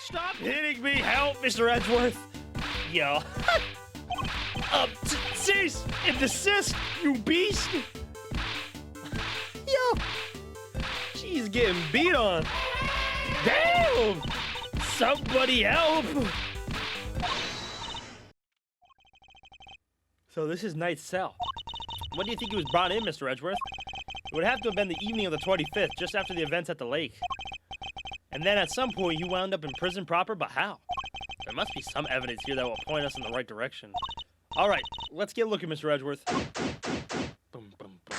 Stop hitting me! Help, Mr. Edgeworth! Yo. Cease and desist, you beast! Yo! She's getting beat on. Damn! Somebody help! So this is Knight's cell. When do you think he was brought in, Mr. Edgeworth? It would have to have been the evening of the 25th, just after the events at the lake. And then at some point, he wound up in prison proper, but how? There must be some evidence here that will point us in the right direction. All right, let's get looking, Mr. Edgeworth. Boom, boom, boom.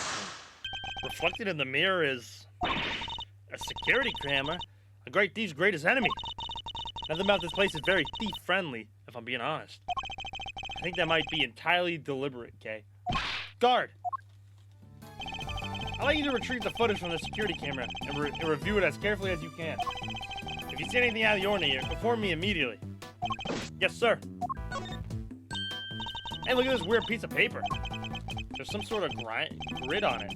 Reflected in the mirror is a security camera, a great thief's greatest enemy. Nothing about this place is very thief-friendly, if I'm being honest. I think that might be entirely deliberate, okay? Guard! I'd like you to retrieve the footage from the security camera and review it as carefully as you can. If you see anything out of the ordinary, inform me immediately. Yes, sir. Hey, look at this weird piece of paper. There's some sort of grid on it.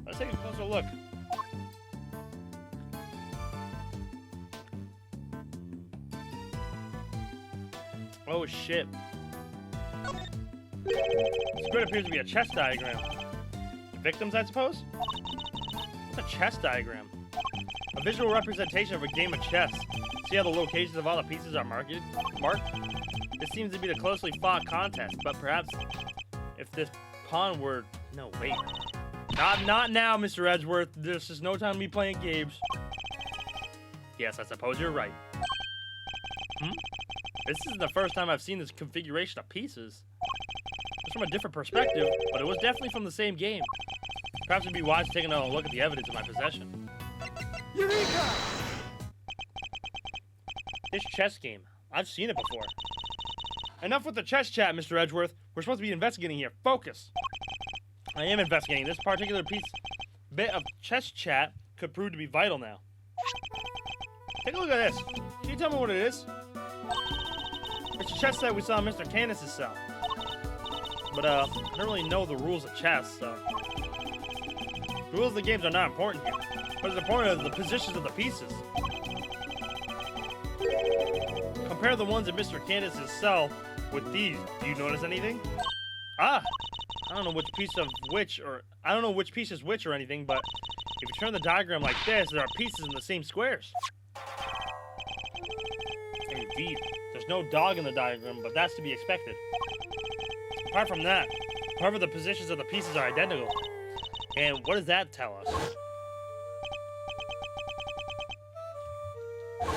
Let's take a closer look. Oh, shit. This grid appears to be a chess diagram. The victims, I suppose? What's a chess diagram? A visual representation of a game of chess. See how the locations of all the pieces are marked? This seems to be the closely fought contest, but perhaps if this pawn were... No, wait. Not now, Mr. Edgeworth. This is no time to be playing games. Yes, I suppose you're right. This isn't the first time I've seen this configuration of pieces. It's from a different perspective, but it was definitely from the same game. Perhaps it'd be wise to take another look at the evidence in my possession. Eureka! This chess game. I've seen it before. Enough with the chess chat, Mr. Edgeworth. We're supposed to be investigating here. Focus! I am investigating. This particular bit of chess chat could prove to be vital now. Take a look at this. Can you tell me what it is? It's a chess set we saw in Mr. Candace's cell. But, I don't really know the rules of chess, so... The rules of the games are not important here. What is important are the positions of the pieces. Compare the ones in Mr. Candace's cell with these. Do you notice anything? Ah! I don't know which piece is which or anything, but if you turn the diagram like this, there are pieces in the same squares. Indeed. There's no dog in the diagram, but that's to be expected. Apart from that, however, the positions of the pieces are identical. And what does that tell us?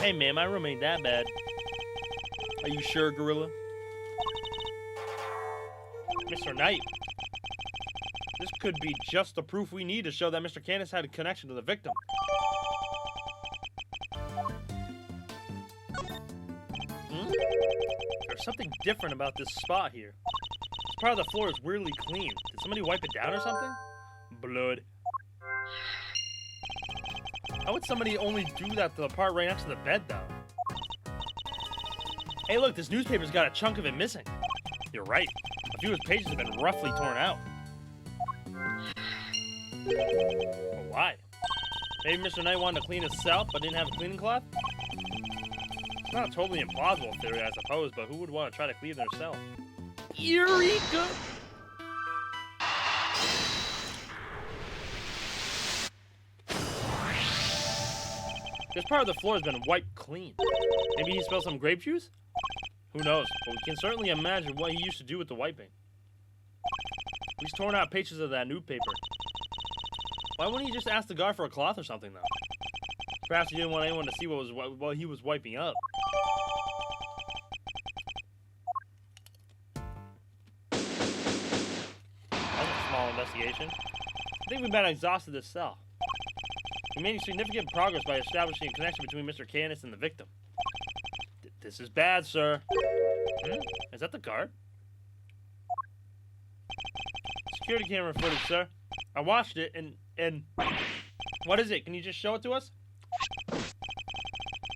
Hey man, my room ain't that bad. Are you sure, Gorilla? Mr. Knight. This could be just the proof we need to show that Mr. Candace had a connection to the victim. There's something different about this spot here. This part of the floor is weirdly clean. Did somebody wipe it down or something? Blood. How would somebody only do that to the part right next to the bed, though? Hey, look, this newspaper's got a chunk of it missing. You're right. A few of its pages have been roughly torn out. But why? Maybe Mr. Knight wanted to clean his cell, but didn't have a cleaning cloth? It's not a totally implausible theory, I suppose, but who would want to try to clean their cell? Eureka! This part of the floor has been wiped clean. Maybe he spilled some grape juice? Who knows, but we can certainly imagine what he used to do with the wiping. He's torn out pages of that newspaper. Why wouldn't he just ask the guard for a cloth or something, though? Perhaps he didn't want anyone to see what he was wiping up. That was a small investigation. I think we've about exhausted this cell. We made significant progress by establishing a connection between Mr. Candace and the victim. This is bad, sir. Is that the guard? Security camera footage, sir. I watched it, and... What is it? Can you just show it to us?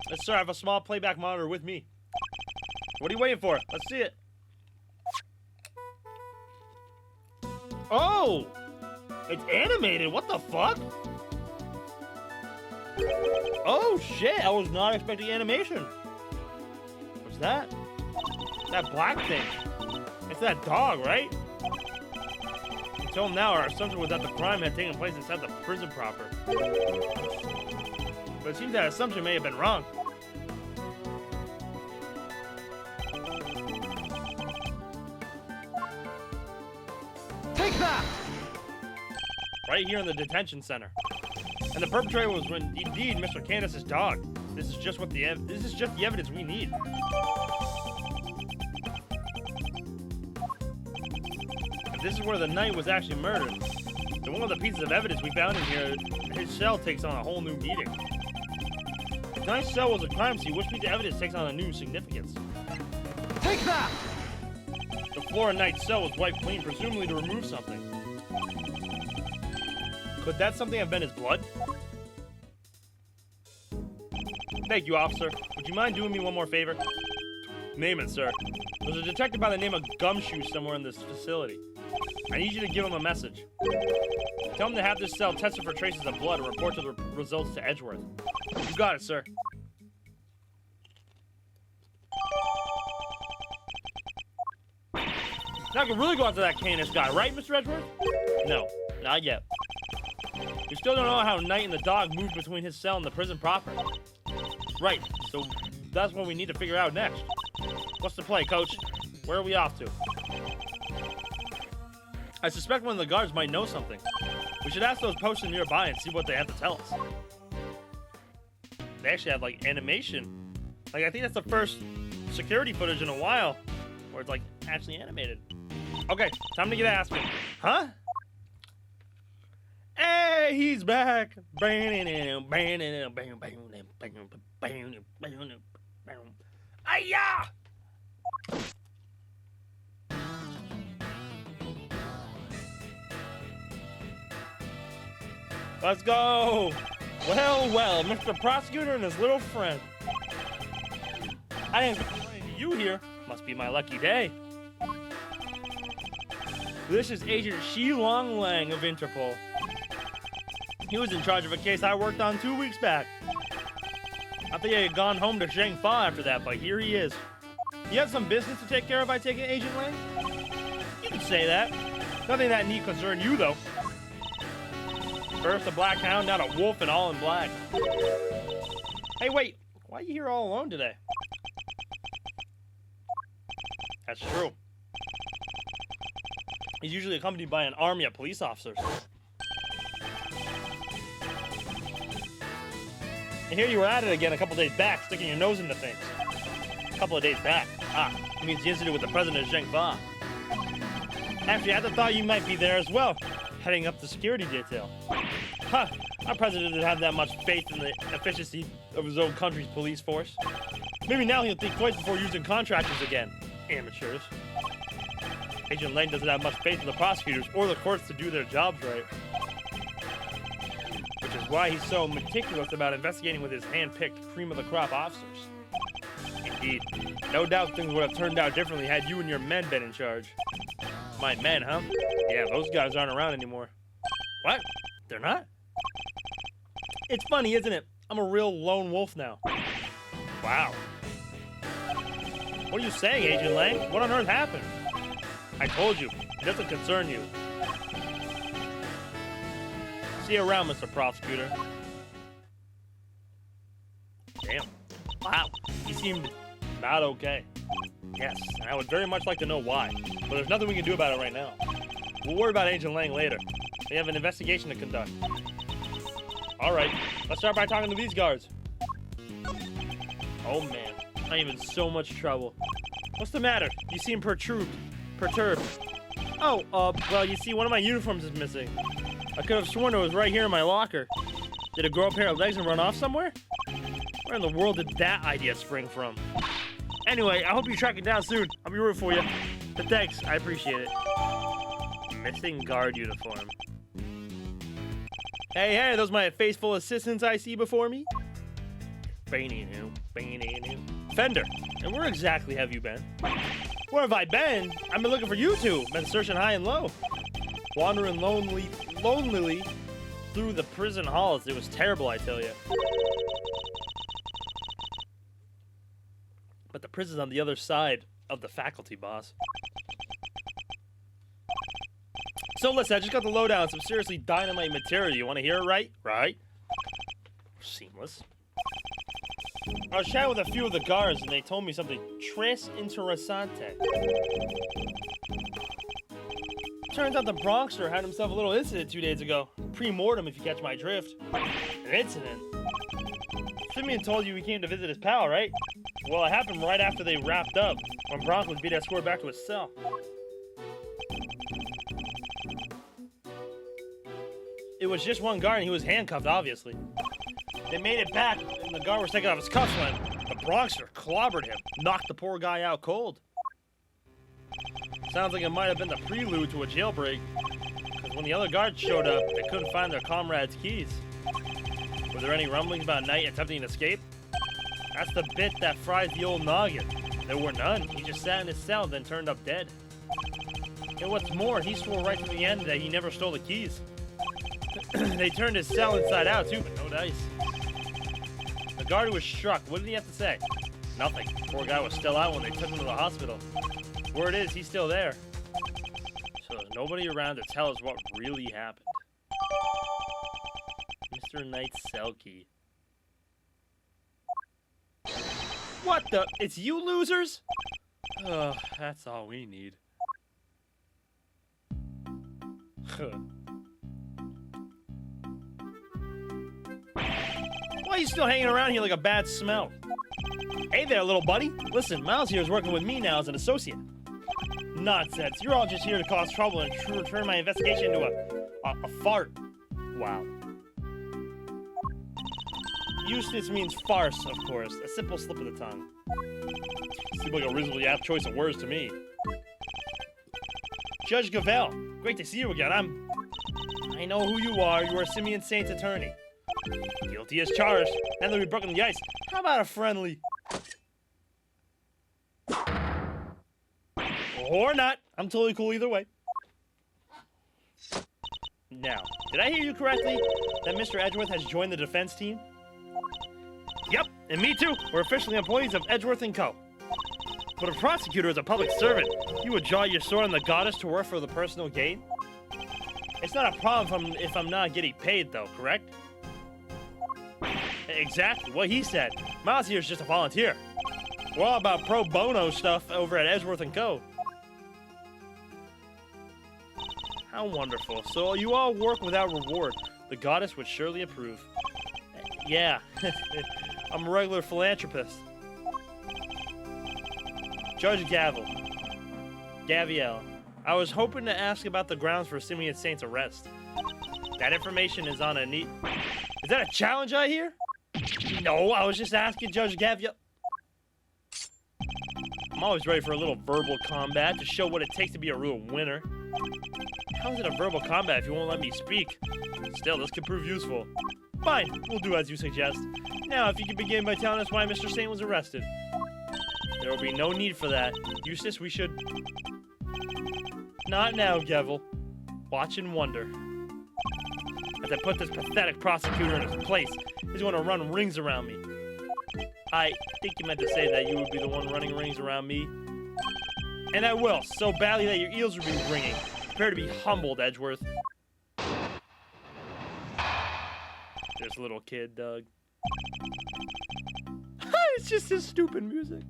Yes, sir, I have a small playback monitor with me. What are you waiting for? Let's see it. Oh! It's animated. What the fuck? Oh, shit. I was not expecting animation. What's that? That black thing. It's that dog, right? Until now, our assumption was that the crime had taken place inside the prison proper. But it seems that assumption may have been wrong. Take that! Right here in the detention center. And the perpetrator was indeed Mr. Candace's dog. This is just the evidence we need. If this is where the knight was actually murdered, then one of the pieces of evidence we found in here, his cell takes on a whole new meaning. If the knight's cell was a crime scene, which piece of evidence takes on a new significance? Take that! The floor in Knight's cell was wiped clean, presumably to remove something. Could that something have been his blood? Thank you, officer. Would you mind doing me one more favor? Name it, sir. There's a detective by the name of Gumshoe somewhere in this facility. I need you to give him a message. Tell him to have this cell tested for traces of blood and report the results to Edgeworth. You got it, sir. Now I can really go after that Candace guy, right, Mr. Edgeworth? No, not yet. We still don't know how Knight and the dog moved between his cell and the prison proper. Right, so that's what we need to figure out next. What's the play, coach? Where are we off to? I suspect one of the guards might know something. We should ask those posted nearby and see what they have to tell us. They actually have, like, animation. Like, I think that's the first security footage in a while where it's, like, actually animated. Okay, time to get Aspen. Huh? Hey, he's back. Ay-ya! Let's go. Well, Mr. Prosecutor and his little friend. I didn't complain to you here. Must be my lucky day. This is Agent Shi Long Lang of Interpol. He was in charge of a case I worked on 2 weeks back. I think he had gone home to Shangfa after that, but here he is. You have some business to take care of, I take it, Agent Lang? You can say that. Nothing that need concern you, though. First a black hound, now a wolf, and all in black. Hey, wait. Why are you here all alone today? That's true. He's usually accompanied by an army of police officers. And here you were at it again a couple days back, sticking your nose into things. A couple of days back. It means the incident with the president of Shangfa. Actually, I thought you might be there as well, heading up the security detail. Huh, our president didn't have that much faith in the efficiency of his own country's police force. Maybe now he'll think twice before using contractors again. Amateurs. Agent Lang doesn't have much faith in the prosecutors or the courts to do their jobs right. Which is why he's so meticulous about investigating with his hand-picked cream-of-the-crop officers. Indeed. No doubt things would have turned out differently had you and your men been in charge. My men, huh? Yeah, those guys aren't around anymore. What? They're not? It's funny, isn't it? I'm a real lone wolf now. Wow. What are you saying, Agent Lang? What on earth happened? I told you. It doesn't concern you. See you around, Mr. Prosecutor. Damn. Wow. He seemed not okay. Yes, and I would very much like to know why. But there's nothing we can do about it right now. We'll worry about Agent Lang later. We have an investigation to conduct. Alright, let's start by talking to these guards. Oh man, I'm in so much trouble. What's the matter? You seem perturbed. Oh, well, you see, one of my uniforms is missing. I could have sworn it was right here in my locker. Did it grow a pair of legs and run off somewhere? Where in the world did that idea spring from? Anyway, I hope you track it down soon. I'll be rooting for you. But thanks, I appreciate it. Missing guard uniform. Hey, those my faithful assistants I see before me? Fender, and where exactly have you been? Where have I been? I've been looking for you two. Been searching high and low. Wandering lonely through the prison halls. It was terrible, I tell you. But the prison's on the other side of the faculty, boss. So listen, I just got the lowdown on some seriously dynamite material. You want to hear it, right? Right? Seamless. I was chatting with a few of the guards, and they told me something tres interessante. Turns out the Bronxer had himself a little incident 2 days ago. Pre-mortem, if you catch my drift. An incident? Simeon told you he came to visit his pal, right? Well, it happened right after they wrapped up, when Bronx was being escorted back to his cell. It was just one guard, and he was handcuffed, obviously. They made it back, and the guard was taking off his cuffs when the Bronxer clobbered him, knocked the poor guy out cold. Sounds like it might have been the prelude to a jailbreak, because when the other guards showed up, they couldn't find their comrade's keys. Were there any rumblings about Knight attempting to escape? That's the bit that fries the old noggin. There were none. He just sat in his cell, then turned up dead. And what's more, he swore right to the end that he never stole the keys. They turned his cell inside out, too, but no dice. The guard who was struck, what did he have to say? Nothing. Poor guy was still out when they took him to the hospital. Word is, he's still there. So there's nobody around to tell us what really happened. Mr. Knight's cell key. What the? It's you losers? Oh, that's all we need. Why are you still hanging around here like a bad smell? Hey there, little buddy. Listen, Miles here is working with me now as an associate. Nonsense. You're all just here to cause trouble and turn my investigation into a fart. Wow. Eustace means farce, of course. A simple slip of the tongue. Seems like a reasonably apt choice of words to me. Judge Gavelle, great to see you again. I know who you are. You are Simeon Saint's attorney. Guilty as charged. And they'll be broken the ice. How about a friendly? Or not. I'm totally cool either way. Now, did I hear you correctly that Mr. Edgeworth has joined the defense team? Yep, and me too. We're officially employees of Edgeworth & Co. But a prosecutor is a public servant. You would draw your sword on the goddess to work for the personal gain? It's not a problem if I'm not getting paid, though, correct? Exactly what he said. Miles here is just a volunteer. We're all about pro bono stuff over at Edgeworth & Co. How wonderful. So you all work without reward. The goddess would surely approve. Yeah, I'm a regular philanthropist. Judge Gavelle. I was hoping to ask about the grounds for Simeon Saint's arrest. That information is on a neat... Is that a challenge I hear? No, I was just asking Judge Gavelle. I'm always ready for a little verbal combat to show what it takes to be a real winner. How is it a verbal combat if you won't let me speak? Still, this could prove useful. Fine, we'll do as you suggest. Now, if you could begin by telling us why Mr. Saint was arrested. There will be no need for that. Eustace, we should... Not now, Gavelle. Watch and wonder. As I put this pathetic prosecutor in his place, he's going to run rings around me. I think you meant to say that you would be the one running rings around me. And I will, so badly that your ears will be ringing. Prepare to be humbled, Edgeworth. This little kid, Doug. It's just his stupid music.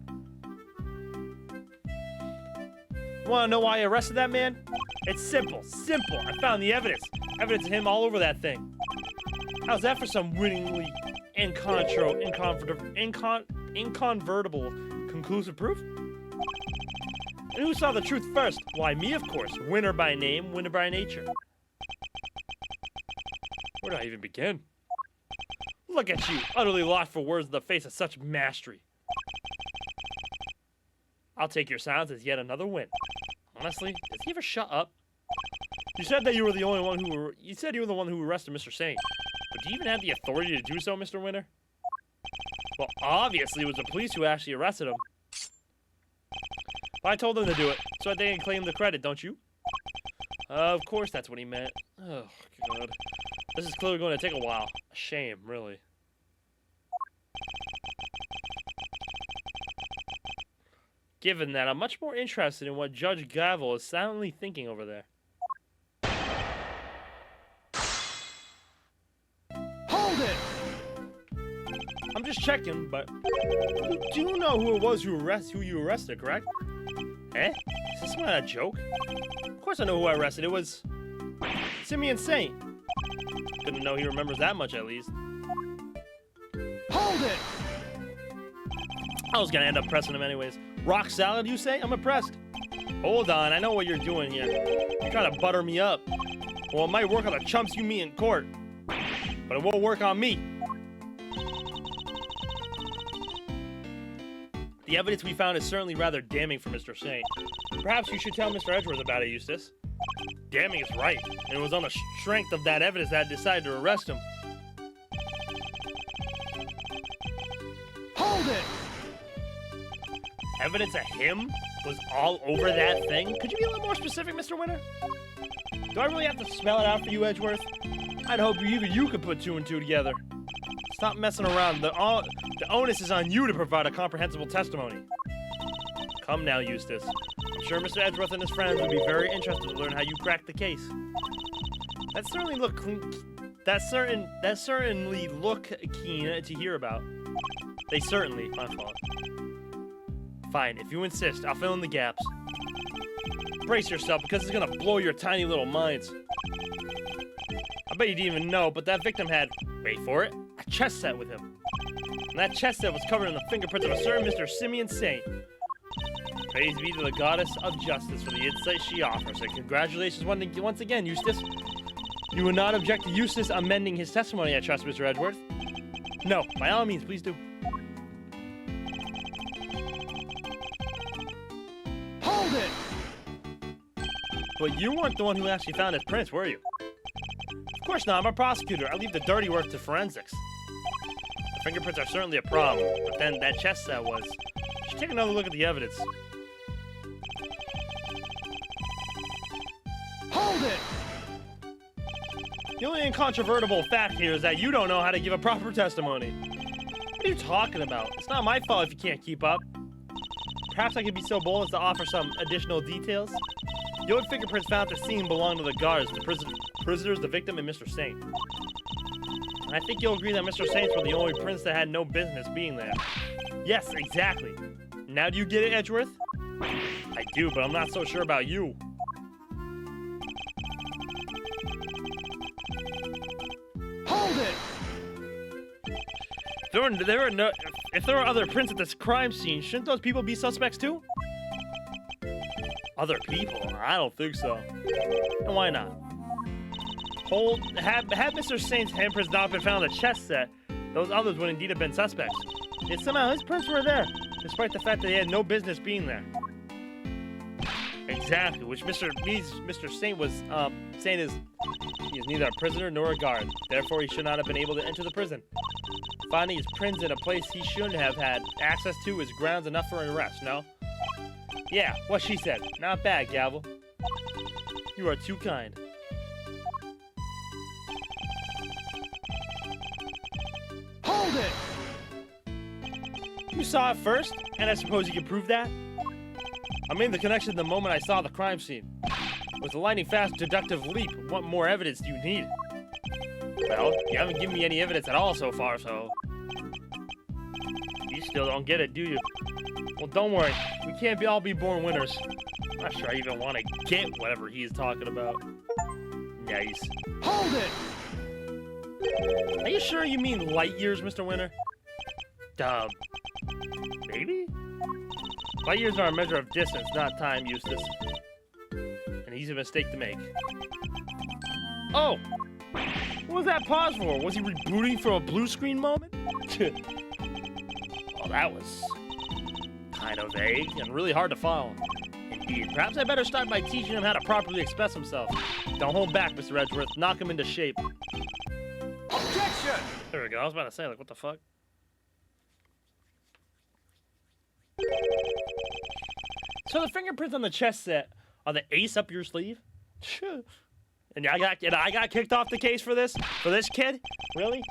Want to know why I arrested that man? It's simple. Simple. I found the evidence. Evidence of him all over that thing. How's that for some winningly inconvertible conclusive proof? And who saw the truth first? Why, me, of course. Winner by name, winner by nature. Where do I even begin? Look at you, utterly lost for words in the face of such mastery. I'll take your silence as yet another win. Honestly, does he ever shut up? You said that you were the only one who you said you were the one who arrested Mr. Saint. But do you even have the authority to do so, Mr. Winner? Well, obviously it was the police who actually arrested him. But I told them to do it, so they can claim the credit, don't you? Of course that's what he meant. Oh, God. This is clearly going to take a while. A shame, really. Given that, I'm much more interested in what Judge Gavelle is silently thinking over there. Hold it! I'm just checking, but you do know who it was who you arrested, correct? Eh? Is this not a joke? Of course I know who I arrested. It was Simeon Saint. Couldn't know he remembers that much, at least. Hold it! I was gonna end up pressing him anyways. Rock salad, you say? I'm impressed. Hold on, I know what you're doing here. You're trying to butter me up. Well, it might work on the chumps you meet in court, but it won't work on me. The evidence we found is certainly rather damning for Mr. Saint. Perhaps you should tell Mr. Edgeworth about it, Eustace. Damning is right, and it was on the strength of that evidence that I decided to arrest him. Hold it! Evidence of him was all over that thing? Could you be a little more specific, Mr. Winter? Do I really have to spell it out for you, Edgeworth? I'd hope even you could put 2 and 2 together. Stop messing around. The onus is on you to provide a comprehensible testimony. Come now, Eustace. I'm sure Mr. Edgeworth and his friends would be very interested to learn how you cracked the case. That certainly look keen to hear about. They certainly, my fault. Fine, if you insist, I'll fill in the gaps. Brace yourself, because it's gonna blow your tiny little minds. I bet you didn't even know, but that victim had, wait for it, a chess set with him. And that chess set was covered in the fingerprints of a certain Mr. Simeon Saint. Praise be to the goddess of justice for the insight she offers, and congratulations once again, Eustace. You would not object to Eustace amending his testimony, I trust, Mr. Edgeworth? No, by all means, please do. Hold it! But you weren't the one who actually found his prints, were you? Of course not, I'm a prosecutor. I leave the dirty work to forensics. The fingerprints are certainly a problem, but then that chess set was. You should take another look at the evidence. Hold it! The only incontrovertible fact here is that you don't know how to give a proper testimony. What are you talking about? It's not my fault if you can't keep up. Perhaps I could be so bold as to offer some additional details. The old fingerprints found at the scene belong to the guards, the prisoners, the victim, and Mr. Saint. And I think you'll agree that Mr. Saints were the only prints that had no business being there. Yes, exactly. Now do you get it, Edgeworth? I do, but I'm not so sure about you. Hold it! If there were other prints at this crime scene, shouldn't those people be suspects too? Other people? I don't think so. And why not? Had Mr. Saint's handprints not been found on the chess set, those others would indeed have been suspects. Yet somehow his prints were there, despite the fact that he had no business being there. Exactly, which Mr. Saint was saying is he is neither a prisoner nor a guard. Therefore, he should not have been able to enter the prison. Finding his prints in a place he shouldn't have had access to is grounds enough for an arrest, no? Yeah, what she said. Not bad, Gavelle. You are too kind. Hold it! You saw it first, and I suppose you can prove that? I made the connection the moment I saw the crime scene. With a lightning-fast deductive leap, what more evidence do you need? Well, you haven't given me any evidence at all so far, so... You still don't get it, do you? Well, don't worry. We can't all be born winners. I'm not sure I even want to get whatever he is talking about. Nice. Hold it! Are you sure you mean light years, Mr. Winter? Maybe? Light years are a measure of distance, not time, Eustace. An easy mistake to make. Oh! What was that pause for? Was he rebooting from a blue screen moment? Well, that was kind of vague and really hard to follow. Indeed. Perhaps I better start by teaching him how to properly express himself. Don't hold back, Mr. Edgeworth. Knock him into shape. Objection! There we go. I was about to say, like, what the fuck? So the fingerprints on the chess set are the ace up your sleeve? And I got kicked off the case for this? For this kid? Really?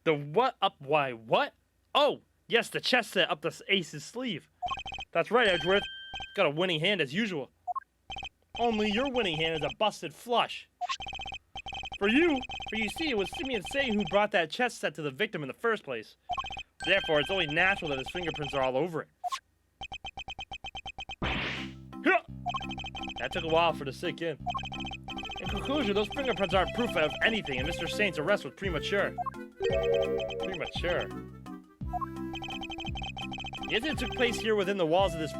The what up? Why? What? Oh, yes, the chess set up the ace's sleeve. That's right, Edgeworth. Got a winning hand as usual. Only your winning hand is a busted flush. For you see, it was Simeon Say who brought that chess set to the victim in the first place. Therefore, it's only natural that his fingerprints are all over it. That took a while for it to sink in. In conclusion, those fingerprints aren't proof of anything, and Mr. Saint's arrest was premature. Premature. The incident took place here within the walls of this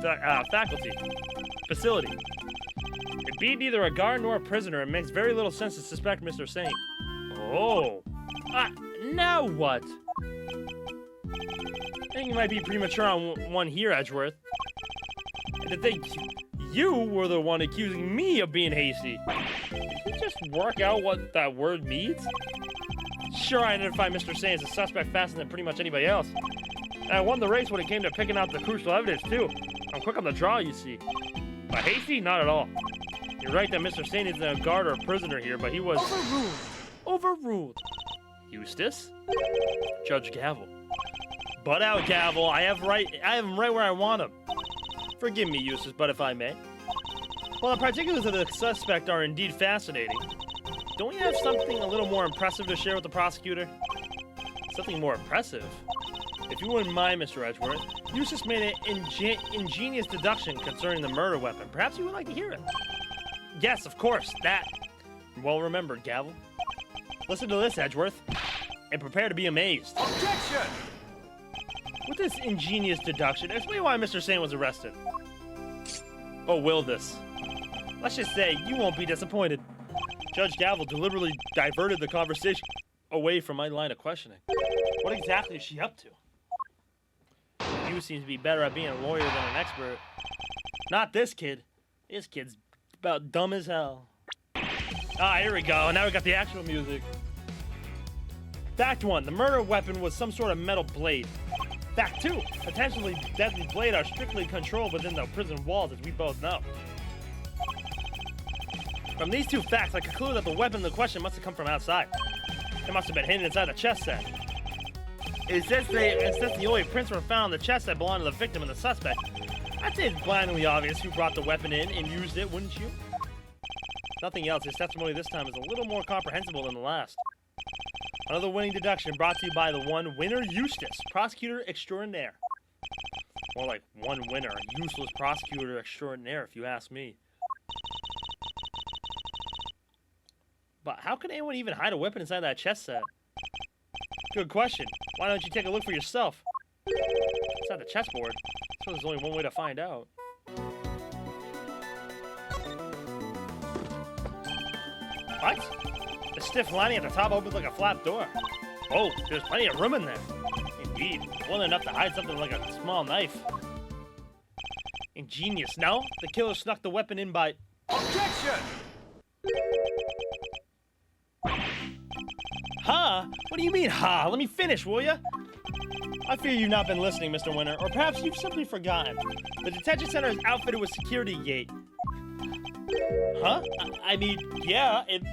facility. It being neither a guard nor a prisoner, it makes very little sense to suspect Mr. Saint. Oh. Now what? I think you might be premature on one here, Edgeworth. And to think you were the one accusing me of being hasty. Did you just work out what that word means? Sure, I identified Mr. Saint as a suspect faster than pretty much anybody else. And I won the race when it came to picking out the crucial evidence, too. I'm quick on the draw, you see. But hasty? Not at all. You're right that Mr. Saint isn't a guard or a prisoner here, but he was... Overruled. Eustace? Judge Gavelle. Butt out, Gavelle. I have him right where I want him. Forgive me, Eustace, but if I may. While the particulars of the suspect are indeed fascinating, don't you have something a little more impressive to share with the prosecutor? Something more impressive? If you wouldn't mind, Mr. Edgeworth, Eustace made an ingenious deduction concerning the murder weapon. Perhaps you would like to hear it. Yes, of course, that. Well remembered, Gavelle. Listen to this, Edgeworth, and prepare to be amazed. Objection! With this ingenious deduction, explain why Mr. Saint was arrested. Oh, will this? Let's just say you won't be disappointed. Judge Gavelle deliberately diverted the conversation away from my line of questioning. What exactly is she up to? You seem to be better at being a lawyer than an expert. Not this kid. This kid's about dumb as hell. Ah, here we go. Now we got the actual music. Fact 1. The murder weapon was some sort of metal blade. Fact 2. Potentially deadly blade are strictly controlled within the prison walls, as we both know. From these two facts, I conclude that the weapon in the question must have come from outside. It must have been hidden inside the chest set. Since the only prints were found on the chest that belonged to the victim and the suspect, I'd say it's blindingly obvious who brought the weapon in and used it, wouldn't you? Nothing else, his testimony this time is a little more comprehensible than the last. Another winning deduction brought to you by the one winner, Eustace, prosecutor extraordinaire. More like one winner, useless prosecutor extraordinaire, if you ask me. But how could anyone even hide a weapon inside that chest set? Good question. Why don't you take a look for yourself? Inside the chessboard. So there's only one way to find out. What? The stiff lining at the top opens like a flat door. Oh, there's plenty of room in there. Indeed. More than enough to hide something like a small knife. Ingenious. No? The killer snuck the weapon in by... Objection! Huh? What do you mean, huh? Let me finish, will ya? I fear you've not been listening, Mr. Winter, or perhaps you've simply forgotten. The detention center is outfitted with security gate. Huh? I mean, yeah, and?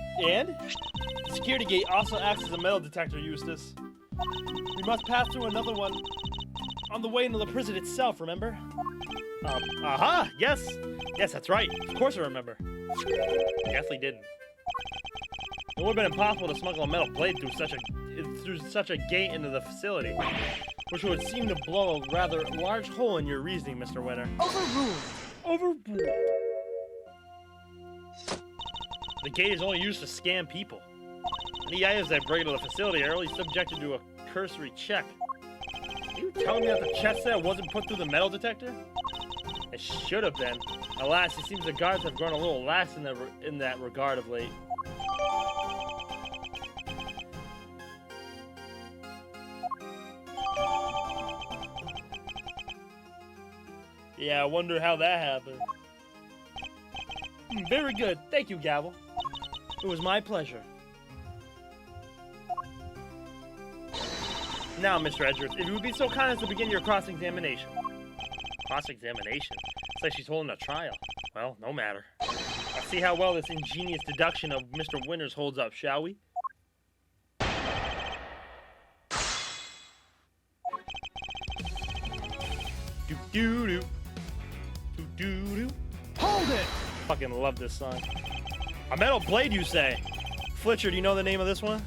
The security gate also acts as a metal detector, Eustace. We must pass through another one on the way into the prison itself, remember? Yes. Yes, that's right. Of course I remember. I definitely didn't. It would have been impossible to smuggle a metal blade through such a gate into the facility, which would seem to blow a rather large hole in your reasoning, Mr. Winter. Overruled! Overruled. The gate is only used to scam people. Any items that break into the facility are only subjected to a cursory check. Are you telling me that the chest set wasn't put through the metal detector? It should have been. Alas, it seems the guards have grown a little lax in that regard of late. Yeah, I wonder how that happened. Very good. Thank you, Gavelle. It was my pleasure. Now, Mr. Edgeworth, if you would be so kind as to begin your cross-examination. Cross-examination? It's like she's holding a trial. Well, no matter. Let's see how well this ingenious deduction of Mr. Winters holds up, shall we? Do-do-do. Do-do-do. Hold it! Fucking love this song. A metal blade, you say? Fletcher, do you know the name of this one?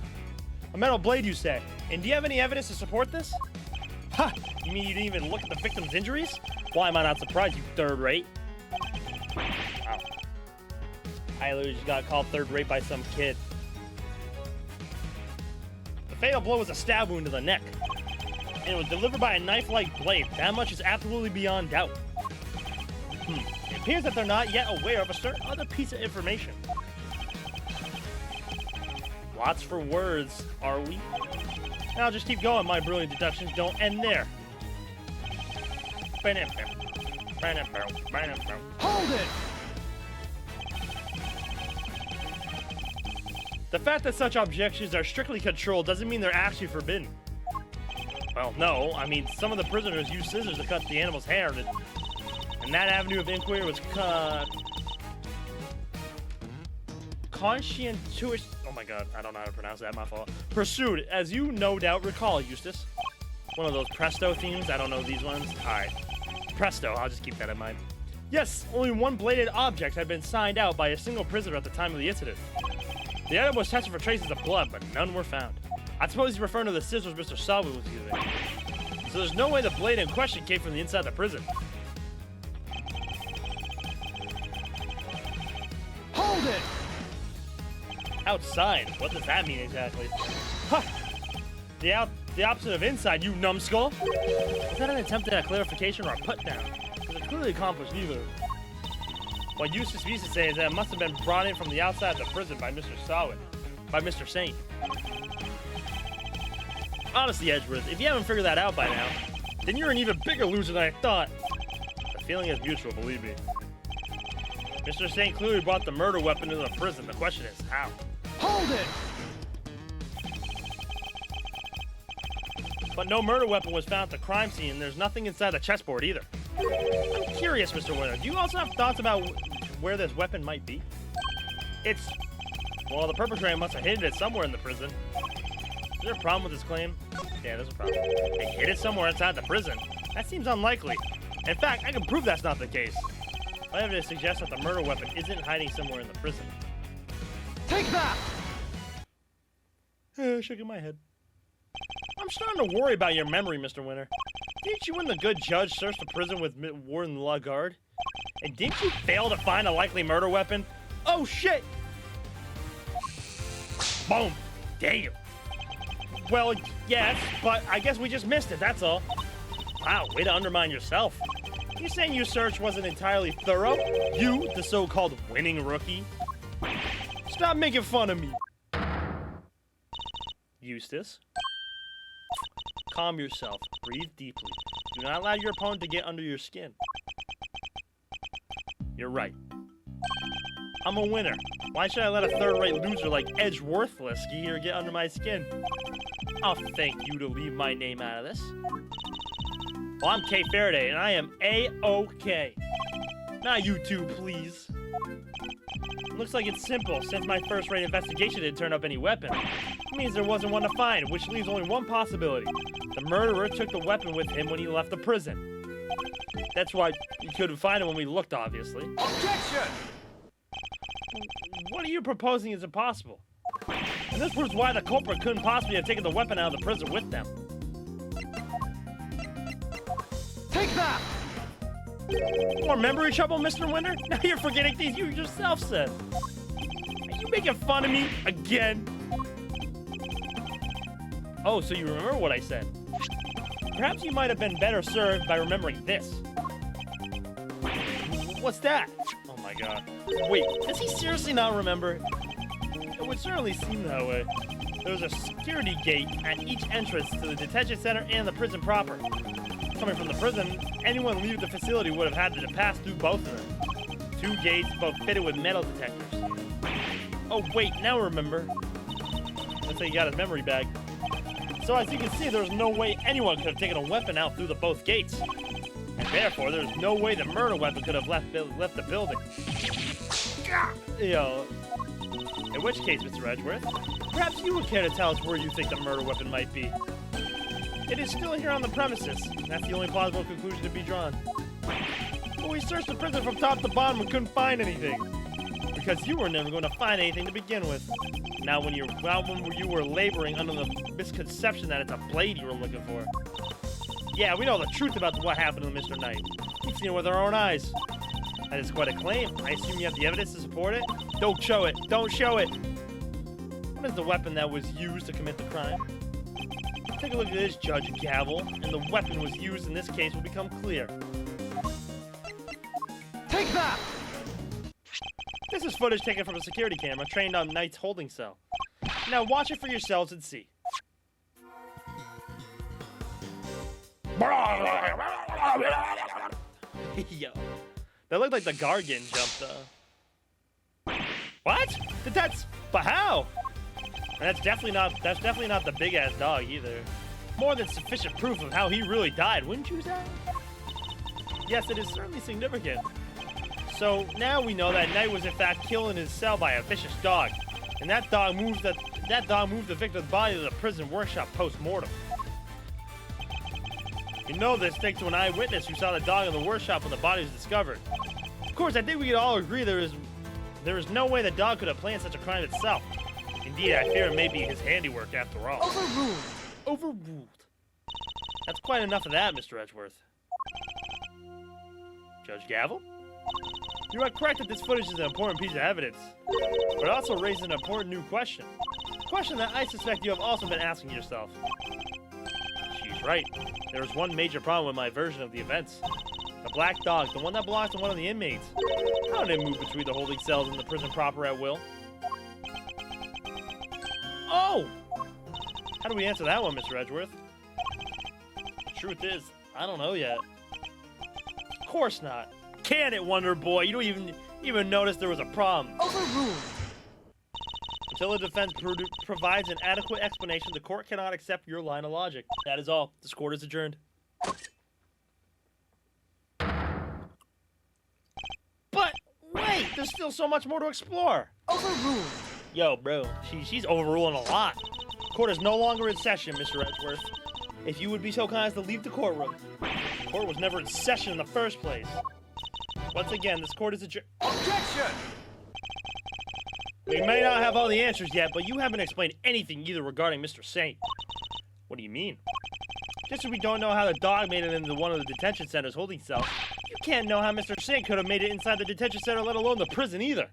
A metal blade, you say? And do you have any evidence to support this? Ha! You mean you didn't even look at the victim's injuries? Why am I not surprised, you third rate? Wow. I literally just got called third rate by some kid. The fatal blow was a stab wound to the neck. And it was delivered by a knife-like blade. That much is absolutely beyond doubt. It appears that they're not yet aware of a certain other piece of information. Lots for words, are we? Now just keep going, my brilliant deductions don't end there. Hold it! The fact that such objections are strictly controlled doesn't mean they're actually forbidden. Well, no. I mean, some of the prisoners used scissors to cut the animal's hair, and that avenue of inquiry was conscientious. Oh my god, I don't know how to pronounce that, my fault. Pursued, as you no doubt recall, Eustace. One of those Presto themes, I don't know these ones. Alright. Presto, I'll just keep that in mind. Yes, only one bladed object had been signed out by a single prisoner at the time of the incident. The item was tested for traces of blood, but none were found. I suppose he's referring to the scissors Mr. Selby was using. So there's no way the blade in question came from the inside the prison. Hold it! Outside? What does that mean exactly? Huh! The opposite of inside, you numbskull! Was that an attempt at a clarification or a put-down? Because it clearly accomplished neither. What Eustace used to say is that it must have been brought in from the outside of the prison by Mr. Sawin. By Mr. Saint. Honestly, Edgeworth, if you haven't figured that out by now, then you're an even bigger loser than I thought. The feeling is mutual, believe me. Mr. Saint clearly brought the murder weapon into the prison. The question is, how? Hold it! But no murder weapon was found at the crime scene, and there's nothing inside the chessboard either. I'm curious, Mr. Winter, do you also have thoughts about where this weapon might be? Well, the perpetrator must have hidden it somewhere in the prison. Is there a problem with this claim? Yeah, there's a problem. They hid it somewhere inside the prison? That seems unlikely. In fact, I can prove that's not the case. My evidence suggests that the murder weapon isn't hiding somewhere in the prison. Take that! Shaking my head. I'm starting to worry about your memory, Mr. Winter. Didn't you and the good judge search the prison with Warden Lagarde? And didn't you fail to find a likely murder weapon? Oh, shit! Boom! Damn! Well, yes, but I guess we just missed it, that's all. Wow, way to undermine yourself. You saying your search wasn't entirely thorough? You, the so-called winning rookie? Stop making fun of me. Eustace. Calm yourself. Breathe deeply. Do not allow your opponent to get under your skin. You're right. I'm a winner. Why should I let a third-rate loser like Edgeworthless here get under my skin? I'll thank you to leave my name out of this. Well, I'm Kay Faraday, and I am A-OK. Now you two, please. Looks like it's simple. Since my first-rate investigation didn't turn up any weapon, it means there wasn't one to find, which leaves only one possibility. The murderer took the weapon with him when he left the prison. That's why we couldn't find it when we looked, obviously. Objection! What are you proposing is impossible? And this proves why the culprit couldn't possibly have taken the weapon out of the prison with them. Take that! More memory trouble, Mr. Winter? Now you're forgetting things you yourself said. Are you making fun of me again? Oh, so you remember what I said. Perhaps you might have been better served by remembering this. What's that? Oh my god. Wait, does he seriously not remember? It would certainly seem that way. There was a security gate at each entrance to the detention center and the prison proper. Coming from the prison, anyone leaving the facility would have had to pass through both of them. 2 gates, both fitted with metal detectors. Oh wait, now remember. Looks like he got his memory back. So as you can see, there's no way anyone could have taken a weapon out through both gates. And therefore, there's no way the murder weapon could have left the building. In which case, Mr. Edgeworth, perhaps you would care to tell us where you think the murder weapon might be. It is still here on the premises. That's the only plausible conclusion to be drawn. But we searched the prison from top to bottom and couldn't find anything. Because you were never going to find anything to begin with. Now when you were laboring under the misconception that it's a blade you were looking for. Yeah, we know the truth about what happened to Mr. Knight. We've seen it with our own eyes. That is quite a claim. I assume you have the evidence to support it? Don't show it. Don't show it. What is the weapon that was used to commit the crime? Take a look at this, Judge Gavelle, and the weapon was used in this case will become clear. Take that! This is footage taken from a security camera trained on Knight's holding cell. Now watch it for yourselves and see. Yo, that looked like the guard getting jumped, What? But how? And that's definitely not the big-ass dog either. More than sufficient proof of how he really died, wouldn't you say? Yes, it is certainly significant. So now we know that Knight was in fact killed in his cell by a vicious dog, and that dog moved the victim's body to the prison workshop post-mortem. We know this thanks to an eyewitness who saw the dog in the workshop when the body was discovered. Of course, I think we can all agree there is no way the dog could have planned such a crime itself. Indeed, I fear it may be his handiwork after all. Overruled. Overruled. That's quite enough of that, Mr. Edgeworth. Judge Gavelle? You are correct that this footage is an important piece of evidence, but it also raises an important new question. A question that I suspect you have also been asking yourself. She's right. There is one major problem with my version of the events. The black dog, the one that belongs to one of the inmates. How did it move between the holding cells and the prison proper at will? Oh! How do we answer that one, Mr. Edgeworth? The truth is, I don't know yet. Of course not. Can it, Wonder Boy? You don't even notice there was a problem. Overruled. Until the defense provides an adequate explanation, the court cannot accept your line of logic. That is all. This court is adjourned. But wait, there's still so much more to explore. Overruled. Yo, bro, she's overruling a lot. Court is no longer in session, Mr. Edgeworth. If you would be so kind as to leave the courtroom. The court was never in session in the first place. Once again, this court is adjourned. Objection! We may not have all the answers yet, but you haven't explained anything either regarding Mr. Saint. What do you mean? Just as we don't know how the dog made it into one of the detention center's holding cells, you can't know how Mr. Saint could have made it inside the detention center, let alone the prison either.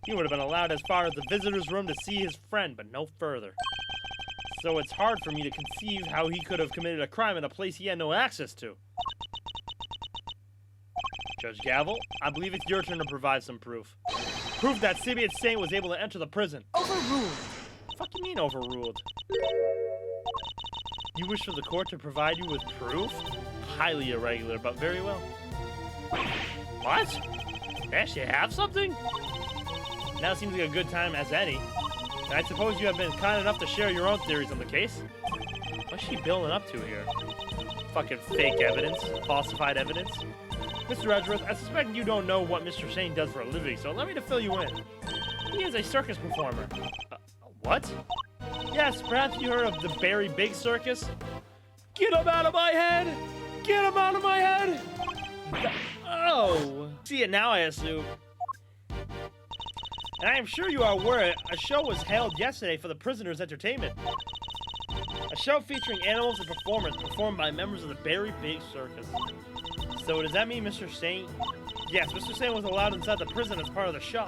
He would have been allowed as far as the visitor's room to see his friend, but no further. So it's hard for me to conceive how he could have committed a crime in a place he had no access to. Judge Gavelle, I believe it's your turn to provide some proof. Proof that Simeon Saint was able to enter the prison. Overruled. What the fuck you mean overruled? You wish for the court to provide you with proof? Highly irregular, but very well. What? They actually have something? Now seems like a good time as any. And I suppose you have been kind enough to share your own theories on the case? What's she building up to here? Fucking fake evidence? Falsified evidence? Mr. Edgeworth, I suspect you don't know what Mr. Saint does for a living, so allow me to fill you in. He is a circus performer. What? Yes, perhaps you heard of the Very Big Circus? Get him out of my head! Get him out of my head! Oh! See it now, I assume. And I am sure you are aware a show was held yesterday for the prisoners' entertainment. A show featuring animals and performers performed by members of the Very Big Circus. So does that mean Mr. Saint? Yes, Mr. Saint was allowed inside the prison as part of the show.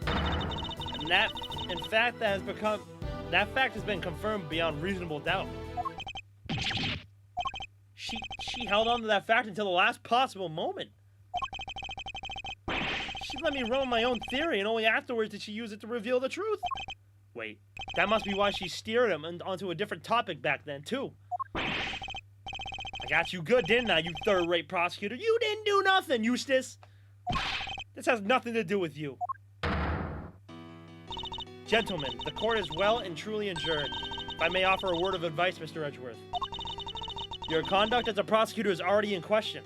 And that fact has been confirmed beyond reasonable doubt. She held on to that fact until the last possible moment. She let me run my own theory, and only afterwards did she use it to reveal the truth. Wait, that must be why she steered him onto a different topic back then, too. I got you good, didn't I, you third-rate prosecutor? You didn't do nothing, Eustace! This has nothing to do with you. Gentlemen, the court is well and truly adjourned. If I may offer a word of advice, Mr. Edgeworth. Your conduct as a prosecutor is already in question.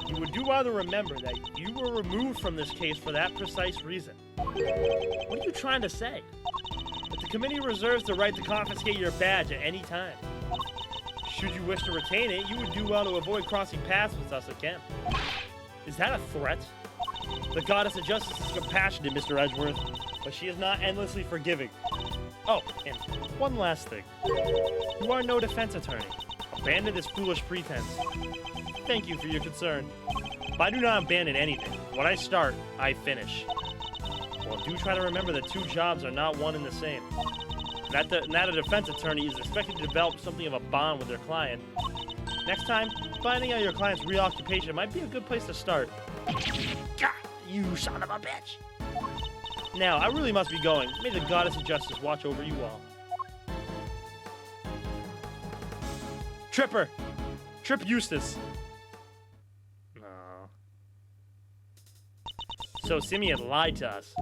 You would do well to remember that you were removed from this case for that precise reason. What are you trying to say? That the committee reserves the right to confiscate your badge at any time. Should you wish to retain it, you would do well to avoid crossing paths with us again. Is that a threat? The goddess of justice is compassionate, Mr. Edgeworth, but she is not endlessly forgiving. Oh, and one last thing. You are no defense attorney. Abandon this foolish pretense. Thank you for your concern. But I do not abandon anything. What I start, I finish. Well, do try to remember that two jobs are not one and the same. That a defense attorney is expected to develop something of a bond with their client. Next time, finding out your client's real occupation might be a good place to start. God, you son of a bitch! Now, I really must be going. May the goddess of justice watch over you all. Tripper! Trip Eustace! No. So Simeon lied to us.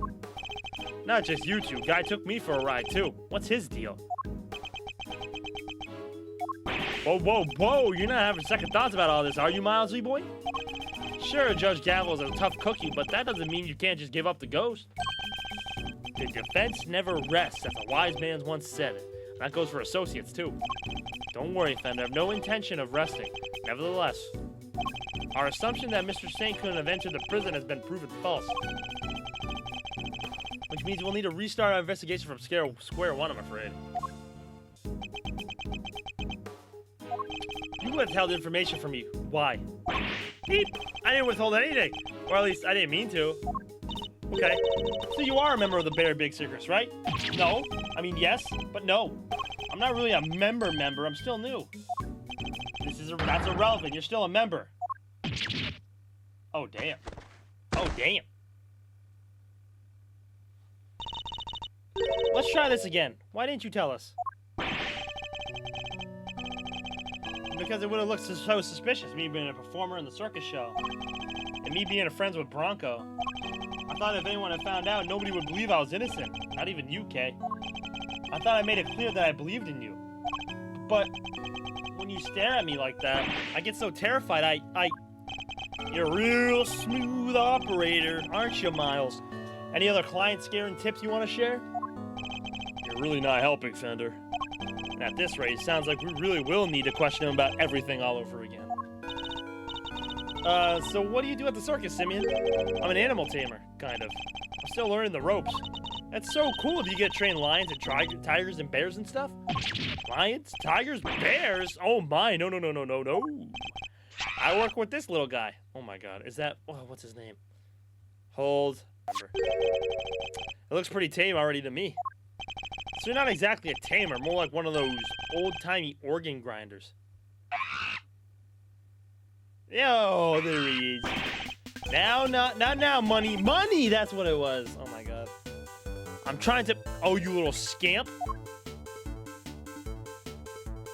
Not just you two. Guy took me for a ride, too. What's his deal? Whoa, whoa, whoa! You're not having second thoughts about all this, are you, Milesley boy? Sure, Judge Gavelle is a tough cookie, but that doesn't mean you can't just give up the ghost. The defense never rests, as a wise man once said it. That goes for associates, too. Don't worry, Fender. I have no intention of resting. Nevertheless, our assumption that Mr. Saint couldn't have entered the prison has been proven false. Which means we'll need to restart our investigation from square one, I'm afraid. You withheld information from me. Why? Beep! I didn't withhold anything. Or at least, I didn't mean to. Okay. So you are a member of the Bear Big Secrets, right? No. I mean, yes, but no. I'm not really a member. I'm still new. That's irrelevant. You're still a member. Oh, damn. Oh, damn. Let's try this again. Why didn't you tell us? Because it would have looked so suspicious, me being a performer in the circus show. And me being friends with Bronco. I thought if anyone had found out, nobody would believe I was innocent. Not even you, Kay. I thought I made it clear that I believed in you. But when you stare at me like that, I get so terrified, You're a real smooth operator, aren't you, Miles? Any other client-scaring tips you want to share? You're really not helping, Fender. And at this rate, it sounds like we really will need to question him about everything all over again. So what do you do at the circus, Simeon? I'm an animal tamer, kind of. I'm still learning the ropes. That's so cool. Do you get to train lions and tigers and bears and stuff? Lions? Tigers? Bears? Oh my, no. I work with this little guy. Oh my god, is that, what's his name? Hold. It looks pretty tame already to me. So you're not exactly a tamer, more like one of those old-timey organ grinders. Yo, there he is. Now, money. Money, that's what it was. Oh my god. I'm trying to, oh, you little scamp.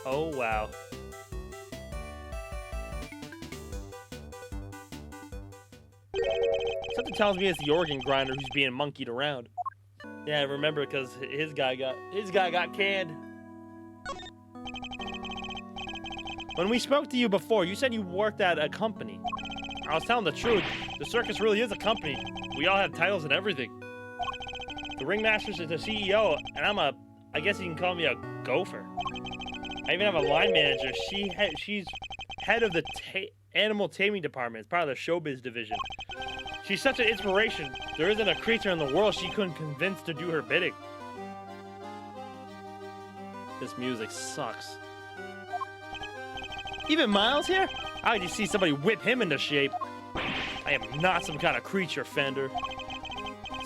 Oh, wow. Something tells me it's the organ grinder who's being monkeyed around. Yeah, I remember because his guy got canned. When we spoke to you before, you said you worked at a company. I was telling the truth. The circus really is a company. We all have titles and everything. The ringmaster's the CEO, and I guess you can call me a gopher. I even have a line manager. She's head of the animal taming department. It's part of the showbiz division. She's such an inspiration. There isn't a creature in the world she couldn't convince to do her bidding. This music sucks. Even Miles here? I just see somebody whip him into shape. I am not some kind of creature, Fender.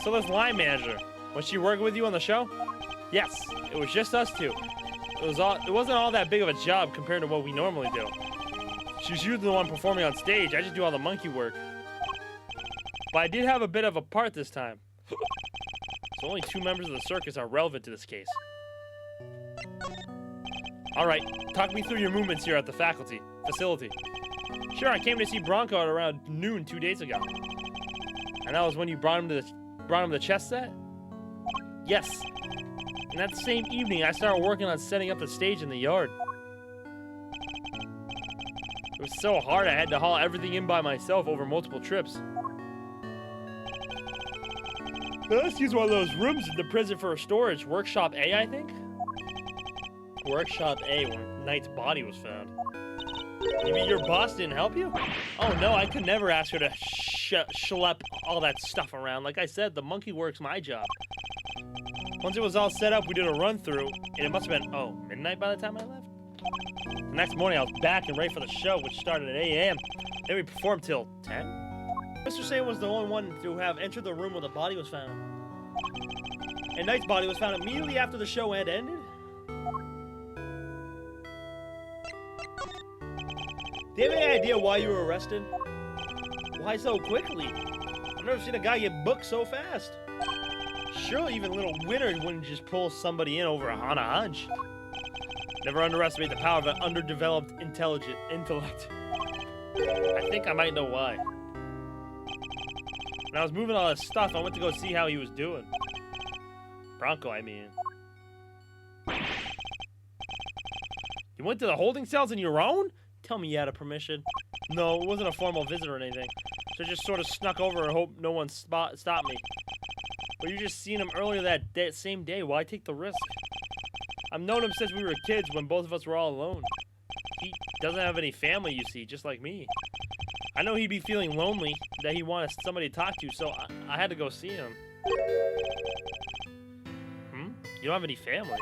So this line manager, was she working with you on the show? Yes, it was just us two. It wasn't all that big of a job compared to what we normally do. She's usually the one performing on stage. I just do all the monkey work. But I did have a bit of a part this time. So only 2 members of the circus are relevant to this case. Alright, talk me through your movements here at the facility. Sure, I came to see Bronco at around noon 2 days ago. And that was when you brought him the chess set? Yes. And that same evening, I started working on setting up the stage in the yard. It was so hard I had to haul everything in by myself over multiple trips. Let's use one of those rooms in the prison for a storage. Workshop A, I think? Workshop A, where Knight's body was found. You mean your boss didn't help you? Oh no, I could never ask her to schlep all that stuff around. Like I said, the monkey work's my job. Once it was all set up, we did a run-through, and it must have been, midnight by the time I left? The next morning, I was back and ready for the show, which started at 8 a.m. Then we performed till 10? Mr. Say was the only one to have entered the room where the body was found. And Knight's body was found immediately after the show had ended? Do you have any idea why you were arrested? Why so quickly? I've never seen a guy get booked so fast. Surely even little Winter wouldn't just pull somebody in on a hunch. Never underestimate the power of an underdeveloped intellect. I think I might know why. When I was moving all this stuff, I went to go see how he was doing. Bronco, I mean. You went to the holding cells on your own? Tell me you had a permission. No, it wasn't a formal visit or anything. So I just sort of snuck over and hoped no one stopped me. But you just seen him earlier that same day. Why take the risk? I've known him since we were kids when both of us were all alone. He doesn't have any family, you see, just like me. I know he'd be feeling lonely, that he wanted somebody to talk to, so I had to go see him. You don't have any family?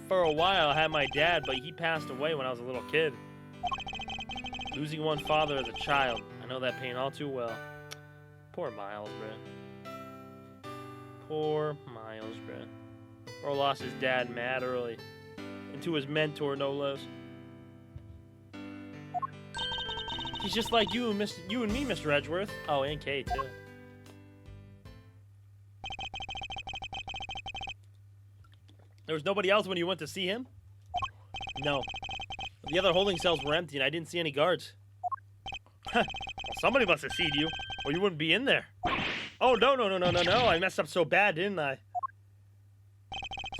For a while, I had my dad, but he passed away when I was a little kid. Losing one father as a child, I know that pain all too well. Poor Miles, bruh. Poor Miles, bruh. Or lost his dad mad early. And to his mentor, no less. He's just like you and me, Mr. Edgeworth. Oh, and Kay, too. There was nobody else when you went to see him? No. The other holding cells were empty and I didn't see any guards. Well, somebody must have seen you, or you wouldn't be in there. Oh, no. I messed up so bad, didn't I?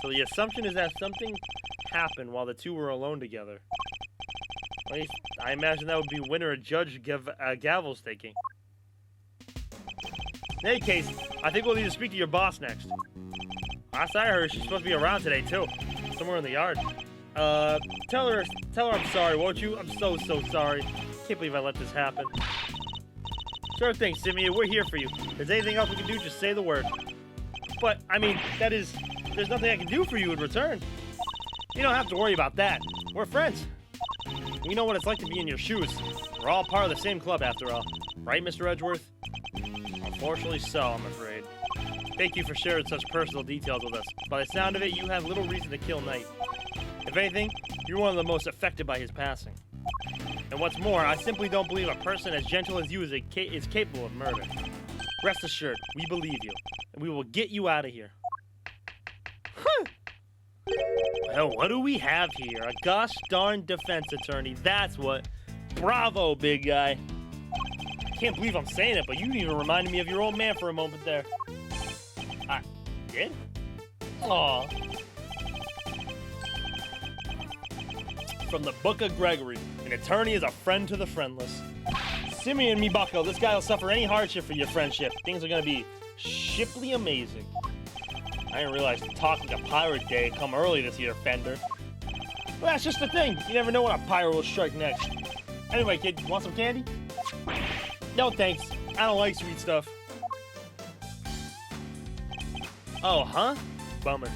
So the assumption is that something happened while the two were alone together. At least, I imagine that would be Winter and Judge Gavelle's thinking. In any case, I think we'll need to speak to your boss next. Last I heard, she's supposed to be around today, too. Somewhere in the yard. Tell her I'm sorry, won't you? I'm so sorry. Can't believe I let this happen. Sure thing, Simeon. We're here for you. If there's anything else we can do, just say the word. But, I mean, there's nothing I can do for you in return. You don't have to worry about that. We're friends. We know what it's like to be in your shoes. We're all part of the same club, after all. Right, Mr. Edgeworth? Unfortunately so, I'm afraid. Thank you for sharing such personal details with us. By the sound of it, you had little reason to kill Knight. If anything, you're one of the most affected by his passing. And what's more, I simply don't believe a person as gentle as you is capable of murder. Rest assured, we believe you, and we will get you out of here. Well, what do we have here? A gosh darn defense attorney. That's what. Bravo, big guy. I can't believe I'm saying it, but you even reminded me of your old man for a moment there. I did? Aw. From the Book of Gregory, an attorney is a friend to the friendless. Simeon, me bucko, this guy will suffer any hardship for your friendship. Things are gonna be shiply amazing. I didn't realize Talk Like a Pirate Day had come early this year, Fender. Well, that's just the thing. You never know when a pirate will strike next. Anyway, kid, want some candy? No, thanks. I don't like sweet stuff. Oh, huh? Bummer.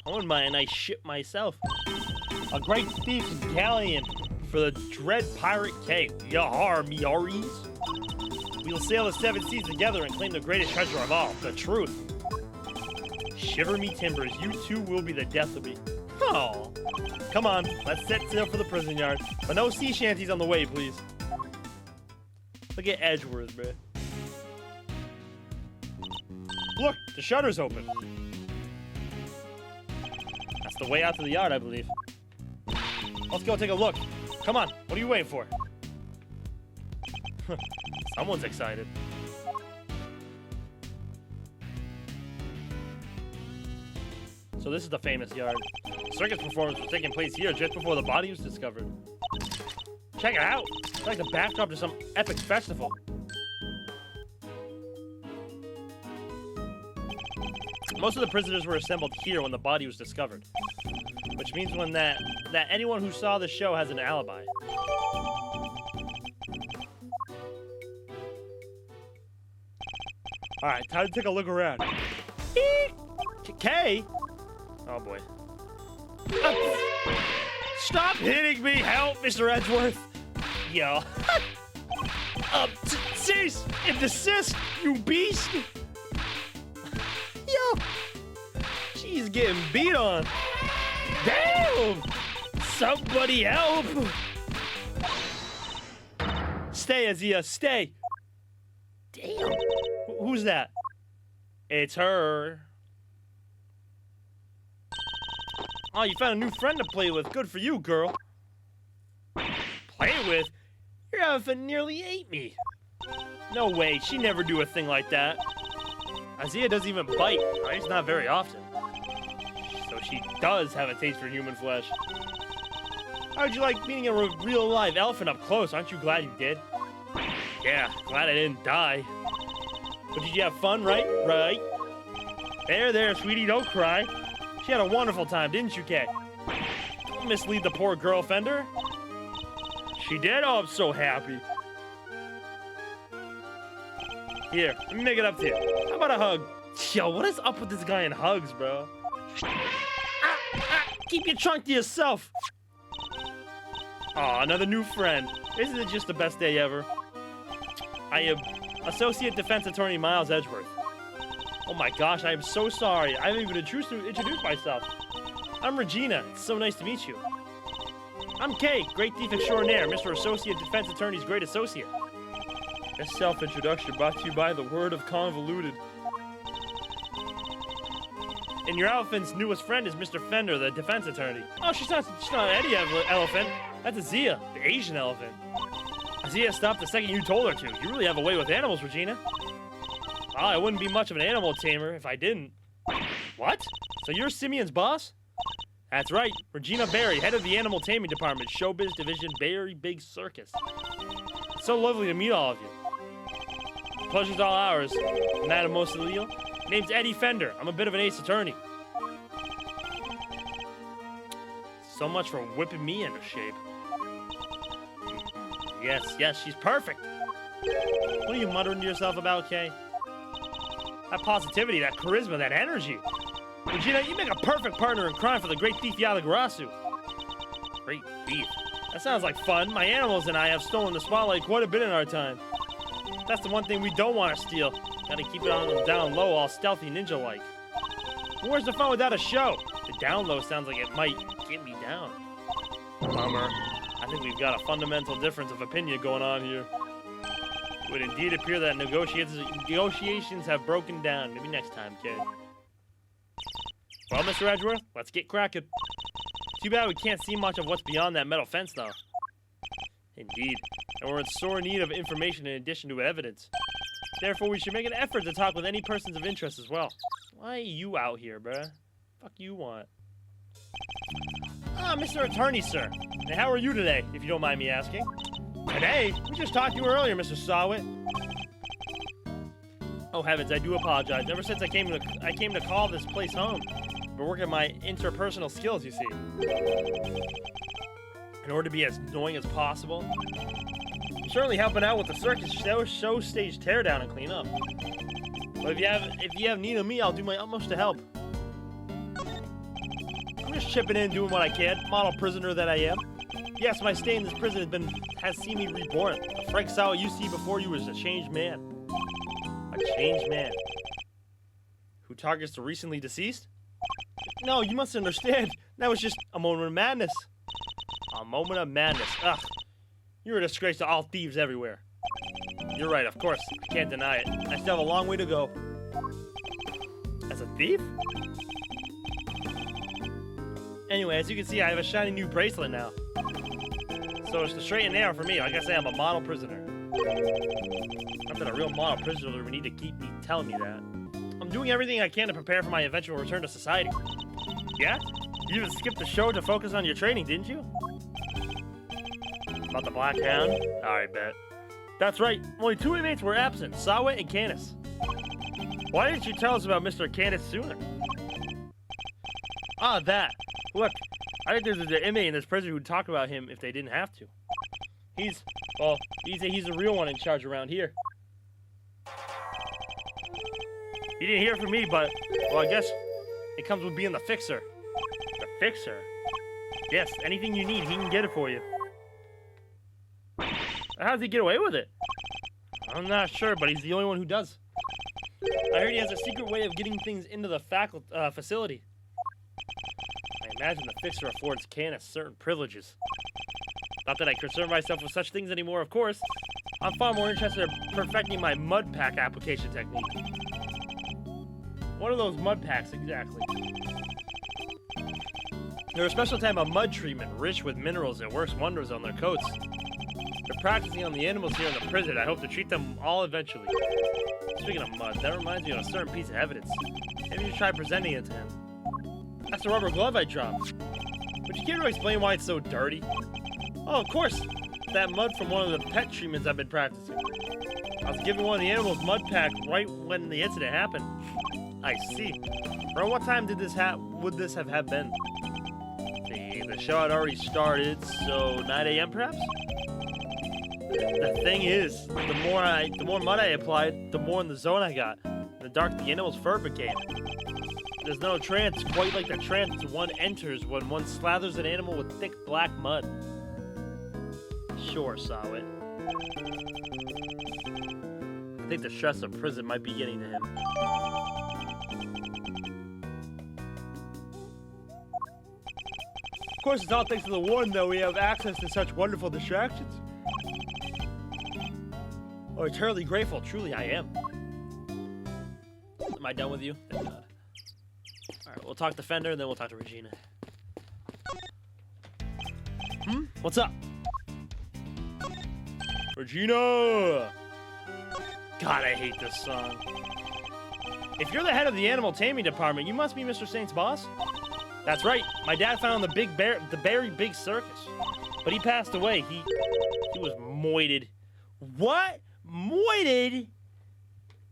I wouldn't mind a nice ship myself. A great thief's galleon for the dread pirate K. Yahar, me yaris. We'll sail the 7 seas together and claim the greatest treasure of all, the truth. Shiver me timbers, you two will be the death of me. Oh, come on, let's set sail for the prison yard. But no sea shanties on the way, please. Look at Edgeworth, bruh. Look, the shutter's open. That's the way out to the yard, I believe. Let's go take a look. Come on, what are you waiting for? Someone's excited. So this is the famous yard. Circus performance was taking place here just before the body was discovered. Check it out! It's like the backdrop to some epic festival. Most of the prisoners were assembled here when the body was discovered, which means that anyone who saw the show has an alibi. All right, time to take a look around. Kay? Oh boy. Stop hitting me! Help, Mr. Edgeworth! Yo. Cease and desist, you beast! Yo! She's getting beat on. Damn! Somebody help! Stay, Azia, stay! Damn! Who's that? It's her. Oh, you found a new friend to play with. Good for you, girl. Play with? Your outfit nearly ate me. No way, she never do a thing like that. Azia doesn't even bite, right? It's not very often. So she does have a taste for human flesh. How'd you like meeting a real live elephant up close? Aren't you glad you did? Yeah, glad I didn't die. But did you have fun, right? Right? There, sweetie, don't cry. She had a wonderful time, didn't you, Kay? Don't mislead the poor girl, Fender. She did? Oh, I'm so happy. Here, let me make it up to you. How about a hug? Yo, what is up with this guy and hugs, bro? Keep your trunk to yourself. Aw, another new friend. Isn't it just the best day ever? I am Associate Defense Attorney Miles Edgeworth. Oh my gosh, I am so sorry. I haven't even introduced myself. I'm Regina. It's so nice to meet you. I'm Kay, Great Thief Extraordinaire, Mr. Associate Defense Attorney's Great Associate. This self-introduction brought to you by the word of convoluted. And your elephant's newest friend is Mr. Fender, the defense attorney. Oh, she's not Eddie elephant. That's Azia, the Asian elephant. Azia stopped the second you told her to. You really have a way with animals, Regina. Well, I wouldn't be much of an animal tamer if I didn't. What? So you're Simeon's boss? That's right. Regina Barry, head of the Animal Taming Department, Showbiz Division, Barry Big Circus. It's so lovely to meet all of you. Pleasure's all ours, Madam Mosalil. Name's Eddie Fender. I'm a bit of an ace attorney. So much for whipping me into shape. Yes, she's perfect. What are you muttering to yourself about, Kay? That positivity, that charisma, that energy. Regina, you make a perfect partner in crime for the Great Thief Yalagarasu. Great Thief? That sounds like fun. My animals and I have stolen the spotlight quite a bit in our time. That's the one thing we don't want to steal. Gotta keep it on down low, all stealthy ninja-like. Where's the fun without a show? The down low sounds like it might get me down. Bummer. I think we've got a fundamental difference of opinion going on here. It would indeed appear that negotiations have broken down. Maybe next time, kid. Well, Mr. Edgeworth, let's get cracking. Too bad we can't see much of what's beyond that metal fence, though. Indeed. And we're in sore need of information in addition to evidence. Therefore, we should make an effort to talk with any persons of interest as well. Why are you out here, bruh? Fuck you want? Ah, Mr. Attorney, sir. And how are you today, if you don't mind me asking? Today? We just talked to you earlier, Mr. Sawit. Oh heavens, I do apologize. Ever since I came to call this place home, been working my interpersonal skills, you see. In order to be as annoying as possible. I'm certainly helping out with the circus show stage teardown and clean up. But if you have need of me, I'll do my utmost to help. I'm just chipping in, doing what I can, model prisoner that I am. Yes, my stay in this prison has seen me reborn. The Frank Sawit you see before you was a changed man. A changed man. Who targets the recently deceased? No, you must understand. That was just a moment of madness. A moment of madness. Ugh. You're a disgrace to all thieves everywhere. You're right, of course. I can't deny it. I still have a long way to go. As a thief? Anyway, as you can see, I have a shiny new bracelet now. So it's the straight and narrow for me. Like I say, I'm a model prisoner. Not that a real model prisoner would need to keep me telling me that. I'm doing everything I can to prepare for my eventual return to society. Yeah? You even skipped the show to focus on your training, didn't you? About the Black Hound? Alright, bet. That's right. Only two inmates were absent, Sawit and Canis. Why didn't you tell us about Mr. Canis sooner? Ah, that. Look, I think there's an inmate in this prison who'd talk about him if they didn't have to. He's a real one in charge around here. He didn't hear from me, but, well, I guess it comes with being the fixer. The fixer? Yes, anything you need, he can get it for you. How does he get away with it? I'm not sure, but he's the only one who does. I heard he has a secret way of getting things into the facility. I imagine the fixer affords Canis certain privileges. Not that I concern myself with such things anymore, of course. I'm far more interested in perfecting my mud pack application technique. What are those mud packs exactly? They're a special type of mud treatment, rich with minerals that works wonders on their coats. They're practicing on the animals here in the prison. I hope to treat them all eventually. Speaking of mud, that reminds me of a certain piece of evidence. Maybe you try presenting it to him. That's the rubber glove I dropped. Would you care to explain why it's so dirty? Oh, of course. That mud from one of the pet treatments I've been practicing. I was giving one of the animals mud pack right when the incident happened. I see. Around what time would this have been? The show had already started, so 9 a.m. perhaps? The thing is, the more mud I applied, the more in the zone I got. The darker the animal's fur became. There's no trance quite like the trance one enters when one slathers an animal with thick black mud. Sure, saw it. I think the stress of prison might be getting to him. Of course, it's all thanks to the warden that we have access to such wonderful distractions. Oh, eternally grateful. Truly, I am. Am I done with you? Thank God. Alright, we'll talk to Fender, and then we'll talk to Regina. What's up? Regina! God, I hate this song. If you're the head of the animal taming department, you must be Mr. Saint's boss? That's right. My dad found the very big circus. But he passed away. He was moited. What? Moited?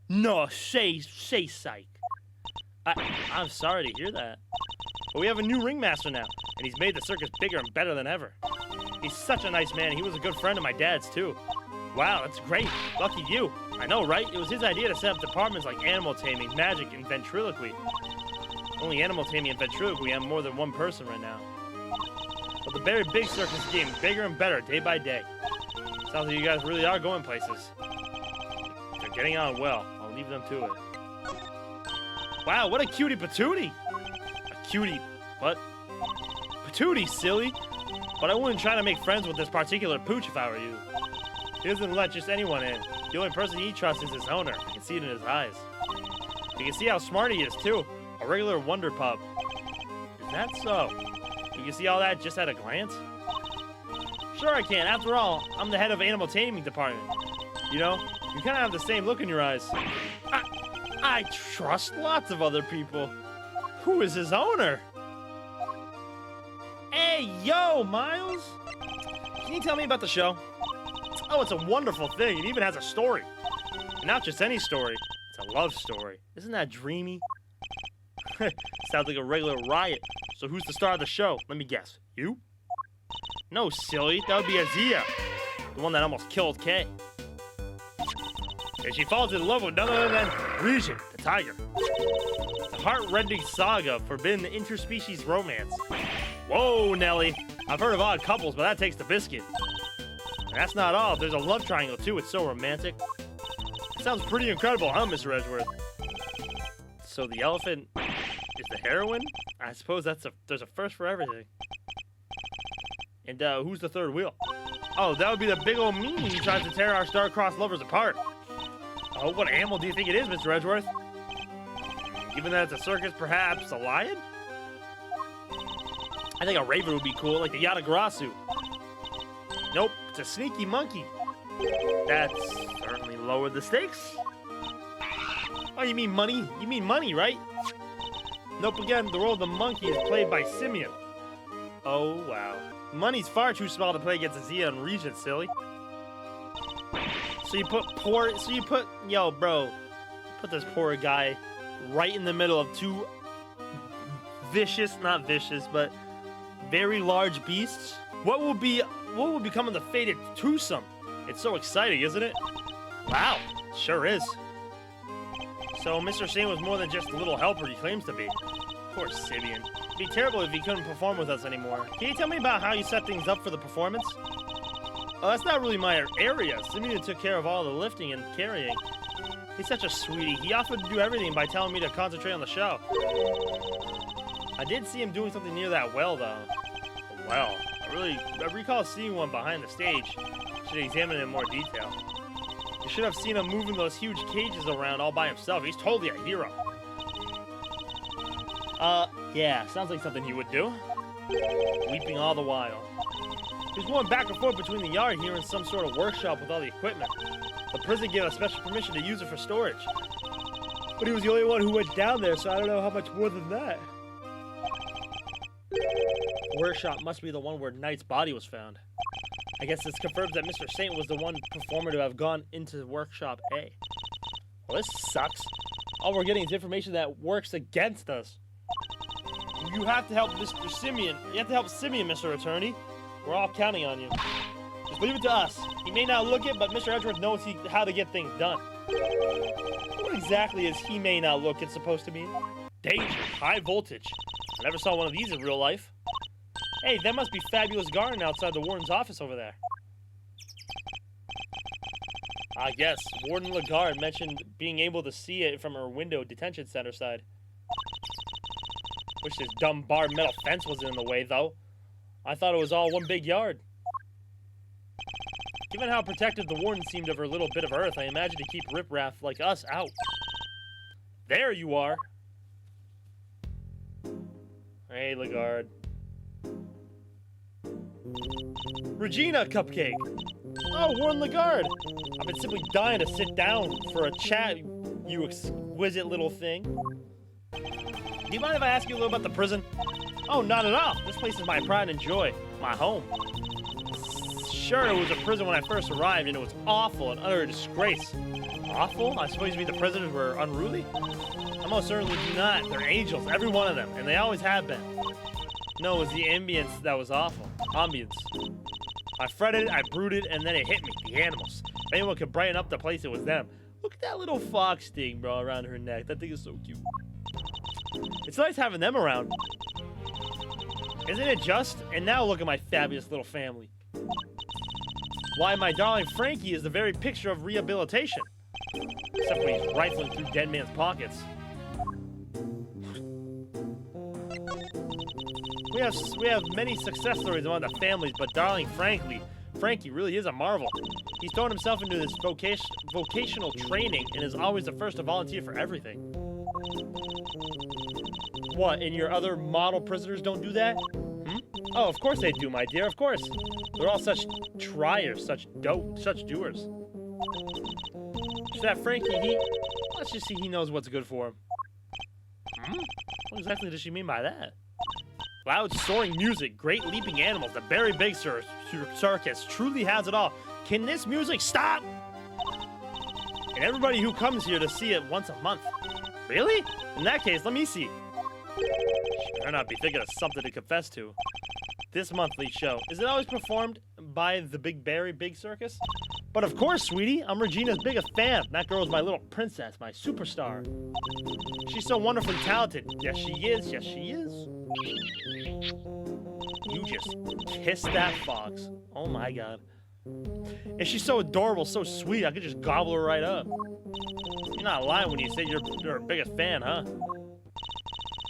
No, say psych. I'm sorry to hear that. But we have a new ringmaster now, and he's made the circus bigger and better than ever. He's such a nice man. He was a good friend of my dad's, too. Wow, that's great. Lucky you. I know, right? It was his idea to set up departments like animal taming, magic, and ventriloquy. Only animal taming and ventriloquy have more than one person right now. But the very big circus is getting bigger and better day by day. Sounds like you guys really are going places. They're getting on well. I'll leave them to it. Wow, what a cutie patootie! A cutie, what? Patootie, silly! But I wouldn't try to make friends with this particular pooch if I were you. He doesn't let just anyone in. The only person he trusts is his owner. I can see it in his eyes. You can see how smart he is, too. A regular wonder pup. Is that so? You can see all that just at a glance? Sure I can. After all, I'm the head of animal taming department. You know, you kind of have the same look in your eyes. I trust lots of other people. Who is his owner? Hey, yo, Miles! Can you tell me about the show? Oh, it's a wonderful thing. It even has a story. And not just any story. It's a love story. Isn't that dreamy? Sounds like a regular riot. So who's the star of the show? Let me guess. You? No, silly. That would be Azia. The one that almost killed Kay. And she falls in love with none other than Regent, the tiger. It's a heart-rending saga of forbidden interspecies romance. Whoa, Nelly. I've heard of odd couples, but that takes the biscuit. And that's not all. There's a love triangle, too. It's so romantic. It sounds pretty incredible, huh, Mr. Edgeworth? So the elephant is the heroine? I suppose there's a first for everything. And who's the third wheel? Oh, that would be the big old meanie who tries to tear our star-crossed lovers apart. Oh, what animal do you think it is, Mr. Edgeworth? Given that it's a circus, perhaps a lion? I think a raven would be cool, like the Yatagarasu. Nope, it's a sneaky monkey. That's certainly lowered the stakes. Oh, you mean money? You mean money, right? Nope, again, the role of the monkey is played by Simeon. Oh, wow. Money's far too small to play against Azia and Regent, silly. Yo, bro, put this poor guy right in the middle of two vicious, not vicious, but very large beasts? What will become of the fated twosome? It's so exciting, isn't it? Wow, sure is. So Mr. Saint was more than just the little helper he claims to be. Poor Simeon. It'd be terrible if he couldn't perform with us anymore. Can you tell me about how you set things up for the performance? Oh, that's not really my area. Simeon took care of all the lifting and carrying. He's such a sweetie. He offered to do everything by telling me to concentrate on the show. I did see him doing something near that well, though. A well? I recall seeing one behind the stage. Should examine it in more detail. You should have seen him moving those huge cages around all by himself. He's totally a hero. Yeah, sounds like something he would do. Weeping all the while. He was going back and forth between the yard here and some sort of workshop with all the equipment. The prison gave us special permission to use it for storage. But he was the only one who went down there, so I don't know how much more than that. The workshop must be the one where Knight's body was found. I guess this confirms that Mr. Saint was the one performer to have gone into workshop A. Well, this sucks. All we're getting is information that works against us. You have to help Mr. Simeon. You have to help Simeon, Mr. Attorney. We're all counting on you. Just leave it to us. He may not look it, but Mr. Edgeworth knows how to get things done. What exactly is he may not look it supposed to mean? Danger, high voltage. I never saw one of these in real life. Hey, that must be Fabulous Garden outside the warden's office over there. Ah, yes. Warden Lagarde mentioned being able to see it from her window detention center side. Wish this dumb barred metal fence wasn't in the way, though. I thought it was all one big yard. Given how protective the warden seemed of her little bit of earth, I imagine to keep riffraff like us out. There you are. Hey, Lagarde. Regina Cupcake. Oh, Warden Lagarde. I've been simply dying to sit down for a chat, you exquisite little thing. Do you mind if I ask you a little about the prison? Oh, not at all. This place is my pride and joy. My home. Sure, it was a prison when I first arrived, and it was awful and utter disgrace. Awful? I suppose you mean the prisoners were unruly? I most certainly do not. They're angels, every one of them, and they always have been. No, it was the ambience that was awful. Ambience. I fretted, I brooded, and then it hit me. The animals. If anyone could brighten up the place, it was them. Look at that little fox sting, bro, around her neck. That thing is so cute. It's nice having them around. Isn't it just? And now look at my fabulous little family. Why, my darling Frankie is the very picture of rehabilitation. Except when he's rifling through dead man's pockets. We have many success stories among the families, but darling Frankie really is a marvel. He's thrown himself into this vocational training and is always the first to volunteer for everything. What, and your other model prisoners don't do that? Oh, of course they do, my dear, of course. They're all such triers, such doers. Just that Frankie, let's just see he knows what's good for him. What exactly does she mean by that? Loud soaring music, great leaping animals, the very big circus truly has it all. Can this music stop? And everybody who comes here to see it once a month. Really? In that case, let me see. She better not be thinking of something to confess to. This monthly show, is it always performed by the Big Circus? But of course, sweetie, I'm Regina's biggest fan. That girl's my little princess, my superstar. She's so wonderfully talented. Yes, she is. Yes, she is. You just kissed that fox. Oh my god. And she's so adorable, so sweet, I could just gobble her right up. You're not lying when you say you're her biggest fan, huh?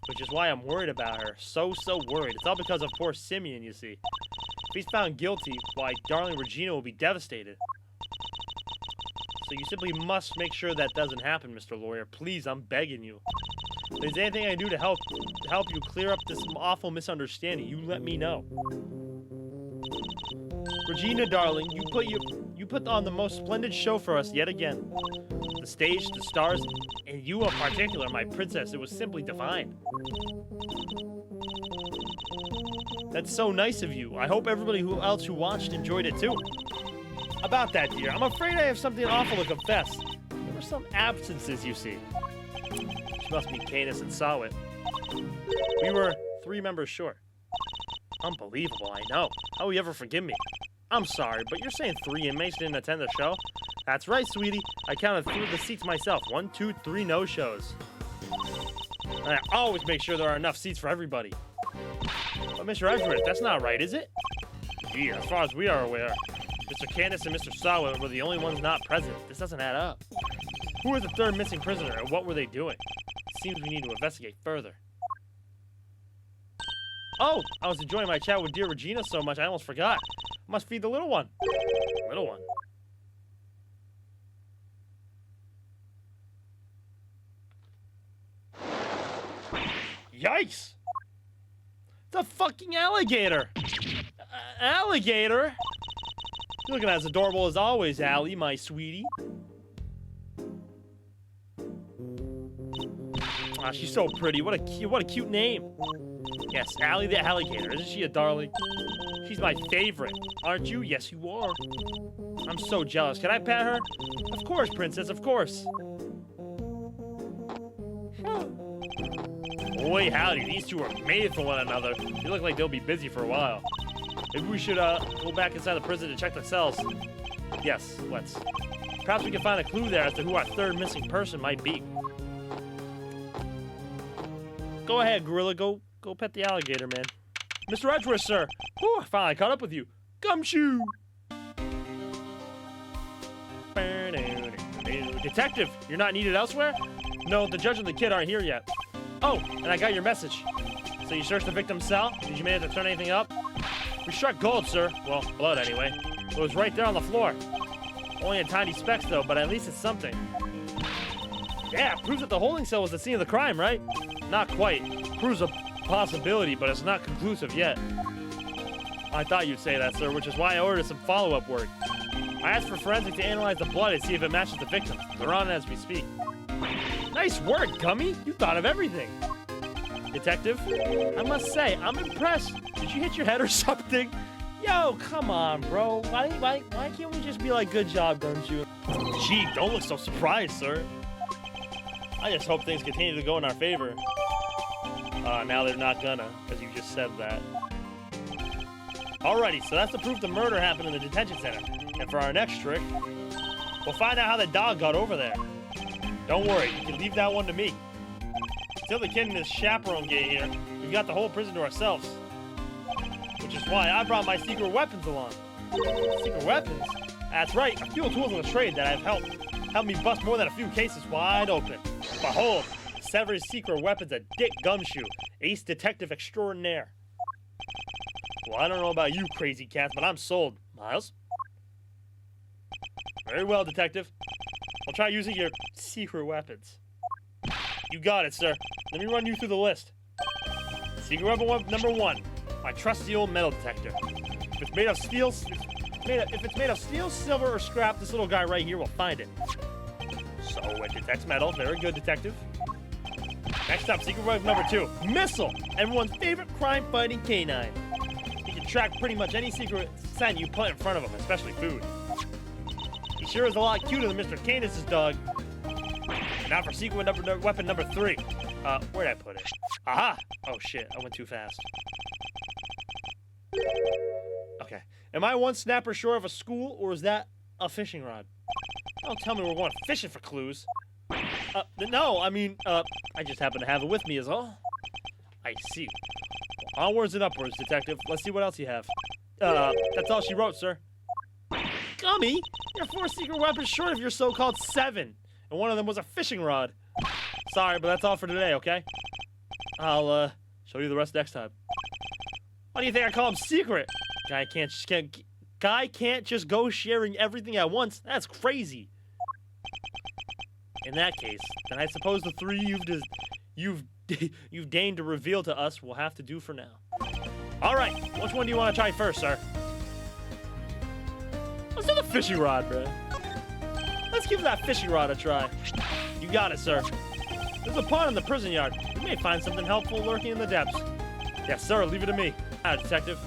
Which is why I'm worried about her. So worried. It's all because of poor Simeon, you see. If he's found guilty, why, darling Regina will be devastated. So you simply must make sure that doesn't happen, Mr. Lawyer. Please, I'm begging you. If there's anything I can do to help you clear up this awful misunderstanding, you let me know. Regina, darling, you put on the most splendid show for us yet again. The stage, the stars, and you in particular, my princess, it was simply divine. That's so nice of you. I hope everybody else who watched enjoyed it too. About that, dear, I'm afraid I have something awful to confess. There were some absences, you see. She must be Canis and saw it. We were 3 members short. Unbelievable, I know. How will you ever forgive me? I'm sorry, but you're saying 3 inmates didn't attend the show? That's right, sweetie. I counted through the seats myself. 1, 2, 3 no-shows. And I always make sure there are enough seats for everybody. But Mr. Edgeworth, that's not right, is it? Gee, as far as we are aware, Mr. Candace and Mr. Sawa were the only ones not present. This doesn't add up. Who was the 3rd missing prisoner, and what were they doing? It seems we need to investigate further. Oh, I was enjoying my chat with dear Regina so much I almost forgot. I must feed the little one. Little one. Yikes! It's a fucking alligator! Alligator? You're looking as adorable as always, Allie, my sweetie. Ah, she's so pretty. What a cute name. Yes, Allie the alligator. Isn't she a darling? She's my favorite. Aren't you? Yes, you are. I'm so jealous. Can I pet her? Of course, princess, of course. Boy, howdy, these two are made for one another. They look like they'll be busy for a while. Maybe we should go back inside the prison to check the cells. Yes, let's. Perhaps we can find a clue there as to who our 3rd missing person might be. Go ahead, gorilla. Go pet the alligator, man. Mr. Edgeworth, sir. Whew, I finally caught up with you. Gumshoe! Detective, you're not needed elsewhere? No, the judge and the kid aren't here yet. Oh, and I got your message. So you searched the victim's cell? Did you manage to turn anything up? We struck gold, sir. Well, blood anyway. It was right there on the floor. Only in tiny specks, though, but at least it's something. Yeah, proves that the holding cell was the scene of the crime, right? Not quite. Proves a possibility, but it's not conclusive yet. I thought you'd say that, sir, which is why I ordered some follow-up work. I asked for forensic to analyze the blood and see if it matches the victim. They're on it as we speak. Nice work, Gummy! You thought of everything. Detective, I must say, I'm impressed. Did you hit your head or something? Yo, come on, bro. Why can't we just be like, good job, Gumshoe? Gee, don't look so surprised, sir. I just hope things continue to go in our favor. Now they're not gonna, because you just said that. Alrighty, so that's the proof the murder happened in the detention center. And for our next trick, we'll find out how the dog got over there. Don't worry, you can leave that one to me. Until the kid and his chaperone get here, we've got the whole prison to ourselves. Which is why I brought my secret weapons along. Secret weapons? That's right, a few tools of the trade that have helped me bust more than a few cases wide open. Behold, Sever's secret weapons of Dick Gumshoe, ace detective extraordinaire. Well, I don't know about you crazy cats, but I'm sold. Miles? Very well, detective. I'll try using your secret weapons. You got it, sir. Let me run you through the list. Secret weapon number 1, my trusty old metal detector. If it's made of steel, silver, or scrap, this little guy right here will find it. So it detects metal. Very good, detective. Next up, secret weapon number 2, missile. Everyone's favorite crime-fighting canine. He can track pretty much any secret scent you put in front of him, especially food. He sure is a lot cuter than Mr. Candace's dog. Now for secret weapon number 3. Where'd I put it? Aha! Oh shit, I went too fast. Okay. Am I one snapper short of a school, or is that a fishing rod? Don't tell me we're going fishing for clues. No, I mean, I just happen to have it with me is all. I see. Well, onwards and upwards, detective. Let's see what else you have. That's all she wrote, sir. Gummy, you're 4 secret weapons short of your so-called 7. And one of them was a fishing rod. Sorry, but that's all for today, okay? I'll, show you the rest next time. Why do you think I call him secret? Guy can't just go sharing everything at once. That's crazy. In that case, then I suppose the 3 you've deigned to reveal to us will have to do for now. All right, which one do you want to try first, sir? Let's do the fishing rod, bro. Let's give that fishing rod a try. You got it, sir. There's a pond in the prison yard. We may find something helpful lurking in the depths. Yes, sir, leave it to me. Detective.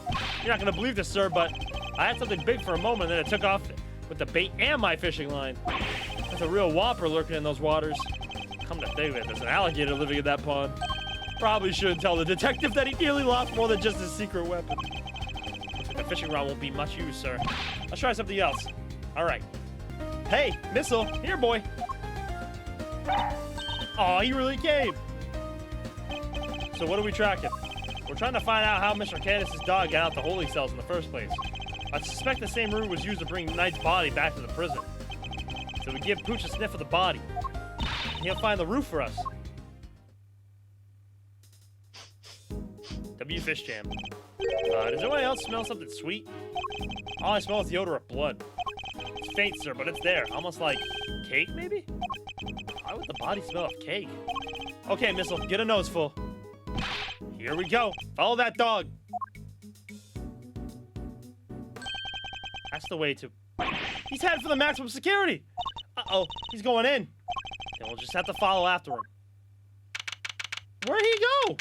You're not gonna believe this, sir, but I had something big for a moment, and then it took off with the bait and my fishing line. There's a real whopper lurking in those waters. Come to think of it, there's an alligator living in that pond. Probably shouldn't tell the detective that he nearly lost more than just his secret weapon. Looks like the fishing rod won't be much use, sir. Let's try something else. All right. Hey, Missile, here, boy. Oh, he really came. So what are we tracking? We're trying to find out how Mr. Candace's dog got out the holding cells in the first place. I suspect the same route was used to bring Knight's body back to the prison. So we give Pooch a sniff of the body. He'll find the roof for us. W Fish Jam. Does anyone else smell something sweet? All I smell is the odor of blood. It's faint, sir, but it's there. Almost like cake, maybe? Why would the body smell of cake? Okay, Missile, get a nose full. Here we go. Follow that dog. That's the way to... He's headed for the maximum security. Uh-oh, he's going in. Then we'll just have to follow after him. Where'd he go?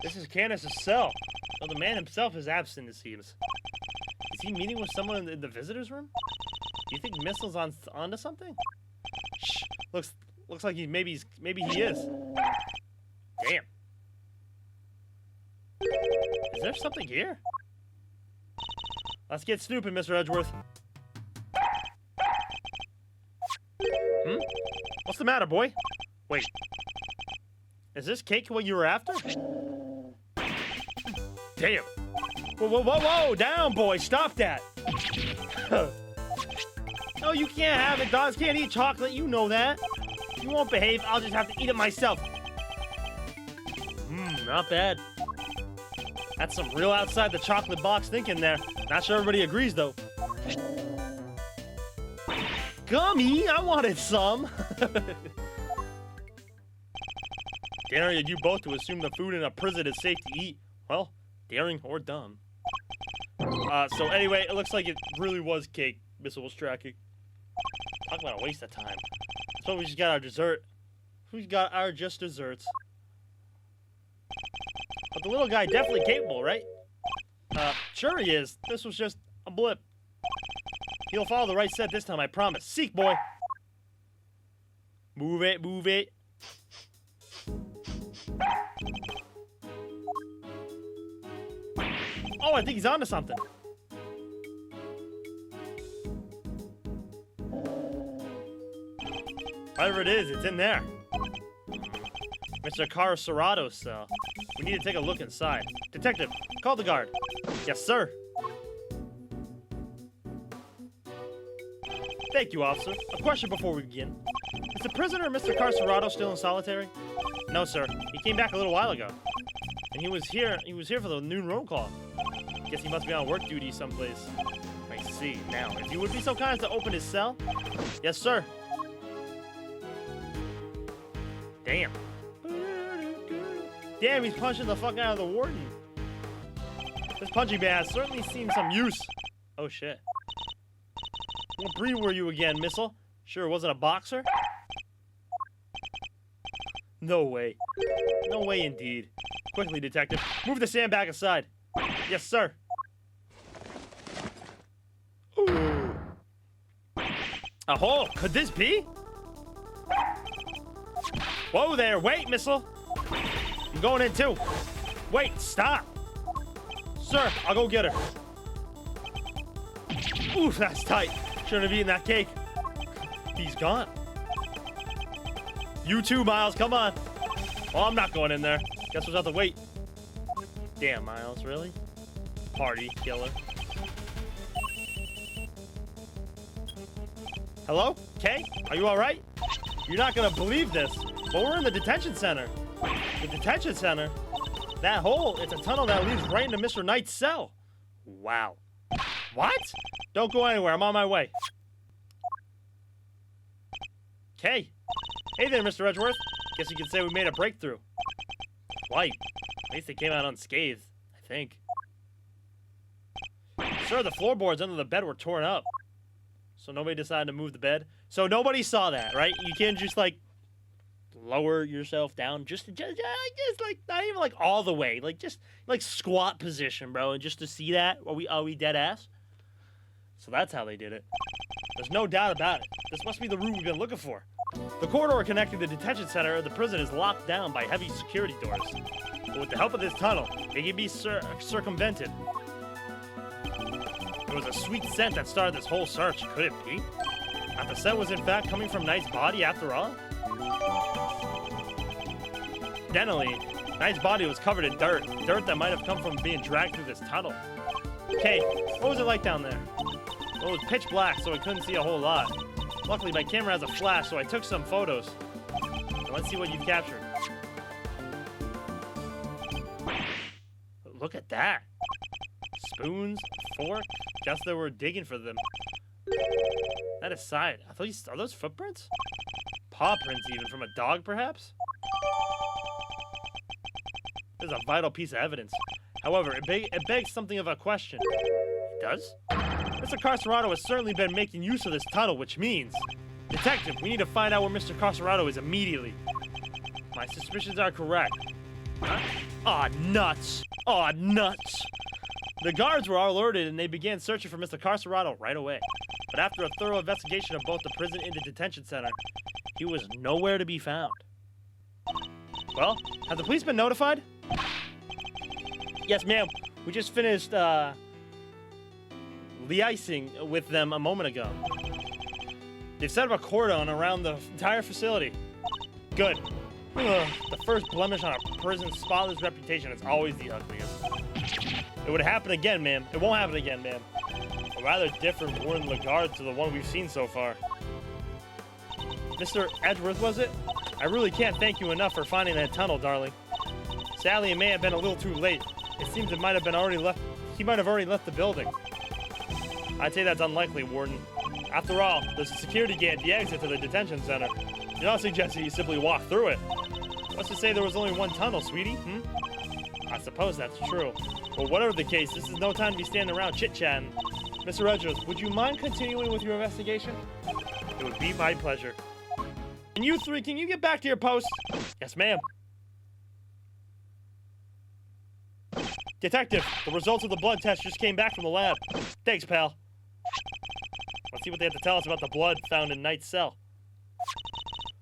This is Candace's cell. Well, the man himself is absent, it seems. Is he meeting with someone in the visitor's room? Do you think Missile's onto something? Shh. Looks like maybe he is. Damn. Is there something here? Let's get snooping, Mr. Edgeworth. What's the matter, boy? Wait. Is this cake what you were after? Damn. Whoa, down, boy. Stop that. No, you can't have it. Dogs can't eat chocolate. You know that. If you won't behave, I'll just have to eat it myself. Not bad. That's some real outside the chocolate box thinking there. Not sure everybody agrees, though. Gummy, I wanted some. Daring you both to assume the food in a prison is safe to eat. Well, daring or dumb. So anyway, it looks like it really was cake Missile was tracking. Talk about a waste of time. So we just got our dessert. We got our just desserts. But the little guy definitely capable, right? Sure he is. This was just a blip. He'll follow the right set this time, I promise. Seek, boy. Move it, move it. Oh, I think he's onto something. Whatever it is, it's in there. Mr. Carcerato's cell. We need to take a look inside. Detective, call the guard. Yes, sir. Thank you, officer. A question before we begin. Is the prisoner, Mr. Carcerato, still in solitary? No, sir. He came back a little while ago. And he was here for the noon roll call. Guess he must be on work duty someplace. I see. Now, if you would be so kind as to open his cell? Yes, sir. Damn. Damn, he's punching the fuck out of the warden. This punching bag has certainly seen some use. Oh, shit. What breed were you again, Missile? Sure it wasn't a boxer? No way. No way indeed. Quickly, detective. Move the sandbag aside. Yes, sir. Ooh. A hole. Could this be? Whoa there. Wait, Missile. I'm going in too. Wait, stop. Sir, I'll go get her. Oof, that's tight. Shouldn't have eaten that cake. He's gone. You too, Miles. Come on. Well, I'm not going in there. Guess we'll have to wait. Damn, Miles. Really? Party killer. Hello? Kay? Are you alright? You're not gonna believe this, but we're in the detention center. The detention center? That hole, it's a tunnel that leads right into Mr. Knight's cell. Wow. What? Don't go anywhere. I'm on my way. Kay. Hey there, Mr. Edgeworth. Guess you could say we made a breakthrough. Quite. At least they came out unscathed, I think. Sir, the floorboards under the bed were torn up. So nobody decided to move the bed. So nobody saw that, right? You can't just, like, lower yourself down. Just like, not even, like, all the way. Like, just, like, squat position, bro. And just to see that, are we dead ass? So that's how they did it. There's no doubt about it. This must be the route we've been looking for. The corridor connecting the detention center of the prison is locked down by heavy security doors. But with the help of this tunnel, it can be circumvented. It was a sweet scent that started this whole search. Could it be? That the scent was in fact coming from Knight's body after all? Incidentally, Knight's body was covered in dirt. Dirt that might have come from being dragged through this tunnel. Okay, what was it like down there? Well, it was pitch black, so I couldn't see a whole lot. Luckily, my camera has a flash, so I took some photos. So let's see what you've captured. Look at that. Spoons, fork. Guess they were digging for them. That aside, are those footprints? Paw prints even, from a dog, perhaps? This is a vital piece of evidence. However, it begs something of a question. It does? Mr. Carcerado has certainly been making use of this tunnel, which means... Detective, we need to find out where Mr. Carcerado is immediately. My suspicions are correct. Huh? Aw, nuts! Aw, nuts! The guards were all alerted and they began searching for Mr. Carcerado right away. But after a thorough investigation of both the prison and the detention center, he was nowhere to be found. Well, have the police been notified? Yes, ma'am. We just finished, liaising with them a moment ago. They've set up a cordon around the entire facility. Good. Ugh, the first blemish on a prison's spotless reputation is always the ugliest. It would happen again, ma'am. It won't happen again, ma'am. A rather different war in regard to the one we've seen so far. Mr. Edgeworth, was it? I really can't thank you enough for finding that tunnel, darling. Sadly, it may have been a little too late. It seems it might have been already left. He might have already left the building. I'd say that's unlikely, Warden. After all, there's a security gate at the exit to the detention center. You're not suggesting you simply walk through it. What's to say there was only one tunnel, sweetie? I suppose that's true. But whatever the case, this is no time to be standing around chit-chatting. Mr. Edgeworth, would you mind continuing with your investigation? It would be my pleasure. And you three, can you get back to your post? Yes, ma'am. Detective, the results of the blood test just came back from the lab. Thanks, pal. Let's see what they have to tell us about the blood found in Knight's cell.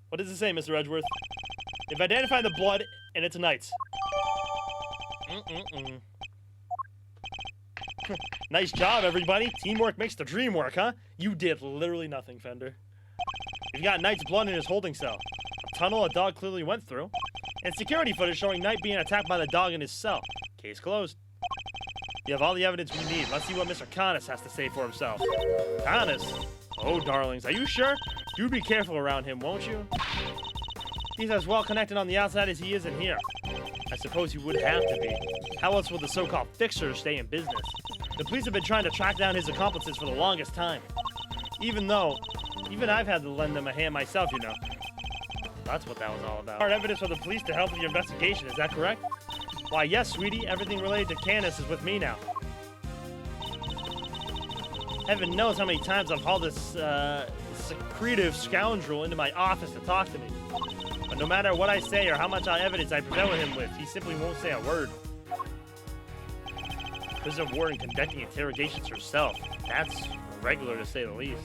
What does it say, Mr. Edgeworth? They've identified the blood, and it's Knight's. Nice job, everybody. Teamwork makes the dream work, huh? You did literally nothing, Fender. You've got Knight's blood in his holding cell. A tunnel a dog clearly went through. And security footage showing Knight being attacked by the dog in his cell. Case closed. You have all the evidence we need. Let's see what Mr. Canis has to say for himself. Canis? Oh, darlings, are you sure? Do be careful around him, won't you? He's as well connected on the outside as he is in here. I suppose he would have to be. How else would the so-called fixer stay in business? The police have been trying to track down his accomplices for the longest time. Even I've had to lend them a hand myself, you know. That's what that was all about. Hard evidence for the police to help with your investigation, is that correct? Why, yes, sweetie. Everything related to Canis is with me now. Heaven knows how many times I've hauled this, secretive scoundrel into my office to talk to me. But no matter what I say or how much evidence I present with him with, he simply won't say a word. Prison warden conducting interrogations herself. That's regular, to say the least.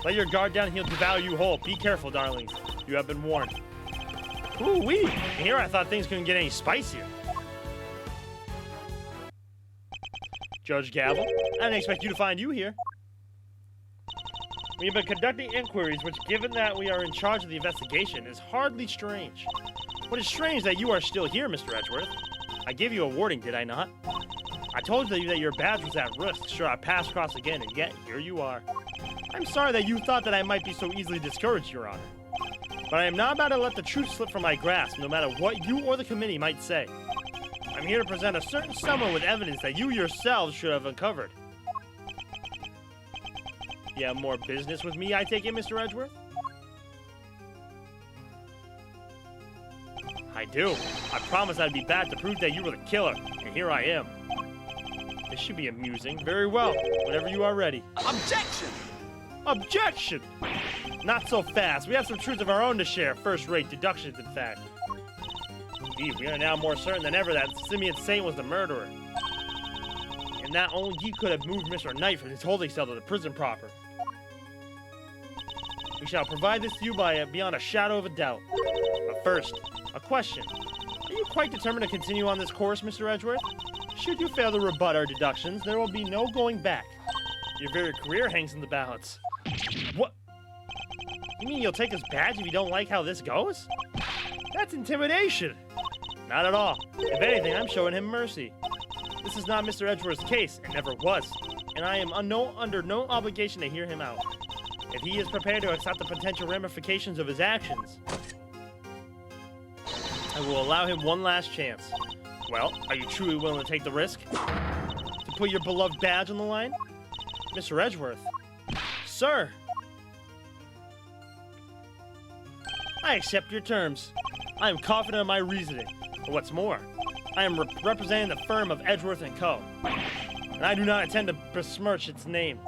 Let your guard down, he'll devour you whole. Be careful, darlings. You have been warned. Ooh-wee! Here I thought things couldn't get any spicier. Judge Gavelle, I didn't expect you to find you here. We have been conducting inquiries, which, given that we are in charge of the investigation, is hardly strange. What is strange that you are still here, Mr. Edgeworth? I gave you a warning, did I not? I told you that your badge was at risk, sure I passed across again, and yet here you are. I'm sorry that you thought that I might be so easily discouraged, Your Honor. But I am not about to let the truth slip from my grasp, no matter what you or the committee might say. I'm here to present a certain someone with evidence that you yourselves should have uncovered. You have more business with me, I take it, Mr. Edgeworth? I do. I promised I'd be back to prove that you were the killer, and here I am. This should be amusing. Very well. Whenever you are ready. Objection! Objection! Not so fast. We have some truths of our own to share. First-rate deductions, in fact. Indeed, we are now more certain than ever that Simeon Saint was the murderer. And that only he could have moved Mr. Knight from his holding cell to the prison proper. We shall provide this to you beyond a shadow of a doubt. But first, a question. Are you quite determined to continue on this course, Mr. Edgeworth? Should you fail to rebut our deductions, there will be no going back. Your very career hangs in the balance. What? You mean you'll take his badge if you don't like how this goes? That's intimidation. Not at all. If anything, I'm showing him mercy. This is not Mr. Edgeworth's case, and never was. And I am under no obligation to hear him out. If he is prepared to accept the potential ramifications of his actions, I will allow him one last chance. Well, are you truly willing to take the risk? To put your beloved badge on the line? Mr. Edgeworth. Sir. I accept your terms. I am confident of my reasoning. But what's more, I am representing the firm of Edgeworth & Co. And I do not intend to besmirch its name.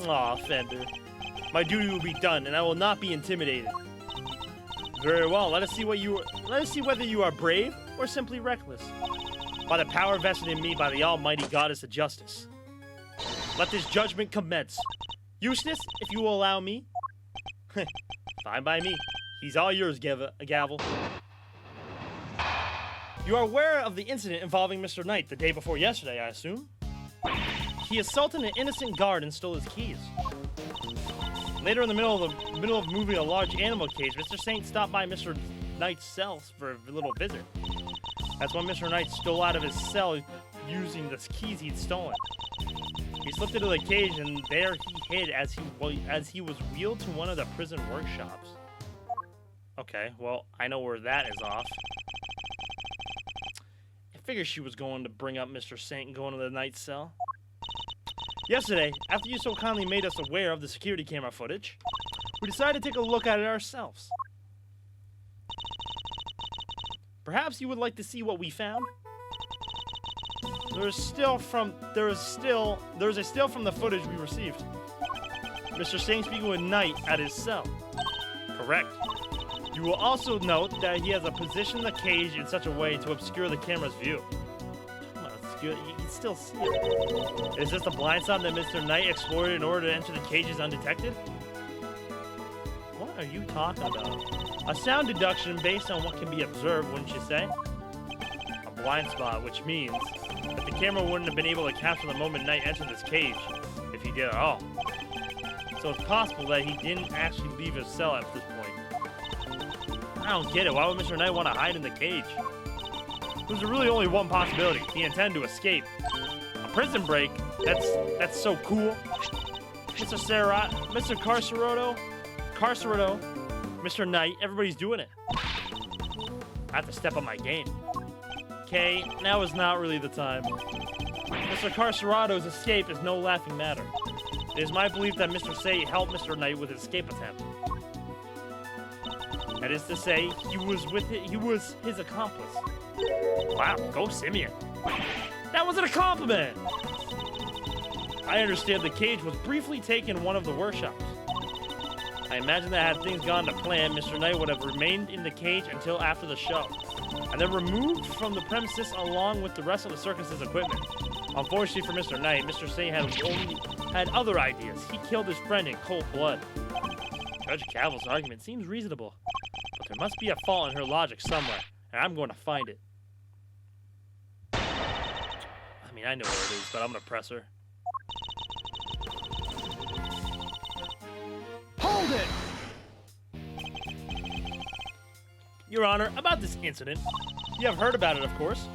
Aw, Fender. My duty will be done, and I will not be intimidated. Very well, let us see whether you are brave or simply reckless. By the power vested in me by the almighty goddess of justice. Let this judgment commence. Eustace, if you will allow me. Fine by me. He's all yours, Gavelle. You are aware of the incident involving Mr. Knight the day before yesterday, I assume? He assaulted an innocent guard and stole his keys. Later in the middle of moving a large animal cage, Mr. Saint stopped by Mr. Knight's cell for a little visit. That's when Mr. Knight stole out of his cell using the keys he'd stolen. He slipped into the cage and there he hid as he was wheeled to one of the prison workshops. Okay, well, I know where that is off. I figured she was going to bring up Mr. Saint and go into the Knight's cell. Yesterday, after you so kindly made us aware of the security camera footage, we decided to take a look at it ourselves. Perhaps you would like to see what we found? There's a still from the footage we received. Mr. Saint speaking with Knight at his cell. Correct. You will also note that he has positioned the cage in such a way to obscure the camera's view. Come on, it's good. You can still see it. Is this the blind spot that Mr. Knight explored in order to enter the cages undetected? What are you talking about? A sound deduction based on what can be observed, wouldn't you say? A blind spot, which means that the camera wouldn't have been able to capture the moment Knight entered this cage, if he did at all. So it's possible that he didn't actually leave his cell at this point. I don't get it. Why would Mr. Knight want to hide in the cage? There's really only one possibility. He intended to escape. A prison break? That's so cool. Mr. Carceredo, Mr. Knight, everybody's doing it. I have to step up my game. Okay, now is not really the time. Mr. Carceredo's escape is no laughing matter. It is my belief that Mr. Say helped Mr. Knight with his escape attempt. That is to say, he was his accomplice. Wow, go Simeon. That wasn't a compliment! I understand the cage was briefly taken in one of the workshops. I imagine that had things gone to plan, Mr. Knight would have remained in the cage until after the show, and then removed from the premises along with the rest of the circus's equipment. Unfortunately for Mr. Knight, Mr. Saint had other ideas. He killed his friend in cold blood. Judge Gavelle's argument seems reasonable, but there must be a flaw in her logic somewhere, and I'm going to find it. I mean, I know where it is, but I'm going to press her. Hold it! Your Honor, about this incident, you have heard about it, of course.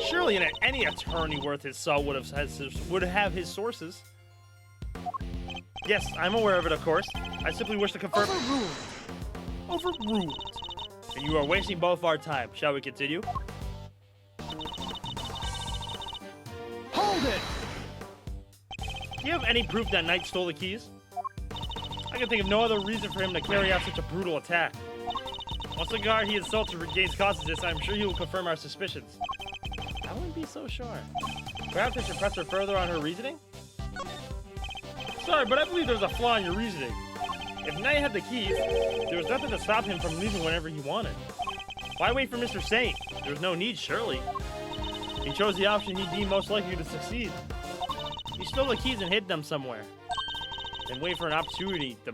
Surely any attorney worth his salt would have his sources. Yes, I'm aware of it, of course. I simply wish to confirm... Overruled! Overruled. And you are wasting both our time. Shall we continue? Hold it! Do you have any proof that Knight stole the keys? I can think of no other reason for him to carry out such a brutal attack. Once the guard he insulted regains consciousness, I'm sure he will confirm our suspicions. I wouldn't be so sure. Perhaps I should press her further on her reasoning? Sorry, but I believe there's a flaw in your reasoning. If Knight had the keys, there was nothing to stop him from leaving whenever he wanted. Why wait for Mr. Saint? There was no need, surely. He chose the option he deemed most likely to succeed. He stole the keys and hid them somewhere. and wait for an opportunity, the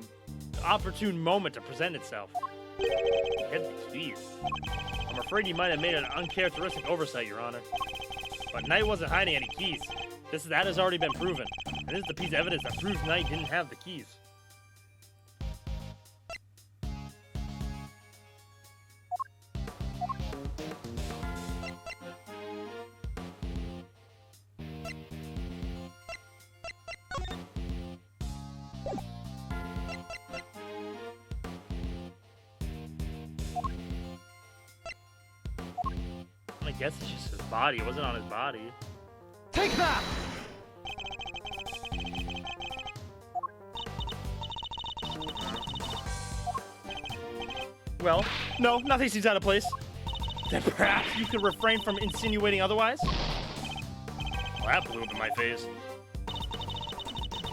opportune moment to present itself. He hid the keys. I'm afraid he might have made an uncharacteristic oversight, Your Honor. But Knight wasn't hiding any keys. That has already been proven. And this is the piece of evidence that proves Knight didn't have the keys. I guess it's just his body. It wasn't on his body. Take that! Well, no, nothing seems out of place. Then perhaps you could refrain from insinuating otherwise? Well, that blew up in my face.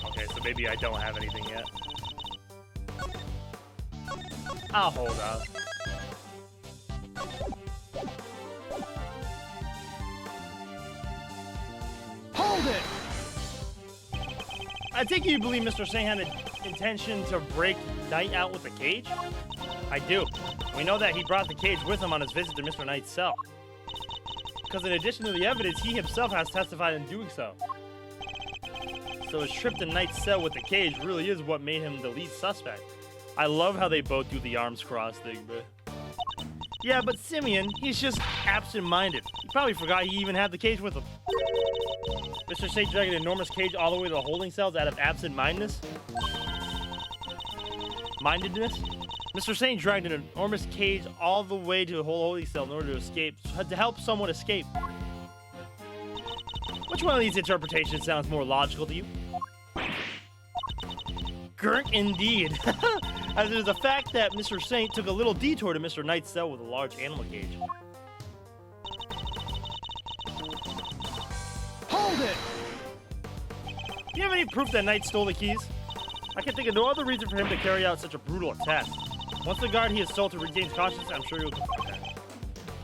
Okay, so maybe I don't have anything yet. I'll hold up. Hold it! I take it you believe Mr. Singh had an intention to break Knight out with the cage? I do. We know that he brought the cage with him on his visit to Mr. Knight's cell. Because in addition to the evidence, he himself has testified in doing so. So his trip to Knight's cell with the cage really is what made him the lead suspect. I love how they both do the arms cross thing, but... Yeah, but Simeon, he's just absent-minded. He probably forgot he even had the cage with him. Mr. Singh dragged an enormous cage all the way to the holding cells out of absent-mindedness? Mr. Singh dragged an enormous cage all the way to the whole holding cell in order to escape, to help someone escape. Which one of these interpretations sounds more logical to you? Gurk indeed. As it is a fact that Mr. Saint took a little detour to Mr. Knight's cell with a large animal cage. Hold it! Do you have any proof that Knight stole the keys? I can think of no other reason for him to carry out such a brutal attack. Once the guard he assaulted regains consciousness, I'm sure he'll... Okay.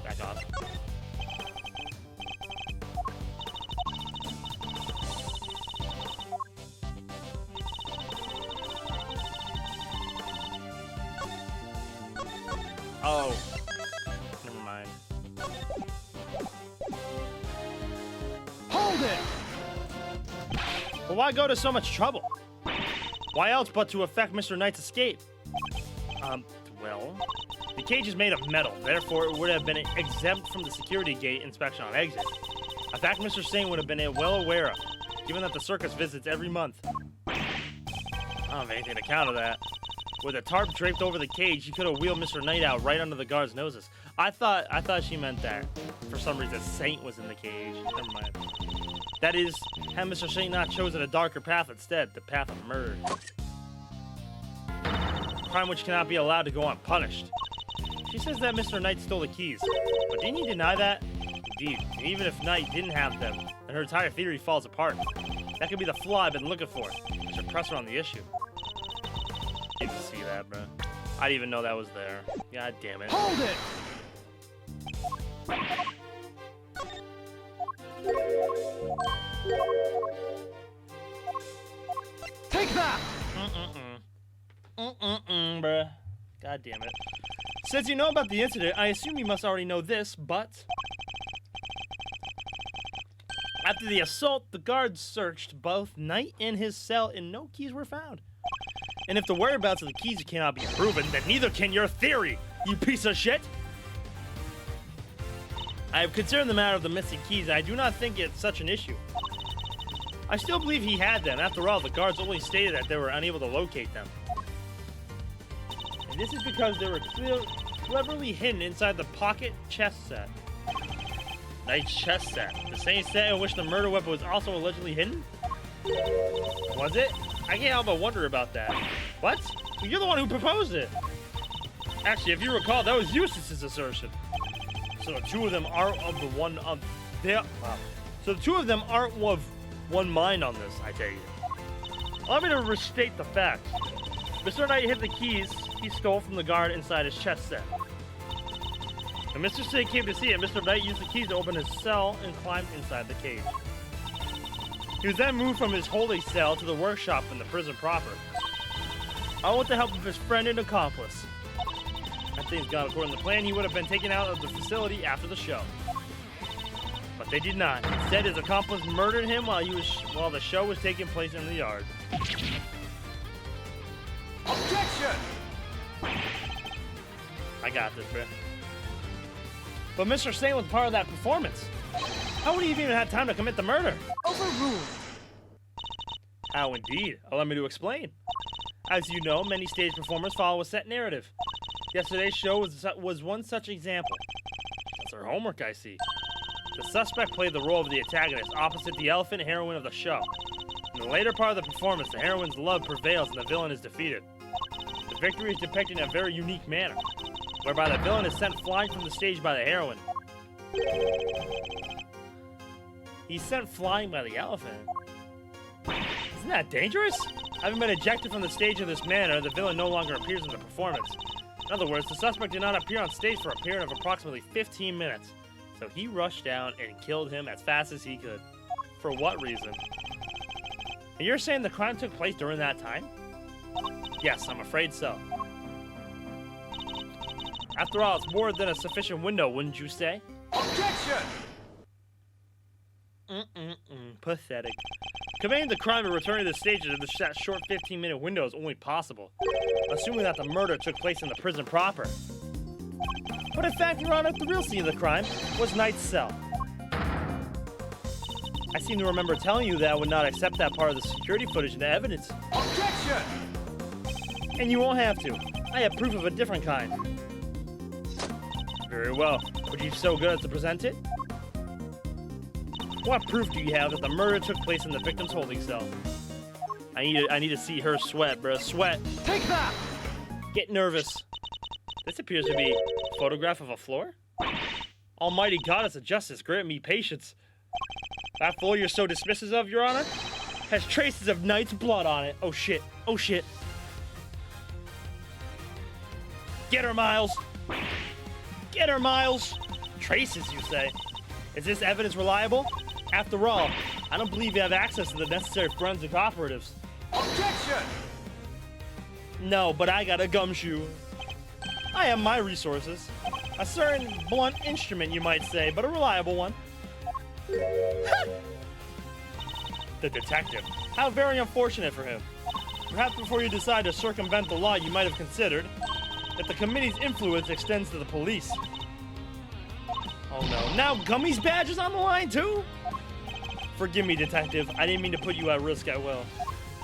Back off. Oh. Never mind. Hold it! But why go to so much trouble? Why else but to effect Mr. Knight's escape? Well, the cage is made of metal, therefore it would have been exempt from the security gate inspection on exit. A fact Mr. Singh would have been well aware of, given that the circus visits every month. I don't have anything to counter that. With a tarp draped over the cage, he could have wheeled Mr. Knight out right under the guards' noses. I thought she meant that for some reason Saint was in the cage. Never mind. That is, had Mr. Saint not chosen a darker path instead, the path of murder. Crime which cannot be allowed to go unpunished. She says that Mr. Knight stole the keys, but didn't he deny that? Indeed, and even if Knight didn't have them, then her entire theory falls apart. That could be the flaw I've been looking for. I should press her on the issue. Need to see that, bro. I didn't even know that was there. God damn it. Hold it! Take that! Bruh. God damn it. Since you know about the incident, I assume you must already know this, but... After the assault, the guards searched both Knight and his cell and no keys were found. And if the whereabouts of the keys cannot be proven, then neither can your theory, you piece of shit! I have considered the matter of the missing keys, and I do not think it's such an issue. I still believe he had them. After all, the guards only stated that they were unable to locate them. And this is because they were cleverly hidden inside the pocket chest set. Knight's chest set. The same set in which the murder weapon was also allegedly hidden? Was it? I can't help but wonder about that. What? You're the one who proposed it. Actually, if you recall, that was Eustace's assertion. So the two of them aren't of the one of their... So the two of them aren't of one mind on this, I tell you. Allow me to restate the facts. Mr. Knight hid the keys he stole from the guard inside his chest set. When Mr. Singh came to see it, Mr. Knight used the keys to open his cell and climbed inside the cage. He was then moved from his holding cell to the workshop in the prison proper. All with the help of his friend and accomplice. Had things gone according to plan, he would have been taken out of the facility after the show. But they did not. Instead, his accomplice murdered him while the show was taking place in the yard. Objection! I got this, bro. But Mr. Saint was part of that performance. How would he have even had time to commit the murder? Overruled. How indeed? Allow me to explain. As you know, many stage performers follow a set narrative. Yesterday's show was one such example. That's our homework, I see. The suspect played the role of the antagonist opposite the elephant heroine of the show. In the later part of the performance, the heroine's love prevails and the villain is defeated. The victory is depicted in a very unique manner, whereby the villain is sent flying from the stage by the heroine. He's sent flying by the elephant. Isn't that dangerous? Having been ejected from the stage in this manner, the villain no longer appears in the performance. In other words, the suspect did not appear on stage for a period of approximately 15 minutes. So he rushed down and killed him as fast as he could. For what reason? And you're saying the crime took place during that time? Yes, I'm afraid so. After all, it's more than a sufficient window, wouldn't you say? Objection! Pathetic. Committing the crime and returning to the stage in that short 15-minute window is only possible, assuming that the murder took place in the prison proper. But in fact, Your Honor, the real scene of the crime was Knight's cell. I seem to remember telling you that I would not accept that part of the security footage into evidence. Objection! And you won't have to. I have proof of a different kind. Very well. Would you be so good as to present it? What proof do you have that the murder took place in the victim's holding cell? I need to see her sweat, bro. Sweat. Take that! Get nervous. This appears to be a photograph of a floor? Almighty Goddess of Justice, grant me patience. That floor you're so dismissive of, Your Honor, has traces of Knight's blood on it. Oh shit. Oh shit. Get her, Miles. Get her, Miles. Traces, you say? Is this evidence reliable? After all, I don't believe you have access to the necessary forensic operatives. Objection! No, but I got a gumshoe. I have my resources. A certain blunt instrument, you might say, but a reliable one. The detective. How very unfortunate for him. Perhaps before you decide to circumvent the law, you might have considered that the committee's influence extends to the police. Oh no, now Gummy's badge is on the line too? Forgive me, detective. I didn't mean to put you at risk at will.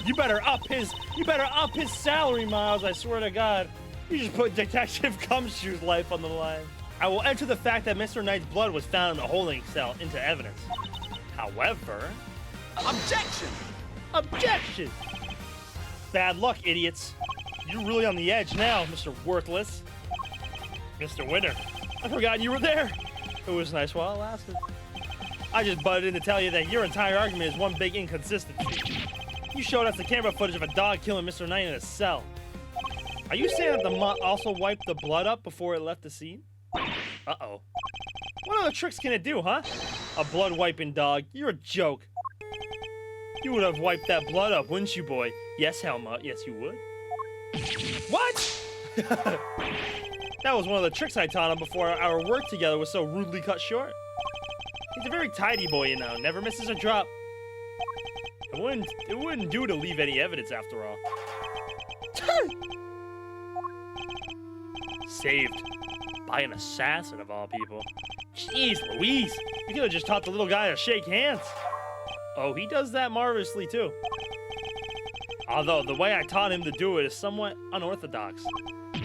You better up his salary, Miles, I swear to God. You just put Detective Gumshoe's life on the line. I will enter the fact that Mr. Knight's blood was found in the holding cell into evidence. However... Objection! Objection! Bad luck, idiots. You're really on the edge now, Mr. Worthless. Mr. Winter, I forgot you were there. It was nice while it lasted. I just butted in to tell you that your entire argument is one big inconsistency. You showed us the camera footage of a dog killing Mr. Knight in a cell. Are you saying that the mutt also wiped the blood up before it left the scene? Uh-oh. What other tricks can it do, huh? A blood-wiping dog. You're a joke. You would have wiped that blood up, wouldn't you, boy? Yes, Helma. Yes, you would. What? That was one of the tricks I taught him before our work together was so rudely cut short. He's a very tidy boy, you know. Never misses a drop. It wouldn't do to leave any evidence after all. Saved. By an assassin of all people. Jeez Louise. You could have just taught the little guy to shake hands. Oh, he does that marvelously too. Although the way I taught him to do it is somewhat unorthodox.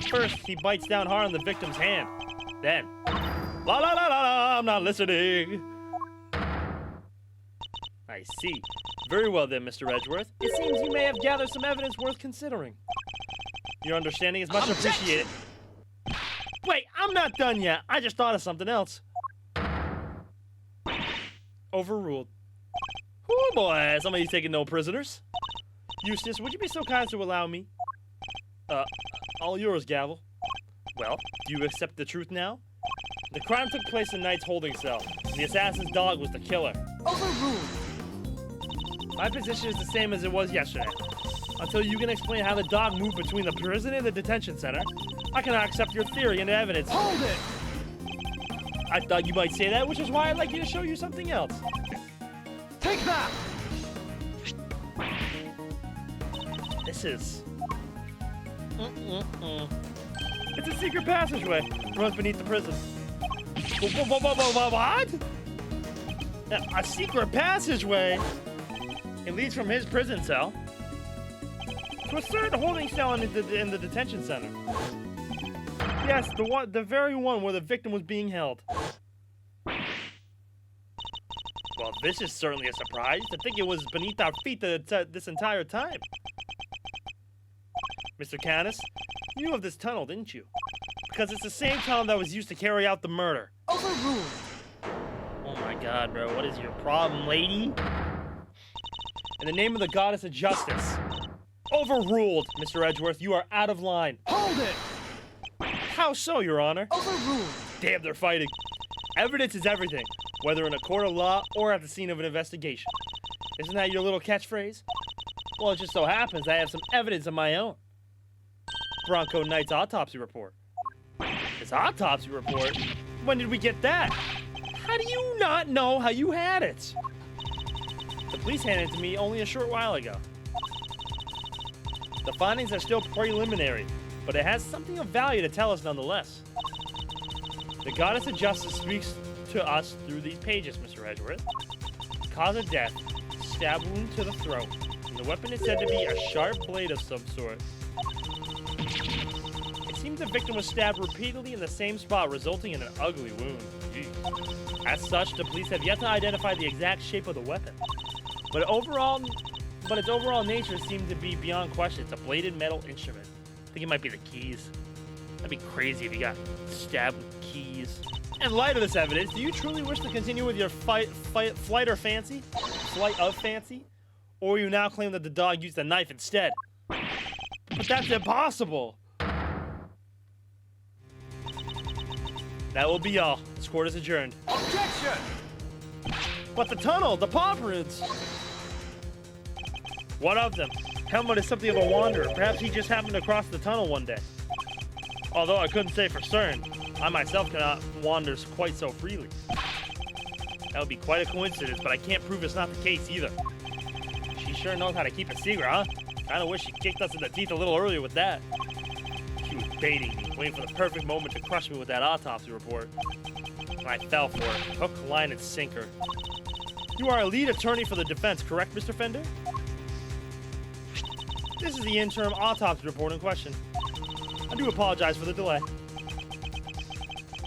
First, he bites down hard on the victim's hand. Then, la la la la la, I'm not listening. I see. Very well then, Mr. Edgeworth. It seems you may have gathered some evidence worth considering. Your understanding is much appreciated. Wait, I'm not done yet. I just thought of something else. Overruled. Oh boy, somebody's taking no prisoners. Eustace, would you be so kind as to allow me? All yours, Gavelle. Well, do you accept the truth now? The crime took place in Knight's holding cell. The assassin's dog was the killer. Overruled. My position is the same as it was yesterday. Until you can explain how the dog moved between the prison and the detention center, I cannot accept your theory and evidence. Hold it! I thought you might say that, which is why I'd like you to show you something else. Take that! This is... It's a secret passageway. It runs beneath the prison. What? A secret passageway? It leads from his prison cell to a certain holding cell in the detention center. Yes, the very one where the victim was being held. Well, this is certainly a surprise. To think it was beneath our feet this entire time. Mr. Canis, you knew of this tunnel, didn't you? Because it's the same tunnel that was used to carry out the murder. Overruled! Oh my god, bro. What is your problem, lady? In the name of the goddess of justice. Overruled, Mr. Edgeworth. You are out of line. Hold it! How so, Your Honor? Overruled! Damn, they're fighting. Evidence is everything, whether in a court of law or at the scene of an investigation. Isn't that your little catchphrase? Well, it just so happens I have some evidence of my own. Bronco Knight's autopsy report. His autopsy report? When did we get that? How do you not know how you had it? The police handed it to me only a short while ago. The findings are still preliminary, but it has something of value to tell us nonetheless. The goddess of justice speaks to us through these pages, Mr. Edgeworth. Cause of death, stab wound to the throat. And the weapon is said to be a sharp blade of some sort. It seems the victim was stabbed repeatedly in the same spot, resulting in an ugly wound. Jeez. As such, the police have yet to identify the exact shape of the weapon. But its overall nature seems to be beyond question. It's a bladed metal instrument. I think it might be the keys. That'd be crazy if you got stabbed with keys. In light of this evidence, do you truly wish to continue with your flight of fancy? Or you now claim that the dog used a knife instead? But that's impossible! That will be all. This court is adjourned. Objection! But the tunnel, the paw prints! What of them? Helmut is something of a wanderer. Perhaps he just happened to cross the tunnel one day. Although I couldn't say for certain. I myself cannot wander quite so freely. That would be quite a coincidence, but I can't prove it's not the case either. She sure knows how to keep a secret, huh? Kinda wish she kicked us in the teeth a little earlier with that. She was baiting me, waiting for the perfect moment to crush me with that autopsy report. And I fell for it. Hook, line, and sinker. You are a lead attorney for the defense, correct, Mr. Fender? This is the interim autopsy report in question. I do apologize for the delay.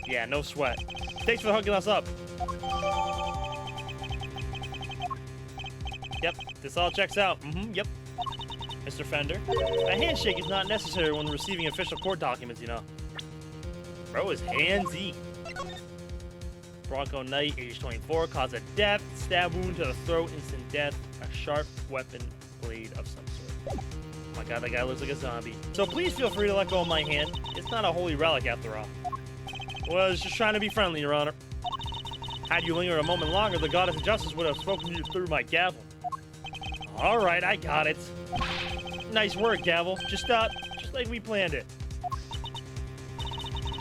Yeah, no sweat. Thanks for hooking us up. Yep, this all checks out. Yep. Mr. Fender, a handshake is not necessary when receiving official court documents, you know. Bro is handsy. Bronco Knight, age 24, cause of death, stab wound to the throat, instant death, a sharp weapon blade of some sort. Oh my god, that guy looks like a zombie. So please feel free to let go of my hand. It's not a holy relic after all. Well, I was just trying to be friendly, Your Honor. Had you lingered a moment longer, the goddess of justice would have spoken to you through my gavel. All right, I got it. Nice work, Gavelle. Just like we planned it.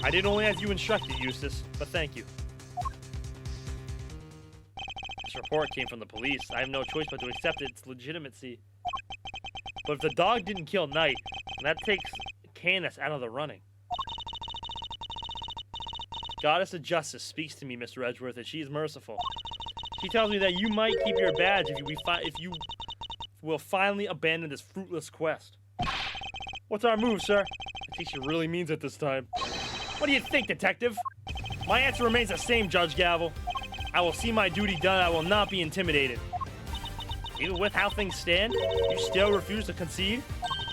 I did only as you instructed, Eustace, but thank you. This report came from the police. I have no choice but to accept its legitimacy. But if the dog didn't kill Knight, then that takes Canis out of the running. Goddess of Justice speaks to me, Mr. Edgeworth, and she is merciful. She tells me that you might keep your badge if you will finally abandon this fruitless quest. What's our move, sir? I think she really means it this time. What do you think, detective? My answer remains the same, Judge Gavelle. I will see my duty done. I will not be intimidated. Even with how things stand, you still refuse to concede?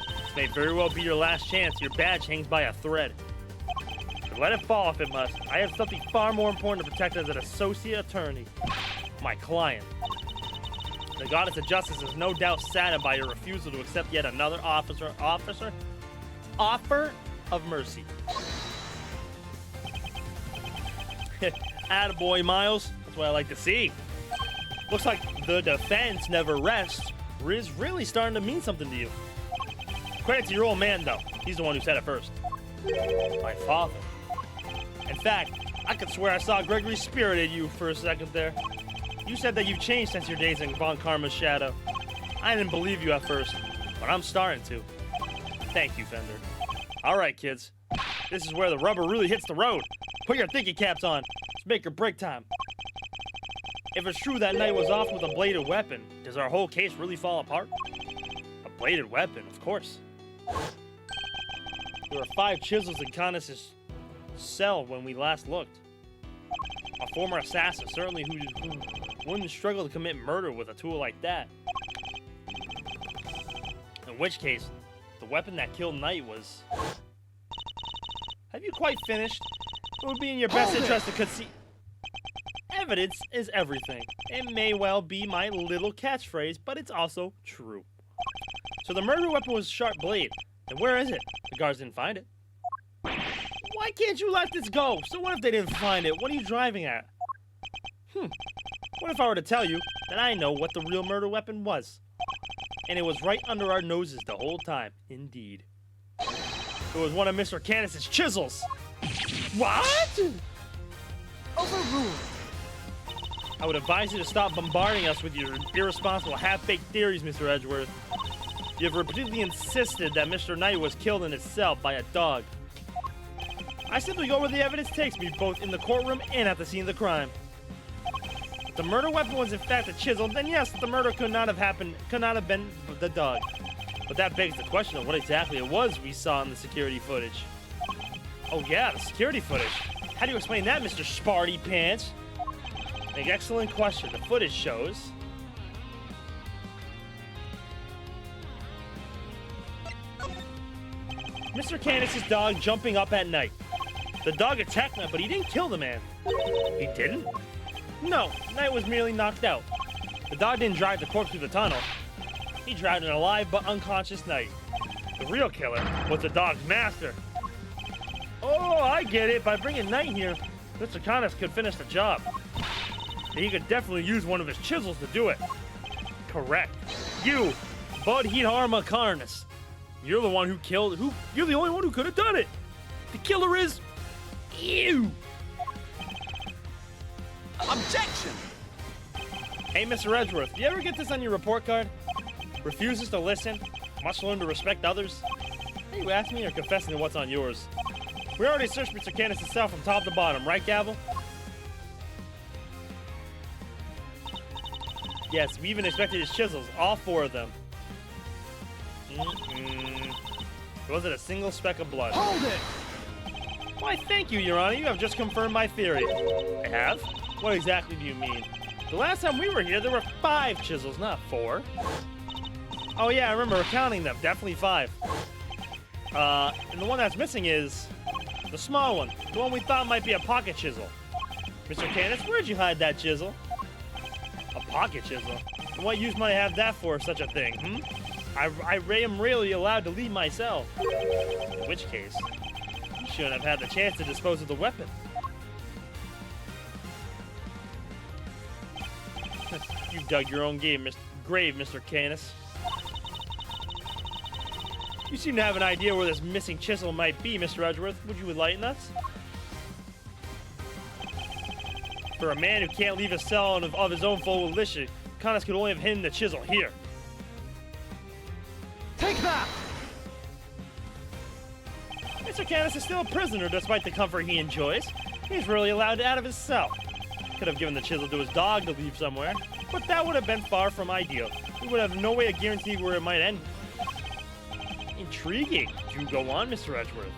This may very well be your last chance. Your badge hangs by a thread. But let it fall if it must. I have something far more important to protect as an associate attorney. My client. The goddess of justice is no doubt saddened by your refusal to accept yet another offer of mercy. Attaboy, Miles. That's what I like to see. Looks like the defense never rests is really starting to mean something to you. Credit to your old man, though. He's the one who said it first. My father. In fact, I could swear I saw Gregory's spirit in you for a second there. You said that you've changed since your days in Von Karma's shadow. I didn't believe you at first, but I'm starting to. Thank you, Fender. All right, kids. This is where the rubber really hits the road. Put your thinking caps on. It's make or break time. If it's true that Knight was off with a bladed weapon, does our whole case really fall apart? A bladed weapon, of course. There were 5 chisels in Connis's cell when we last looked. A former assassin, certainly who wouldn't struggle to commit murder with a tool like that. In which case, the weapon that killed Knight was... Have you quite finished? It would be in your best interest to concede... Evidence is everything. It may well be my little catchphrase, but it's also true. So the murder weapon was a sharp blade. And where is it? The guards didn't find it. Why can't you let this go? So what if they didn't find it? What are you driving at? What if I were to tell you that I know what the real murder weapon was? And it was right under our noses the whole time. Indeed. It was one of Mr. Canis's chisels. What? Overruled. I would advise you to stop bombarding us with your irresponsible, half-baked theories, Mr. Edgeworth. You have repeatedly insisted that Mr. Knight was killed in his cell by a dog. I simply go where the evidence takes me, both in the courtroom and at the scene of the crime. If the murder weapon was in fact a chisel, then yes, the murder could not have been the dog. But that begs the question of what exactly it was we saw in the security footage. Oh yeah, the security footage. How do you explain that, Mr. Sparty Pants? An excellent question. The footage shows... Mr. Canis's dog jumping up at Knight. The dog attacked Knight, but he didn't kill the man. He didn't? No, Knight was merely knocked out. The dog didn't drive the corpse through the tunnel. He dragged an alive but unconscious Knight. The real killer was the dog's master. Oh, I get it. By bringing Knight here, Mr. Canis could finish the job. And he could definitely use one of his chisels to do it. Correct. You, Bud Heatharma Carnis. You're the one who killed... You're the only one who could have done it. The killer is... you. Objection! Hey, Mr. Edgeworth, you ever get this on your report card? Refuses to listen, must learn to respect others. Are you asking me or confessing to what's on yours? We already searched Mr. Canis' cell from top to bottom, right, Gavelle? Yes, we even inspected his chisels, all 4 of them. There wasn't a single speck of blood. Hold it! Why, thank you, Your Honor. You have just confirmed my theory. I have? What exactly do you mean? The last time we were here, there were 5 chisels, not 4. Oh yeah, I remember counting them. Definitely 5. And the one that's missing is the small one. The one we thought might be a pocket chisel. Mr. Canis, where'd you hide that chisel? A pocket chisel? And what use might I have that for, such a thing, I am really allowed to leave my cell. In which case, you shouldn't have had the chance to dispose of the weapon. You dug your own grave, Mr. Canis. You seem to have an idea where this missing chisel might be, Mr. Edgeworth. Would you enlighten us? For a man who can't leave a cell of his own full volition, Canis could only have hidden the chisel here. Take that! Mr. Canis is still a prisoner despite the comfort he enjoys. He's really allowed out of his cell. Could have given the chisel to his dog to leave somewhere, but that would have been far from ideal. We would have no way of guaranteeing where it might end. Intriguing. Do go on, Mr. Edgeworth.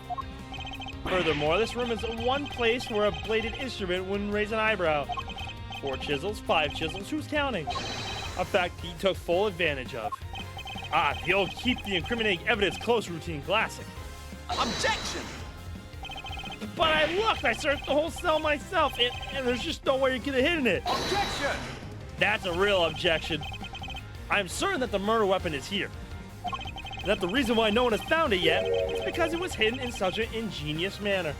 Furthermore, this room is one place where a bladed instrument wouldn't raise an eyebrow. 4 chisels, 5 chisels, who's counting? A fact he took full advantage of. Ah, the old keep the incriminating evidence close routine classic. Objection! But I looked, I searched the whole cell myself, and there's just no way you could have hidden it. Objection! That's a real objection. I'm certain that the murder weapon is here. And that the reason why no one has found it yet is because it was hidden in such an ingenious manner.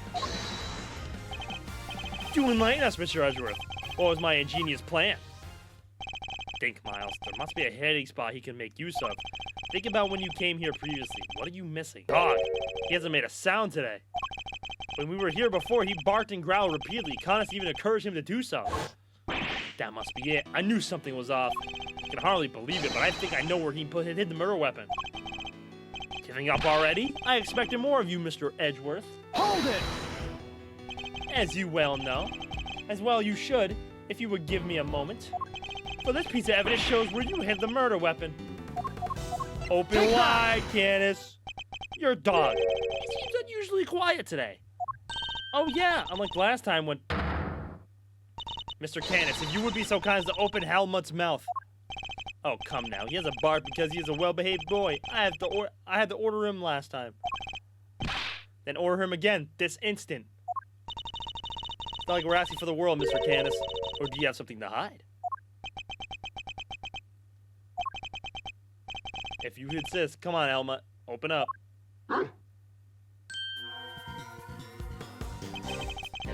Do enlighten us, Mr. Edgeworth. What was my ingenious plan? think, Miles. There must be a hiding spot he can make use of. Think about when you came here previously. What are you missing? Dog. He hasn't made a sound today. When we were here before, he barked and growled repeatedly. Connors even encouraged him to do so. That must be it. I knew something was off. I can hardly believe it, but I think I know where he hid the murder weapon. Giving up already? I expected more of you, Mr. Edgeworth. Hold it! As you well know. As well you should, if you would give me a moment. For this piece of evidence shows where you hid the murder weapon. Open wide, Candace. Your dog. He seems unusually quiet today. Oh yeah, unlike last time when... Mr. Candace, if you would be so kind as to open Helmut's mouth. Oh, come now. He has a bark because he is a well-behaved boy. I had to order him last time. Then order him again, this instant. It's not like we're asking for the world, Mr. Candace. Or do you have something to hide? If you insist, come on, Helmut. Open up. And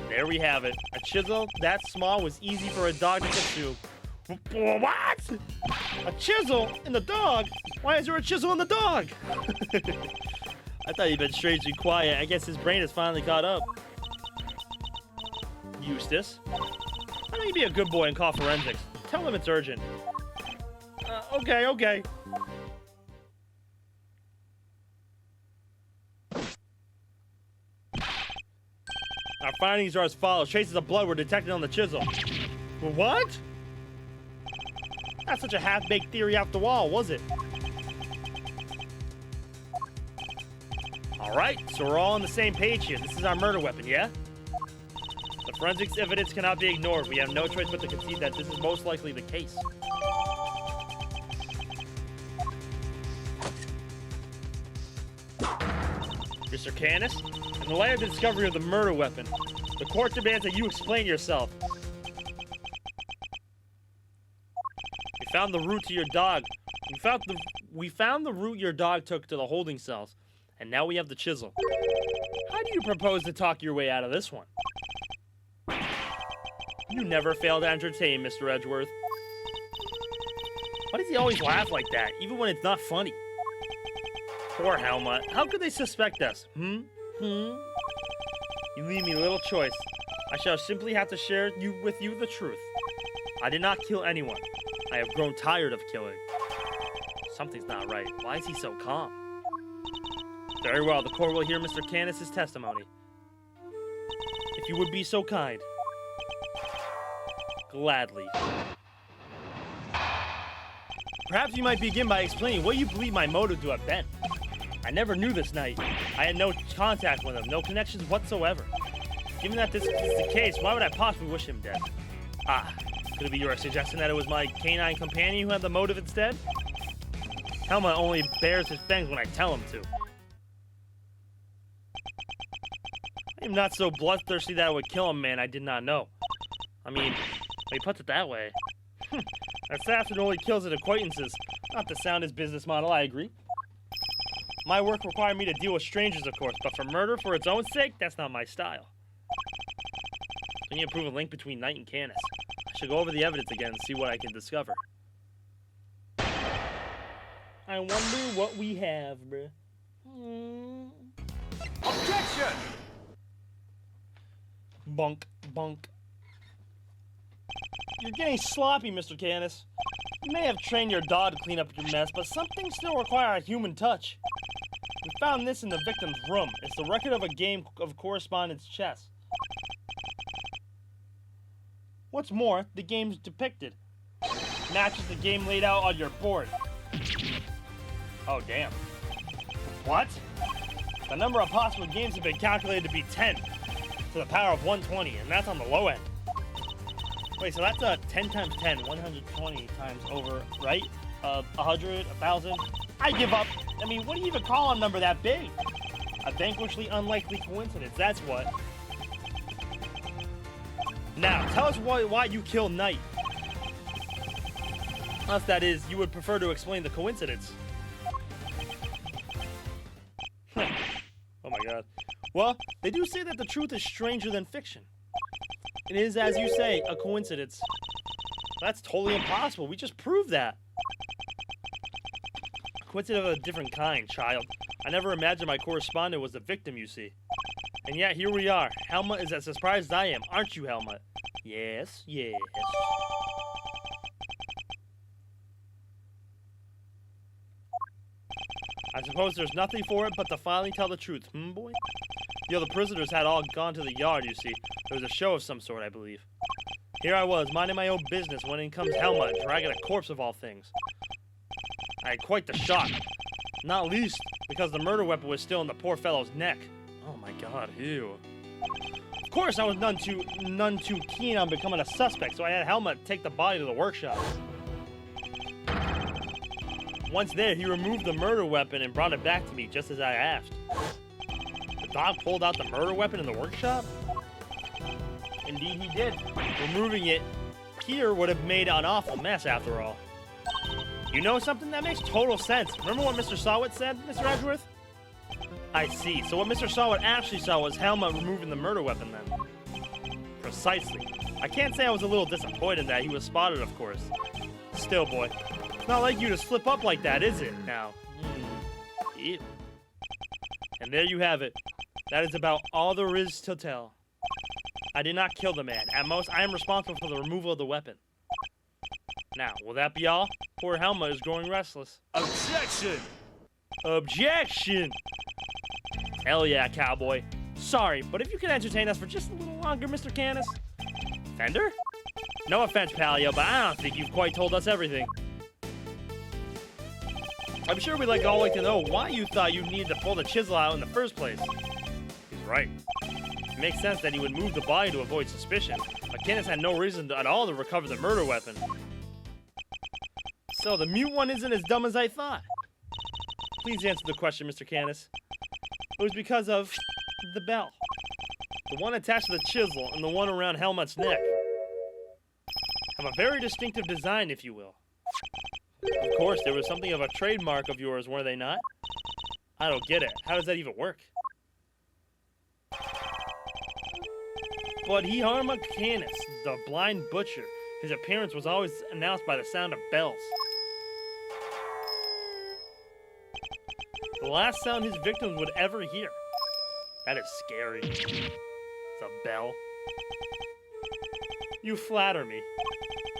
there we have it. A chisel that small was easy for a dog to consume. What? A chisel in the dog? Why is there a chisel in the dog? I thought he'd been strangely quiet. I guess his brain has finally caught up. Eustace? Why don't you be a good boy and call forensics? Tell him it's urgent. Okay. Our findings are as follows. Traces of blood were detected on the chisel. What? Not such a half-baked theory after all, was it? Alright, so we're all on the same page here. This is our murder weapon, yeah? The forensics evidence cannot be ignored. We have no choice but to concede that this is most likely the case. Mr. Candace, in the light of the discovery of the murder weapon, the court demands that you explain yourself. We found the route to your dog. We found the route your dog took to the holding cells, and now we have the chisel. How do you propose to talk your way out of this one? You never fail to entertain, Mr. Edgeworth. Why does he always laugh like that, even when it's not funny? Poor Helmut. How could they suspect us? You leave me little choice. I shall simply have to share with you the truth. I did not kill anyone. I have grown tired of killing. Something's not right. Why is he so calm? Very well, the court will hear Mr. Candace's testimony. If you would be so kind. Gladly. Perhaps you might begin by explaining what you believe my motive to have been. I never knew this knight. I had no contact with him, no connections whatsoever. Given that this is the case, why would I possibly wish him dead? Could it be your suggestion that it was my canine companion who had the motive instead? Helmut only bares his fangs when I tell him to. I am not so bloodthirsty that I would kill a man I did not know. I mean, when he puts it that way. An assassin only kills his acquaintances. Not the soundest business model, I agree. My work required me to deal with strangers, of course, but for murder for its own sake, that's not my style. Can you prove a link between Knight and Candace? I should go over the evidence again and see what I can discover. I wonder what we have, bruh. Objection! Bunk. You're getting sloppy, Mr. Candace. You may have trained your dog to clean up your mess, but some things still require a human touch. We found this in the victim's room. It's the record of a game of correspondence chess. What's more, the game's depicted matches the game laid out on your board. Oh, damn. What? The number of possible games have been calculated to be 10 to the power of 120, and that's on the low end. Wait, so that's 10 times 10, 120 times over, right? 100, 1,000. I give up. I mean, what do you even call a number that big? A vanquishingly unlikely coincidence, that's what. Now, tell us why you killed Knight. Unless, that is, you would prefer to explain the coincidence. Oh my god. Well, they do say that the truth is stranger than fiction. It is, as you say, a coincidence. That's totally impossible. We just proved that. Coincidence of a different kind, child. I never imagined my correspondent was the victim, you see. And yet, here we are. Helmut is as surprised as I am, aren't you, Helmut? Yes, yes. I suppose there's nothing for it but to finally tell the truth, boy? The other prisoners had all gone to the yard, you see. There was a show of some sort, I believe. Here I was, minding my own business, when in comes Helmut, dragging a corpse of all things. I had quite the shock. Not least because the murder weapon was still in the poor fellow's neck. Oh my god, ew. Of course, I was none too keen on becoming a suspect, so I had Helmut take the body to the workshop. Once there, he removed the murder weapon and brought it back to me, just as I asked. The dog pulled out the murder weapon in the workshop? Indeed he did. Removing it here would have made an awful mess, after all. You know something? That makes total sense. Remember what Mr. Sawat said, Mr. Edgeworth? I see. So what Mr. Sawat actually saw was Helmut removing the murder weapon then. Precisely. I can't say I was a little disappointed that he was spotted, of course. Still, boy. It's not like you to slip up like that, is it, now? Ew. And there you have it. That is about all there is to tell. I did not kill the man. At most, I am responsible for the removal of the weapon. Now, will that be all? Poor Helmut is growing restless. Objection! Objection! Hell yeah, cowboy. Sorry, but if you could entertain us for just a little longer, Mr. Canis. Fender? No offense, Palio, but I don't think you've quite told us everything. I'm sure we'd all like to know why you thought you needed to pull the chisel out in the first place. He's right. It makes sense that he would move the body to avoid suspicion, but Canis had no reason at all to recover the murder weapon. So the mute one isn't as dumb as I thought. Please answer the question, Mr. Canis. It was because of the bell. The one attached to the chisel and the one around Helmut's neck. Have a very distinctive design, if you will. Of course, there was something of a trademark of yours, were they not? I don't get it. How does that even work? But he harmed Canis, the blind butcher. His appearance was always announced by the sound of bells. The last sound his victims would ever hear. That is scary. It's a bell. You flatter me.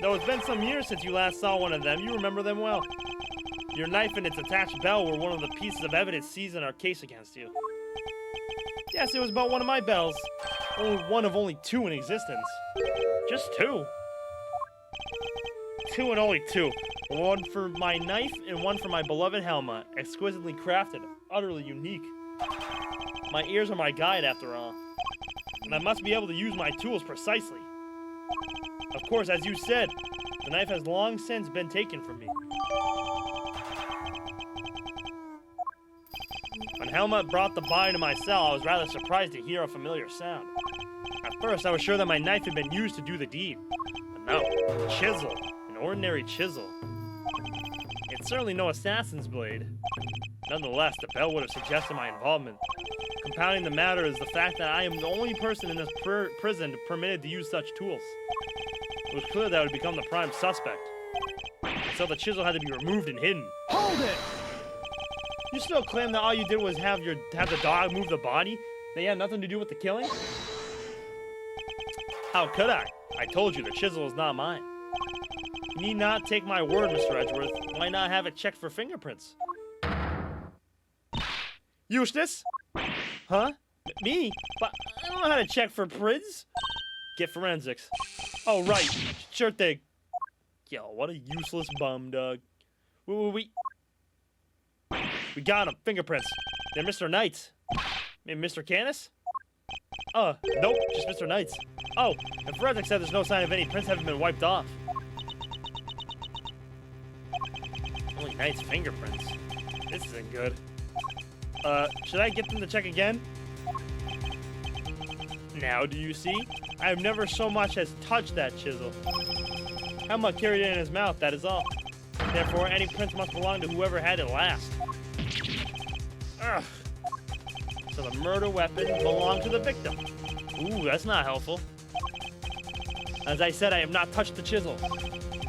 Though it's been some years since you last saw one of them, you remember them well. Your knife and its attached bell were one of the pieces of evidence seized in our case against you. Yes, it was about one of my bells. Only one of only two in existence. Just two. Two and only two. One for my knife and one for my beloved Helmut. Exquisitely crafted, utterly unique. My ears are my guide, after all. And I must be able to use my tools precisely. Of course, as you said, the knife has long since been taken from me. When Helmut brought the body to my cell, I was rather surprised to hear a familiar sound. At first, I was sure that my knife had been used to do the deed. But no, a chisel. An ordinary chisel. It's certainly no assassin's blade. Nonetheless, the bell would have suggested my involvement. Compounding the matter is the fact that I am the only person in this prison permitted to use such tools. It was clear that I would become the prime suspect. So the chisel had to be removed and hidden. Hold it! You still claim that all you did was have the dog move the body? That you had nothing to do with the killing? How could I? I told you, the chisel is not mine. You need not take my word, Mr. Edgeworth. Why not have it checked for fingerprints? Eustace? Huh? Me? But I don't know how to check for prints. Get forensics. Oh, right. Sure thing. Yo, what a useless bum, dog. We got him. Fingerprints. They're Mr. Knight's. Maybe Mr. Canis? Nope. Just Mr. Knight's. Oh, and forensics said there's no sign of any prints having been wiped off. Only Knight's fingerprints. This isn't good. Should I get them to check again? Now, do you see? I have never so much as touched that chisel. Helmut carried it in his mouth, that is all. Therefore, any prints must belong to whoever had it last. Ugh. So the murder weapon belonged to the victim. Ooh, that's not helpful. As I said, I have not touched the chisel.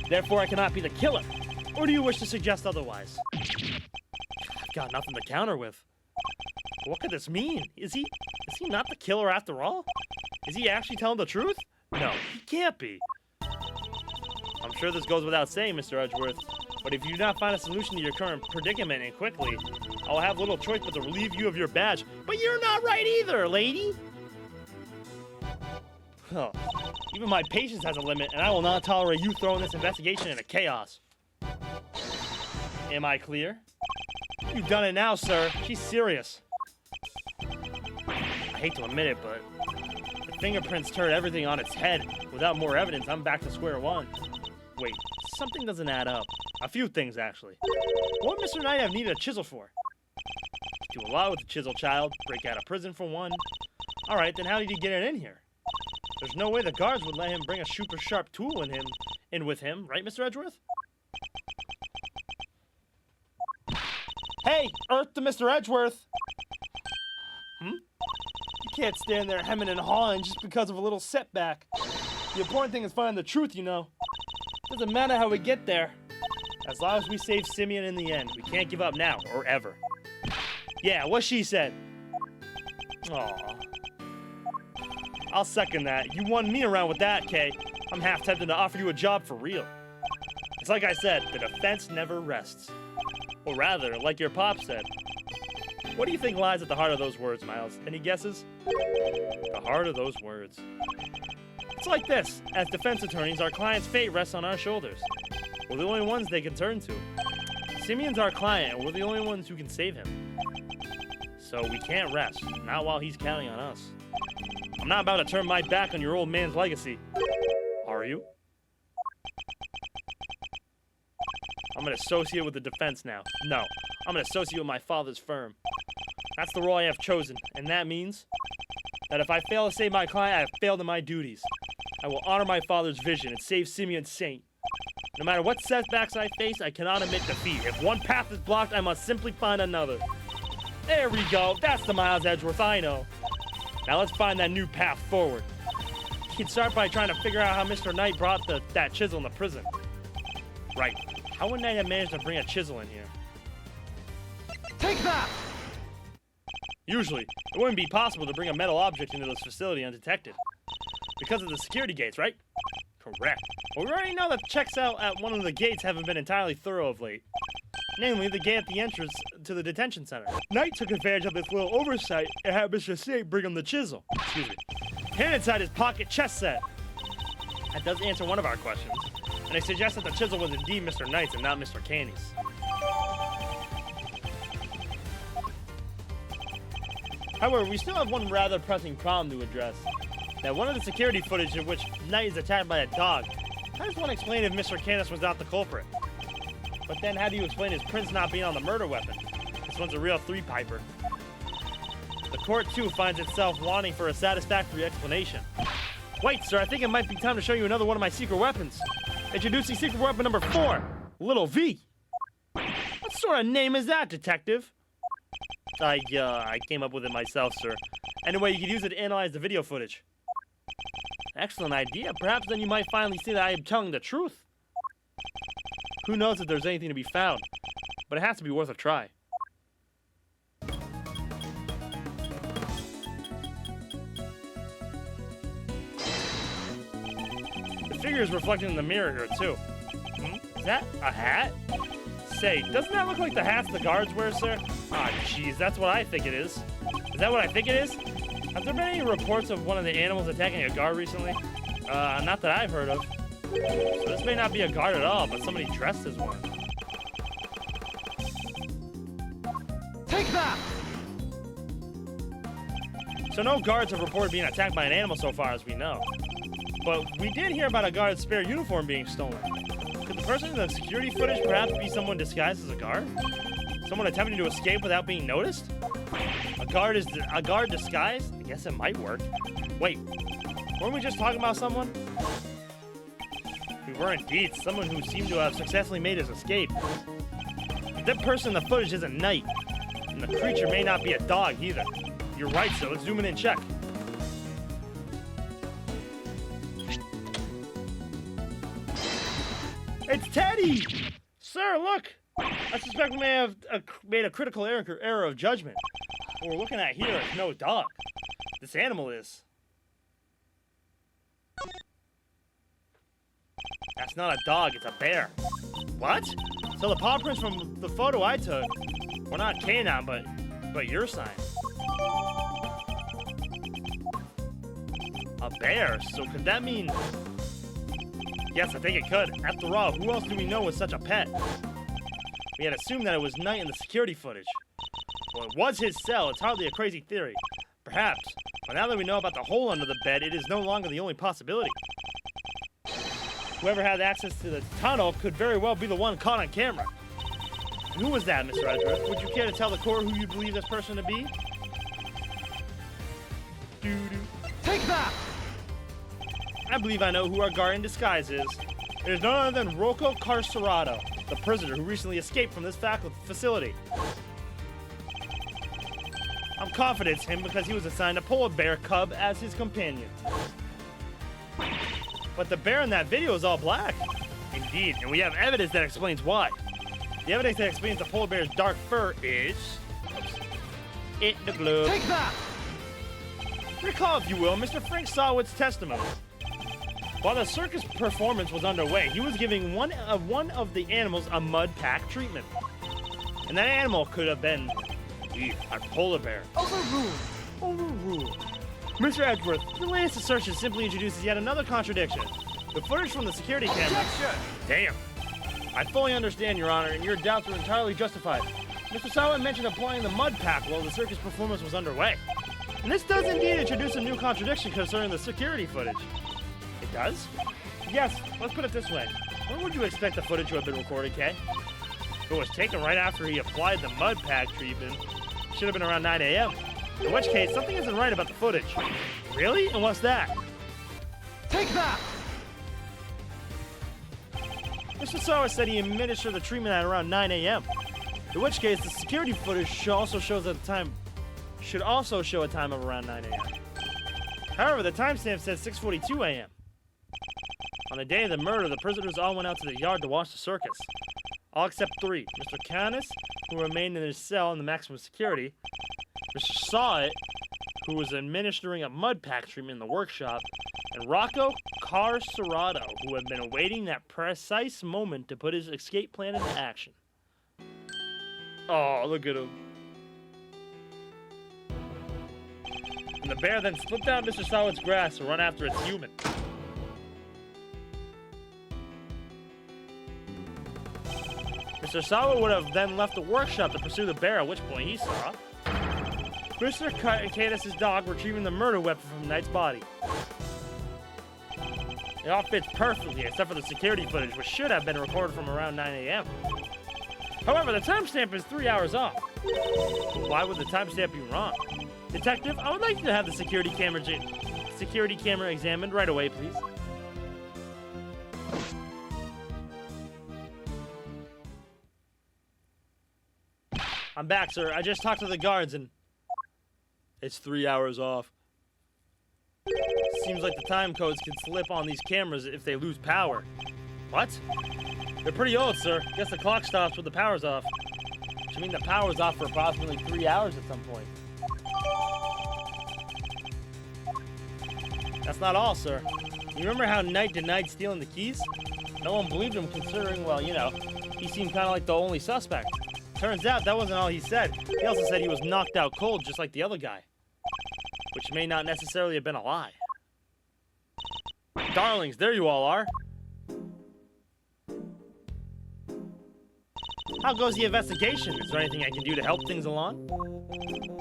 Therefore, I cannot be the killer. Or do you wish to suggest otherwise? I've got nothing to counter with. What could this mean? Is he not the killer after all? Is he actually telling the truth? No, he can't be. I'm sure this goes without saying, Mr. Edgeworth, but if you do not find a solution to your current predicament and quickly, I will have little choice but to relieve you of your badge. But you're not right either, lady! Huh. Even my patience has a limit, and I will not tolerate you throwing this investigation into chaos. Am I clear? You've done it now, sir. She's serious. I hate to admit it, but the fingerprints turned everything on its head. Without more evidence, I'm back to square one. Wait, something doesn't add up. A few things, actually. What would Mr. Knight have needed a chisel for? Do a lot with the chisel, child. Break out of prison for one. Alright, then how did he get it in here? There's no way the guards would let him bring a super sharp tool in with him, right, Mr. Edgeworth? Hey, Earth to Mr. Edgeworth! You can't stand there hemming and hawing just because of a little setback. The important thing is finding the truth, you know. Doesn't matter how we get there. As long as we save Simeon in the end, we can't give up now or ever. Yeah, what she said. Aww. I'll second that. You won me around with that, Kay. I'm half tempted to offer you a job for real. It's like I said, the defense never rests. Or rather, like your pop said. What do you think lies at the heart of those words, Miles? Any guesses? The heart of those words. It's like this. As defense attorneys, our client's fate rests on our shoulders. We're the only ones they can turn to. Simeon's our client, and we're the only ones who can save him. So we can't rest, not while he's counting on us. I'm not about to turn my back on your old man's legacy. Are you? I'm an associate with the defense now. No, I'm an associate with my father's firm. That's the role I have chosen, and that means that if I fail to save my client, I have failed in my duties. I will honor my father's vision and save Simeon Saint. No matter what setbacks I face, I cannot admit defeat. If one path is blocked, I must simply find another. There we go. That's the Miles Edgeworth I know. Now let's find that new path forward. You can start by trying to figure out how Mr. Knight brought that chisel in the prison. Right. How would Knight have managed to bring a chisel in here? Take that! Usually, it wouldn't be possible to bring a metal object into this facility undetected. Because of the security gates, right? Correct. Well, we already know that checks out at one of the gates haven't been entirely thorough of late. Namely, the gate at the entrance to the detention center. Knight took advantage of this little oversight and had Mr. Saint bring him the chisel. Excuse me. Hidden inside his pocket chest set. That does answer one of our questions. And I suggest that the chisel was indeed Mr. Knight's and not Mr. Candy's. However, we still have one rather pressing problem to address. That one of the security footage in which Knight is attacked by a dog. How does one explain if Mr. Candace was not the culprit? But then how do you explain his prints not being on the murder weapon? This one's a real three-piper. The court, too, finds itself wanting for a satisfactory explanation. Wait, sir, I think it might be time to show you another one of my secret weapons. Introducing secret weapon number 4, Little V. What sort of name is that, detective? I came up with it myself, sir. Anyway, you could use it to analyze the video footage. Excellent idea. Perhaps then you might finally see that I am telling the truth. Who knows if there's anything to be found, but it has to be worth a try. The figure is reflected in the mirror here, too. Is that a hat? Say, doesn't that look like the hats the guards wear, sir? Ah, jeez, that's what I think it is. Is that what I think it is? Have there been any reports of one of the animals attacking a guard recently? Not that I've heard of. So this may not be a guard at all, but somebody dressed as one. Take that! So no guards have reported being attacked by an animal so far as we know. But we did hear about a guard's spare uniform being stolen. Could the person in the security footage perhaps be someone disguised as a guard? Someone attempting to escape without being noticed? A guard disguised? I guess it might work. Wait, weren't we just talking about someone? We were indeed. Someone who seemed to have successfully made his escape. That person in the footage isn't Knight. And the creature may not be a dog either. You're right, so let's zoom in and check. It's Teddy! Sir, look! I suspect we may have made a critical error of judgment. What we're looking at here is no dog. This animal is. That's not a dog, it's a bear. What? So the paw prints from the photo I took were not canine, but your sign. A bear? So could that mean... Yes, I think it could. After all, who else do we know with such a pet? We had assumed that it was Knight in the security footage. Well, it was his cell. It's hardly a crazy theory. Perhaps. But now that we know about the hole under the bed, it is no longer the only possibility. Whoever had access to the tunnel could very well be the one caught on camera. And who was that, Mr. Edgeworth? Would you care to tell the court who you believe this person to be? Take that! I believe I know who our guard in disguise is. It is none other than Rocco Carcerado, the prisoner who recently escaped from this facility. I'm confident it's him because he was assigned a polar bear cub as his companion. But the bear in that video is all black. Indeed, and we have evidence that explains why. The evidence that explains the polar bear's dark fur is... it the glove. Take that! Recall, if you will, Mr. Frank Sawwood's testimony. While the circus performance was underway, he was giving one of the animals a mud pack treatment. And that animal could have been a polar bear. Overruled. Mr. Edgeworth, the latest assertion simply introduces yet another contradiction. The footage from the security camera... Objection! Damn. I fully understand, Your Honor, and your doubts are entirely justified. Mr. Sawwood mentioned applying the mud pack while the circus performance was underway. And this does indeed introduce a new contradiction concerning the security footage. It does? Yes, let's put it this way. When would you expect the footage to have been recorded, Kay? If it was taken right after he applied the mud pack treatment, it should have been around 9 a.m. In which case, something isn't right about the footage. Really? And what's that? Take that! Mr. Sawyer said he administered the treatment at around 9 a.m. In which case, the security footage should also show a time of around 9 a.m. However, the timestamp says 6:42 a.m. On the day of the murder, the prisoners all went out to the yard to watch the circus. All except three. Mr. Canis, who remained in his cell in the maximum security. Mr. Sawyer, who was administering a mud pack treatment in the workshop. And Rocco Carcerado, who had been awaiting that precise moment to put his escape plan into action. Oh, look at him. And the bear then slipped down Mr. Sawwood's grass to run after its human. Mr. Sawwood would have then left the workshop to pursue the bear, at which point he saw Mr. Canis' dog retrieving the murder weapon from Knight's body. It all fits perfectly, except for the security footage, which should have been recorded from around 9 a.m. However, the timestamp is 3 hours off. Why would the timestamp be wrong? Detective, I would like you to have the security camera examined right away, please. I'm back, sir. I just talked to the guards and... it's 3 hours off. Seems like the time codes can slip on these cameras if they lose power. What? They're pretty old, sir. Guess the clock stops when the power's off. Which means the power's off for approximately 3 hours at some point. That's not all, sir. You remember how Knight denied stealing the keys? No one believed him considering, well, you know, he seemed kind of like the only suspect. Turns out that wasn't all he said. He also said he was knocked out cold just like the other guy. Which may not necessarily have been a lie. Darlings, there you all are. How goes the investigation? Is there anything I can do to help things along?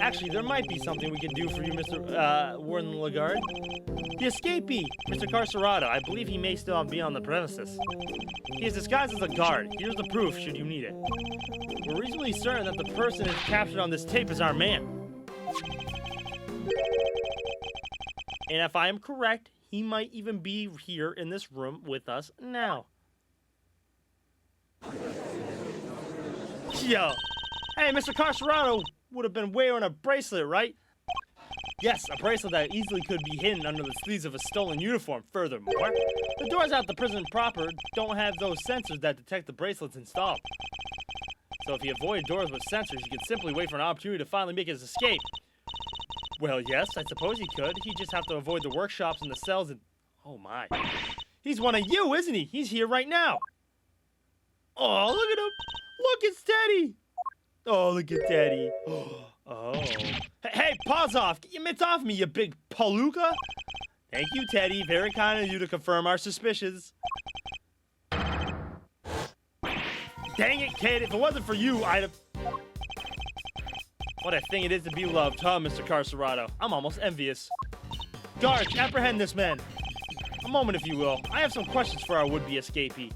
Actually, there might be something we can do for you, Mr. Warden Lagarde. The escapee, Mr. Carcerado. I believe he may still be on the premises. He is disguised as a guard. Here's the proof, should you need it. We're reasonably certain that the person is captured on this tape is our man. And if I am correct, he might even be here in this room with us now. Yo. Hey, Mr. Carcerado would have been wearing a bracelet, right? Yes, a bracelet that easily could be hidden under the sleeves of a stolen uniform. Furthermore, the doors out the prison proper don't have those sensors that detect the bracelets installed. So if he avoided doors with sensors, he could simply wait for an opportunity to finally make his escape. Well, yes, I suppose he could. He'd just have to avoid the workshops and the cells and... Oh, my. He's one of you, isn't he? He's here right now. Oh, look at him. Look, it's Teddy. Oh, look at Teddy. Oh. Hey, paws off. Get your mitts off me, you big palooka. Thank you, Teddy. Very kind of you to confirm our suspicions. Dang it, kid. If it wasn't for you, I'd have... What a thing it is to be loved, huh, Mr. Carcerado? I'm almost envious. Guards, apprehend this man. A moment, if you will. I have some questions for our would-be escapee.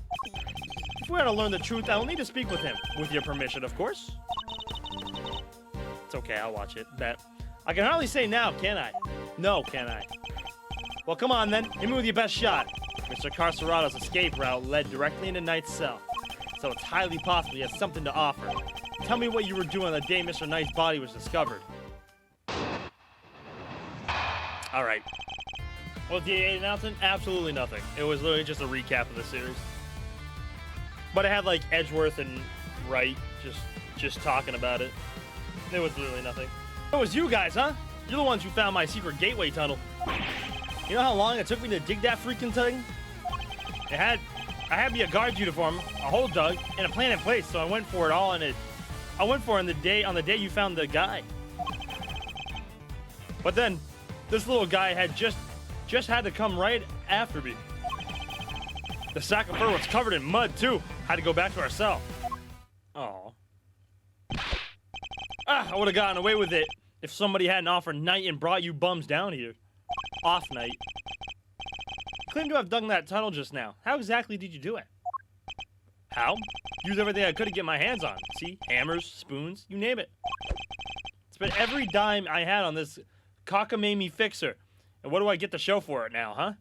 If we are to learn the truth, I will need to speak with him. With your permission, of course. It's okay, I'll watch it. Bet. I can hardly say now, can I? No, can I? Well, come on, then. Hit me with your best shot. Mr. Carcerado's escape route led directly into Knight's cell. So it's highly possible he has something to offer. Tell me what you were doing the day Mr. Knight's body was discovered. All right. Well, the announcement? Absolutely nothing. It was literally just a recap of the series. But it had, like, Edgeworth and Wright just talking about it. There was literally nothing. It was you guys, huh? You're the ones who found my secret gateway tunnel. You know how long it took me to dig that freaking thing? I had me a guard uniform, a hole dug, and a plan in place, so I went for it all, and I went for it on the day you found the guy. But then, this little guy had just had to come right after me. The sack of fur was covered in mud, too. Had to go back to our cell. Aw. I would have gotten away with it if somebody hadn't offered Night and brought you bums down here. Off Night. You claim to have dug that tunnel just now. How exactly did you do it? How? Used everything I could to get my hands on. See? Hammers, spoons, you name it. Spent every dime I had on this cockamamie fixer. And what do I get to show for it now, huh?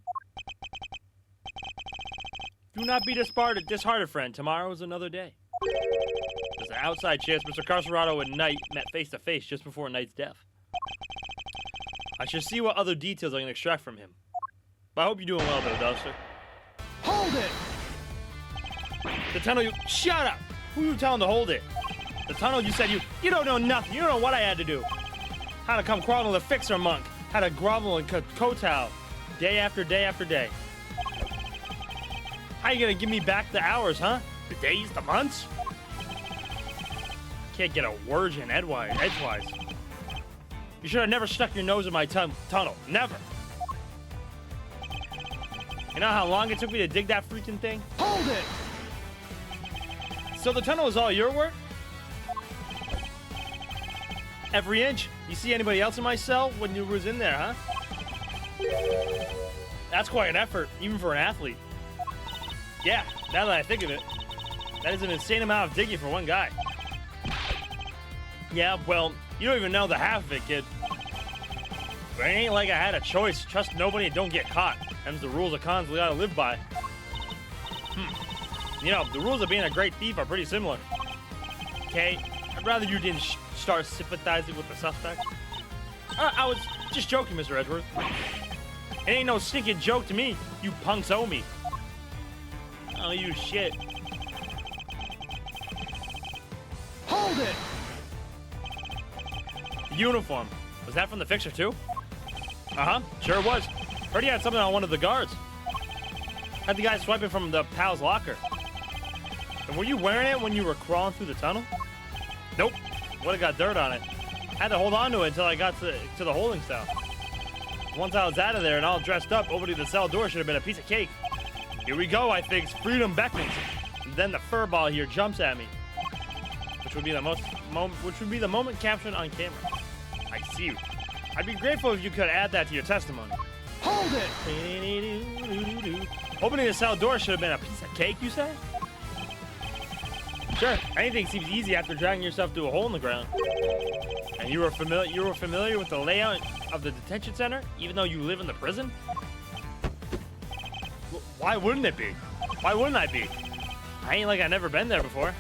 Do not be disheartened, friend. Tomorrow is another day. There's an outside chance Mr. Carcerado and Knight met face to face just before Knight's death. I should see what other details I can extract from him. But I hope you're doing well, though, Duster. Hold it! The tunnel you... Shut up! Who are you telling to hold it? The tunnel you said you don't know nothing. You don't know what I had to do. How to come crawling to the fixer monk. How to grovel and kowtow. Day after day after day. How you gonna give me back the hours, huh? The days, the months? Can't get a word in edgewise. You should have never stuck your nose in my tunnel. Never. You know how long it took me to dig that freaking thing? Hold it! So the tunnel is all your work? Every inch? You see anybody else in my cell when you was in there, huh? That's quite an effort, even for an athlete. Yeah, now that I think of it, that is an insane amount of digging for one guy. Yeah, well, you don't even know the half of it, kid. But it ain't like I had a choice. Trust nobody and don't get caught. Them's the rules of cons we gotta live by. You know, the rules of being a great thief are pretty similar. Okay, I'd rather you didn't start sympathizing with the suspect. I was just joking, Mr. Edgeworth. It ain't no stinking joke to me. You punks owe me. Oh, you shit. Hold it! Uniform. Was that from the fixer, too? Uh-huh, sure was. Heard he had something on one of the guards. Had the guy swipe it from the pal's locker. And were you wearing it when you were crawling through the tunnel? Nope. Would've got dirt on it. Had to hold on to it until I got to the holding cell. Once I was out of there and all dressed up, opening the cell door should have been a piece of cake. Here we go, I think. Freedom beckons. And then the furball here jumps at me. Which would be the moment captured on camera. I see you. I'd be grateful if you could add that to your testimony. Hold it! Opening the cell door should have been a piece of cake, you say? Sure, anything seems easy after dragging yourself through a hole in the ground. And you were familiar with the layout of the detention center, even though you live in the prison? Why wouldn't it be? Why wouldn't I be? I ain't like I've never been there before.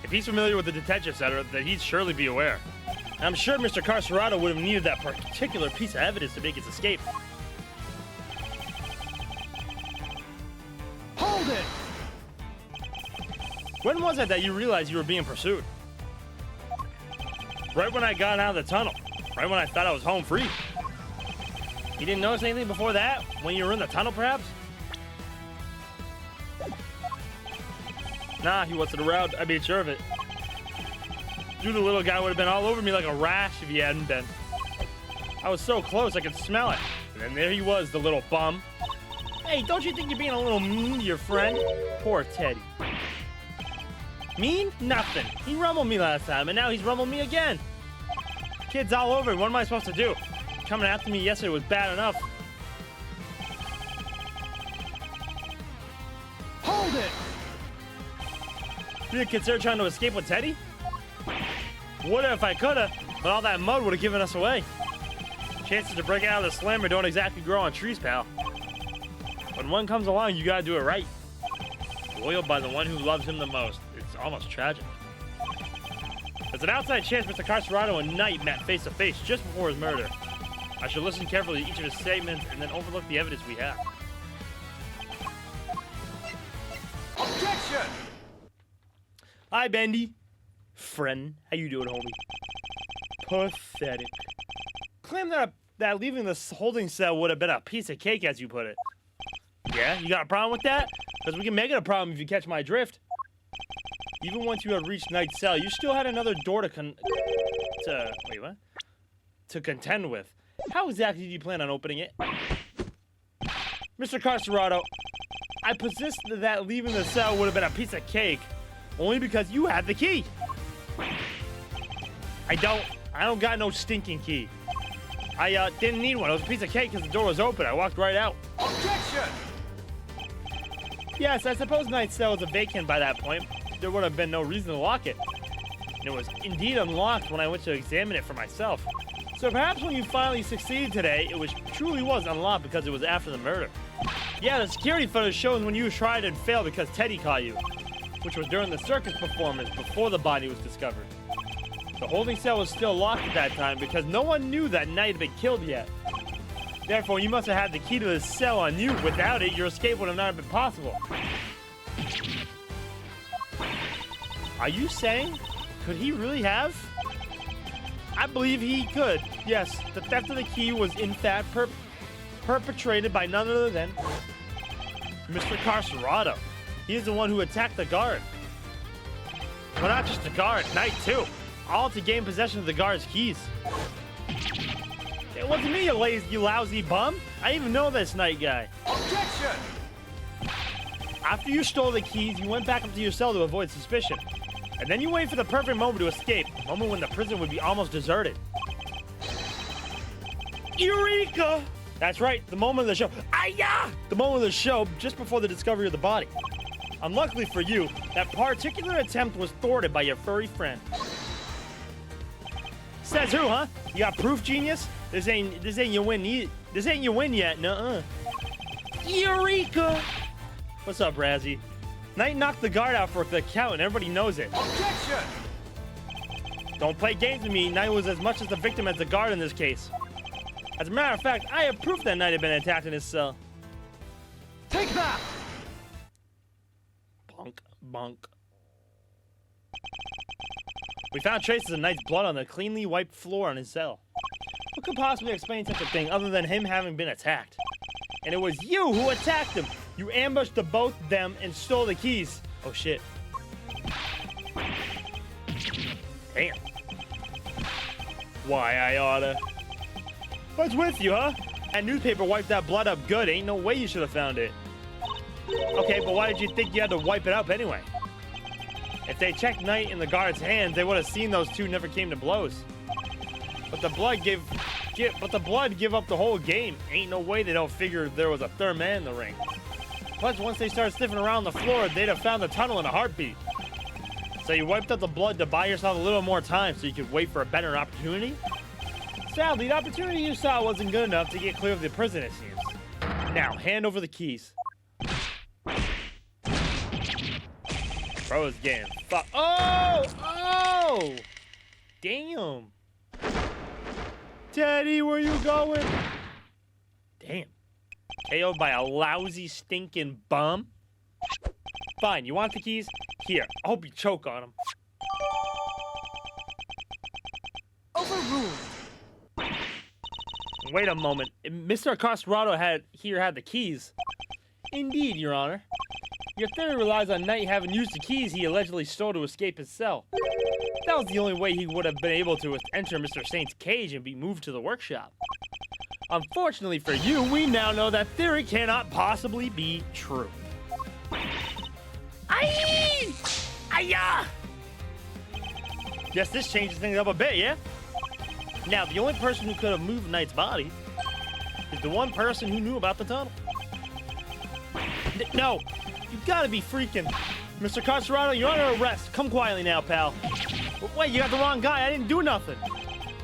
If he's familiar with the detention center, then he'd surely be aware. And I'm sure Mr. Carcerado would have needed that particular piece of evidence to make his escape. Hold it! When was it that you realized you were being pursued? Right when I got out of the tunnel. Right when I thought I was home free. You didn't notice anything before that? When you were in the tunnel, perhaps? Nah, he wasn't around. I made sure of it. You, the little guy, would have been all over me like a rash if he hadn't been. I was so close, I could smell it. And then there he was, the little bum. Hey, don't you think you're being a little mean to your friend? Poor Teddy. Mean? Nothing. He rumbled me last time, and now he's rumbled me again. Kid's all over me. What am I supposed to do? Coming after me yesterday was bad enough. Hold it! You didn't consider trying to escape with Teddy? Would have if I could have, but all that mud would have given us away. Chances to break out of the slammer don't exactly grow on trees, pal. When one comes along, you gotta do it right. Foiled by the one who loves him the most. It's almost tragic. There's an outside chance Mr. Carcerado and Knight met face to face just before his murder. I should listen carefully to each of his statements and then overlook the evidence we have. Objection! Hi, Bendy. Friend, how you doing, homie? Pathetic. Claim that leaving the holding cell would have been a piece of cake, as you put it. Yeah, you got a problem with that? Because we can make it a problem if you catch my drift. Even once you had reached Knight's cell, you still had another door to contend with. How exactly do you plan on opening it? Mr. Carcerado, I persist that leaving the cell would have been a piece of cake, only because you had the key. I don't got no stinking key. I didn't need one. It was a piece of cake because the door was open. I walked right out. Objection! Yes, I suppose Knight's cell was vacant by that point. There would have been no reason to lock it. And it was indeed unlocked when I went to examine it for myself. So perhaps when you finally succeeded today, it truly was unlocked because it was after the murder. Yeah, the security footage shows when you tried and failed because Teddy caught you, which was during the circus performance before the body was discovered. The holding cell was still locked at that time because no one knew that Knight had been killed yet. Therefore, you must have had the key to the cell on you. Without it, your escape would have not been possible. Are you saying, could he really have? I believe he could. Yes, the theft of the key was in fact perpetrated by none other than Mr. Carcerado. He is the one who attacked the guard. Well, not just the guard, Knight too. All to gain possession of the guard's keys. It wasn't me, you lousy bum. I even know this Knight guy. Objection! After you stole the keys, you went back up to your cell to avoid suspicion. And then you wait for the perfect moment to escape, a moment when the prison would be almost deserted. Eureka! That's right, the moment of the show. Aya! The moment of the show just before the discovery of the body. Unluckily for you, that particular attempt was thwarted by your furry friend. Says who, huh? You got proof, genius? This ain't your win. This ain't your win yet. Nuh-uh. Eureka! What's up, Razzie? Knight knocked the guard out for the count, and everybody knows it. Objection! Don't play games with me. Knight was as much as the victim as the guard in this case. As a matter of fact, I have proof that Knight had been attacked in his cell. Take that! Bonk, bonk. We found traces of Knight's blood on the cleanly wiped floor on his cell. What could possibly explain such a thing other than him having been attacked? And it was you who attacked him! You ambushed the both of them and stole the keys. Oh shit. Damn. Why, I oughta. What's with you, huh? That newspaper wiped that blood up good. Ain't no way you should have found it. Okay, but why did you think you had to wipe it up anyway? If they checked Knight in the guard's hands, they would have seen those two never came to blows. But the blood give up the whole game. Ain't no way they don't figure there was a third man in the ring. Plus, once they started sniffing around the floor, they'd have found the tunnel in a heartbeat. So you wiped up the blood to buy yourself a little more time so you could wait for a better opportunity? Sadly, the opportunity you saw wasn't good enough to get clear of the prison, it seems. Now, hand over the keys. Bro's getting fucked. Oh! Oh! Damn. Teddy, where you going? Damn. KO'd by a lousy, stinking bum? Fine, you want the keys? Here, I hope you choke on them. Overruled. Wait a moment. Mr. Carcerado had the keys. Indeed, Your Honor. Your theory relies on Knight having used the keys he allegedly stole to escape his cell. That was the only way he would have been able to enter Mr. Saint's cage and be moved to the workshop. Unfortunately for you, we now know that theory cannot possibly be true. Aye! Ayah! Guess this changes things up a bit, yeah? Now, the only person who could have moved Knight's body is the one person who knew about the tunnel. No, you gotta be freaking. Mr. Carcerado, you're under arrest. Come quietly now, pal. Wait, you got the wrong guy. I didn't do nothing.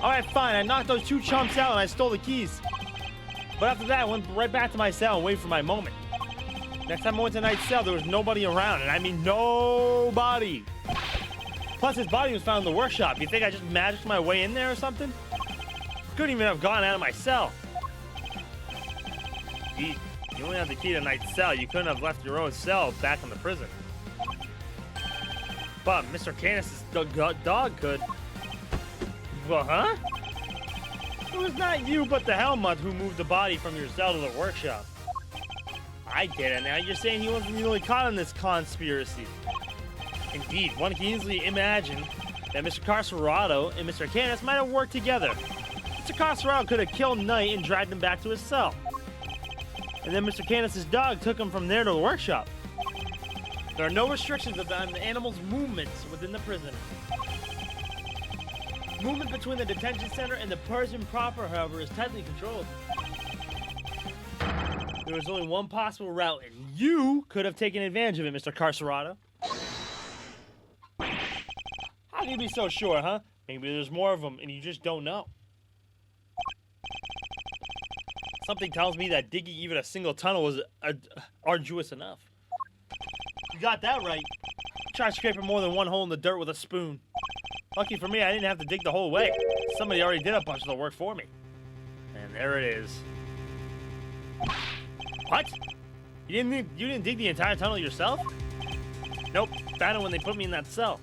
All right, fine. I knocked those two chumps out and I stole the keys. But after that, I went right back to my cell and waited for my moment. Next time I went to Knight's cell, there was nobody around, and I mean nobody. Plus, his body was found in the workshop. You think I just magicked my way in there or something? Couldn't even have gone out of my cell. You only have the key to Knight's cell. You couldn't have left your own cell back in the prison. But Mr. Canis' dog could. Well, huh? It was not you, but the Helmut who moved the body from your cell to the workshop. I get it now. You're saying he wasn't really caught in this conspiracy. Indeed, one can easily imagine that Mr. Carcerado and Mr. Canis might have worked together. Mr. Carcerado could have killed Knight and dragged him back to his cell. And then Mr. Canis' dog took him from there to the workshop. There are no restrictions on the animal's movements within the prison. Movement between the detention center and the prison proper, however, is tightly controlled. There was only one possible route, and you could have taken advantage of it, Mr. Carcerado. How can you be so sure, huh? Maybe there's more of them, and you just don't know. Something tells me that digging even a single tunnel was arduous enough. You got that right. Try scraping more than one hole in the dirt with a spoon. Lucky for me, I didn't have to dig the whole way. Somebody already did a bunch of the work for me. And there it is. What? You didn't dig the entire tunnel yourself? Nope, found it when they put me in that cell.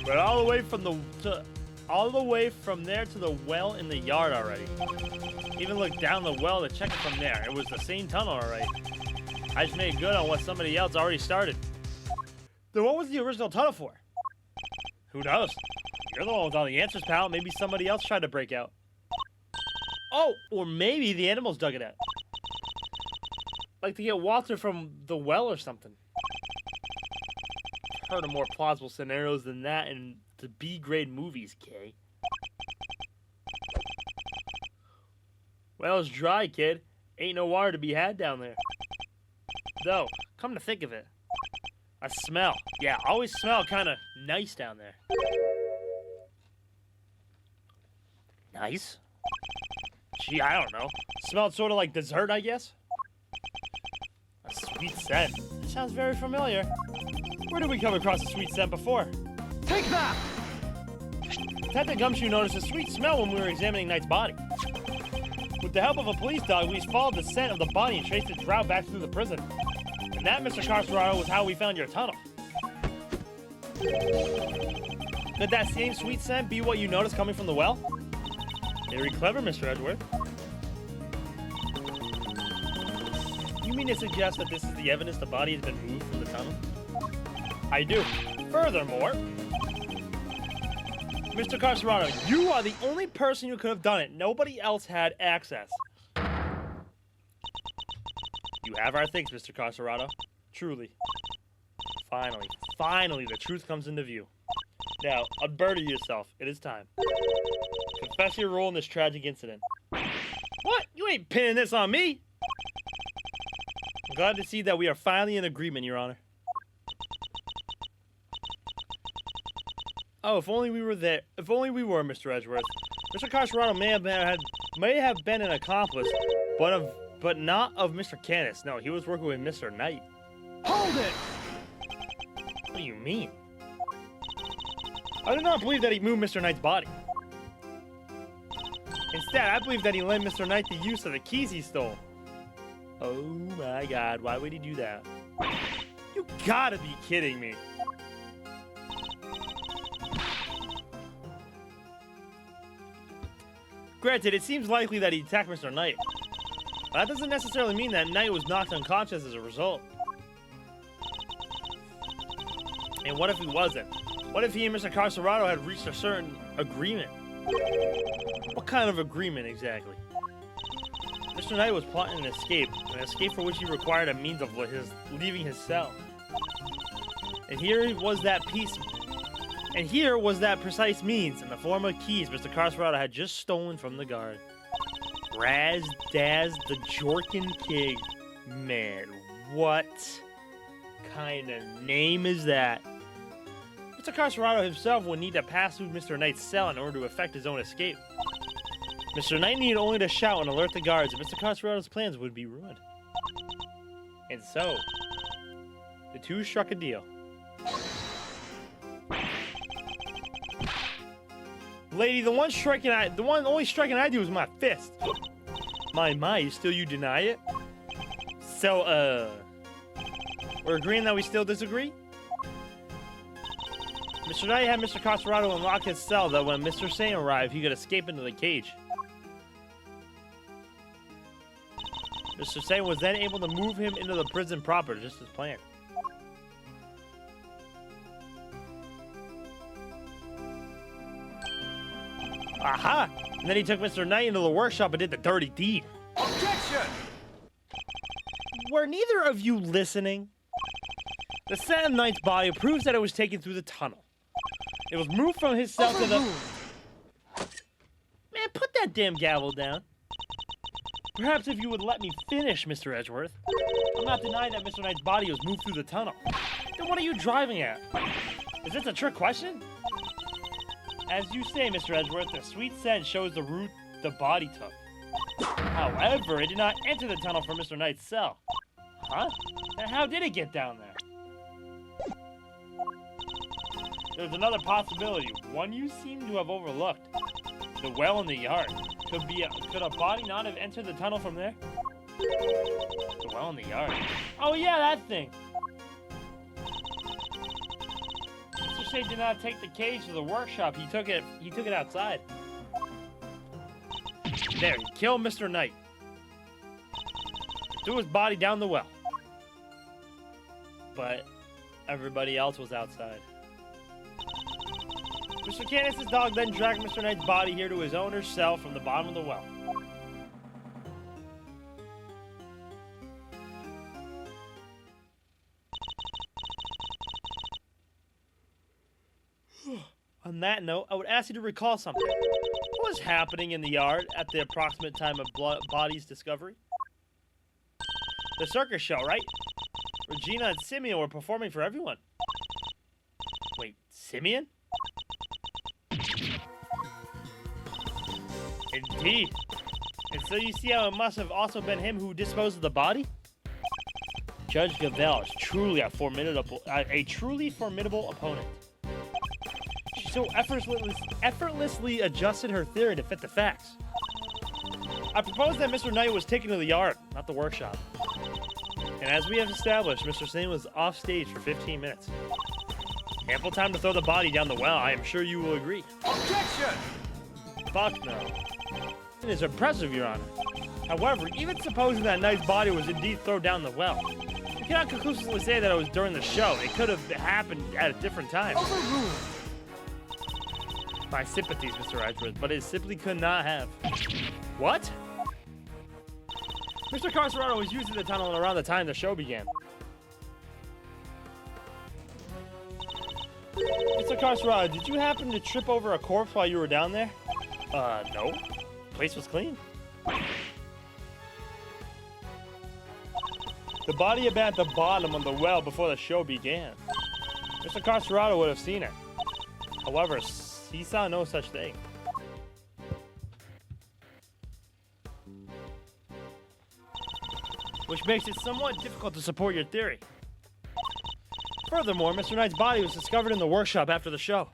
But all the way from there to the well in the yard already. Even looked down the well to check it from there. It was the same tunnel already. I just made good on what somebody else already started. Then what was the original tunnel for? Who knows? You're the one with all the answers, pal. Maybe somebody else tried to break out. Oh, or maybe the animals dug it out. Like to get Walter from the well or something. Heard of more plausible scenarios than that in the B-grade movies, Kay. Well, it's dry, kid. Ain't no water to be had down there. Though, come to think of it, a smell. Yeah, always smell kind of nice down there. Nice? Gee, I don't know. Smelled sort of like dessert, I guess? A sweet scent. Sounds very familiar. Where did we come across a sweet scent before? Take that! Detective Gumshoe noticed a sweet smell when we were examining Knight's body. With the help of a police dog, we followed the scent of the body and traced its route back through the prison. And that, Mr. Carcerado, was how we found your tunnel. Could that same sweet scent be what you noticed coming from the well? Very clever, Mr. Edgeworth. You mean to suggest that this is the evidence the body has been moved from the tunnel? I do. Furthermore, Mr. Carcerado, you are the only person who could have done it. Nobody else had access. You have our thanks, Mr. Carcerado. Truly. Finally, the truth comes into view. Now, unburden yourself. It is time. Confess your role in this tragic incident. What? You ain't pinning this on me! I'm glad to see that we are finally in agreement, Your Honor. Oh, if only we were there. If only we were, Mr. Edgeworth. Mr. Carcerado may have been an accomplice, but not of Mr. Canis. No, he was working with Mr. Knight. Hold! Hold it! What do you mean? I do not believe that he moved Mr. Knight's body. Instead, I believe that he lent Mr. Knight the use of the keys he stole. Oh my god, why would he do that? You gotta be kidding me. Granted, it seems likely that he attacked Mr. Knight. But that doesn't necessarily mean that Knight was knocked unconscious as a result. And what if he wasn't? What if he and Mr. Carcerado had reached a certain agreement? What kind of agreement exactly? Mr. Knight was plotting an escape for which he required a means of leaving his cell. And here was that precise means in the form of keys Mr. Carcerado had just stolen from the guard. Raz Daz the Jorkin Pig. Man, what kind of name is that? Mr. Carcerado himself would need to pass through Mr. Knight's cell in order to effect his own escape. Mr. Knight needed only to shout and alert the guards, and Mr. Carcerado's plans would be ruined. And so, the two struck a deal. Lady, the only striking I do is my fist. My, you deny it? So, we're agreeing that we still disagree? Mr. Knight had Mr. Carcerado unlock his cell, that when Mr. Sane arrived, he could escape into the cage. Mr. Sane was then able to move him into the prison proper, just as planned. Aha! And then he took Mr. Knight into the workshop and did the dirty deed. Objection! Were neither of you listening? The scent of Knight's body proves that it was taken through the tunnel. It was moved from his cell to the... Man, put that damn gavel down. Perhaps if you would let me finish, Mr. Edgeworth. I'm not denying that Mr. Knight's body was moved through the tunnel. Then what are you driving at? Is this a trick question? As you say, Mr. Edgeworth, the sweet scent shows the route the body took. However, it did not enter the tunnel from Mr. Knight's cell. Huh? Then how did it get down there? There's another possibility, one you seem to have overlooked. The well in the yard. Could a body not have entered the tunnel from there? The well in the yard. Oh yeah, that thing. Mr. Shea did not take the cage to the workshop. He took it outside. There, he killed Mr. Knight. Threw his body down the well. But everybody else was outside. Mr. Candace's dog then dragged Mr. Knight's body here to his owner's cell from the bottom of the well. On that note, I would ask you to recall something. What was happening in the yard at the approximate time of body's discovery? The circus show, right? Regina and Simeon were performing for everyone. Wait, Simeon? Indeed. And so you see how it must have also been him who disposed of the body? Judge Gavelle is truly a truly formidable opponent. She so effortlessly adjusted her theory to fit the facts. I propose that Mr. Knight was taken to the yard, not the workshop. And as we have established, Mr. Sane was off stage for 15 minutes. Ample time to throw the body down the well, I am sure you will agree. Objection! Fuck no. It is impressive, Your Honor. However, even supposing that Knight's body was indeed thrown down the well, you cannot conclusively say that it was during the show. It could have happened at a different time. Overruled. My sympathies, Mr. Edgeworth, but it simply could not have. What? Mr. Carcerado was using the tunnel around the time the show began. Mr. Carcerado, did you happen to trip over a corpse while you were down there? No. The place was clean. The body had been at the bottom of the well before the show began. Mr. Carcerado would have seen it. However, he saw no such thing. Which makes it somewhat difficult to support your theory. Furthermore, Mr. Knight's body was discovered in the workshop after the show.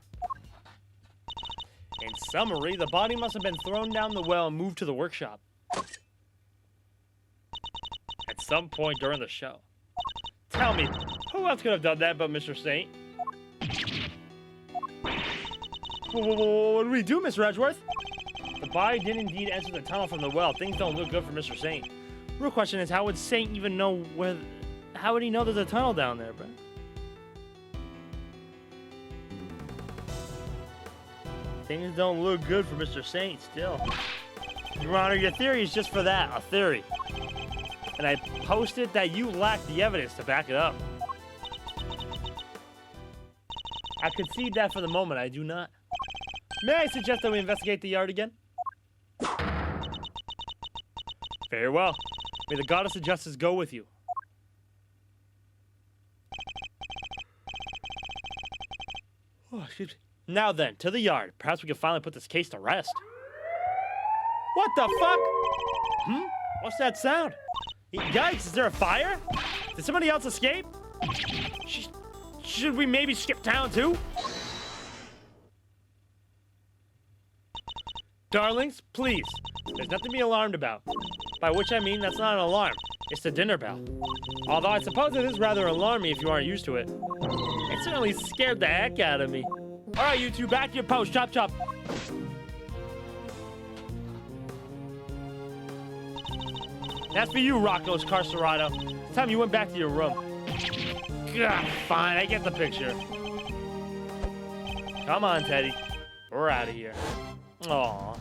In summary, the body must have been thrown down the well and moved to the workshop at some point during the show. Tell me, who else could have done that but Mr. Saint? What do we do, Mr. Edgeworth? The body did indeed enter the tunnel from the well. Things don't look good for Mr. Saint. Real question is, how would Saint even know where... How would he know there's a tunnel down there, bro? Things don't look good for Mr. Saint still. Your Honor, your theory is just for that, a theory. And I posted that you lack the evidence to back it up. I concede that for the moment, I do not. May I suggest that we investigate the yard again? Very well. May the goddess of justice go with you. Oh, excuse me. Now then, to the yard. Perhaps we can finally put this case to rest. What the fuck? What's that sound? Yikes, is there a fire? Did somebody else escape? Should we maybe skip town too? Darlings, please. There's nothing to be alarmed about. By which I mean that's not an alarm. It's the dinner bell. Although I suppose it is rather alarming if you aren't used to it. It certainly scared the heck out of me. All right, you two, back to your post. Chop, chop. That's for you, Rocco's Carcerado. It's time you went back to your room. Gah, fine, I get the picture. Come on, Teddy. We're out of here. Aww.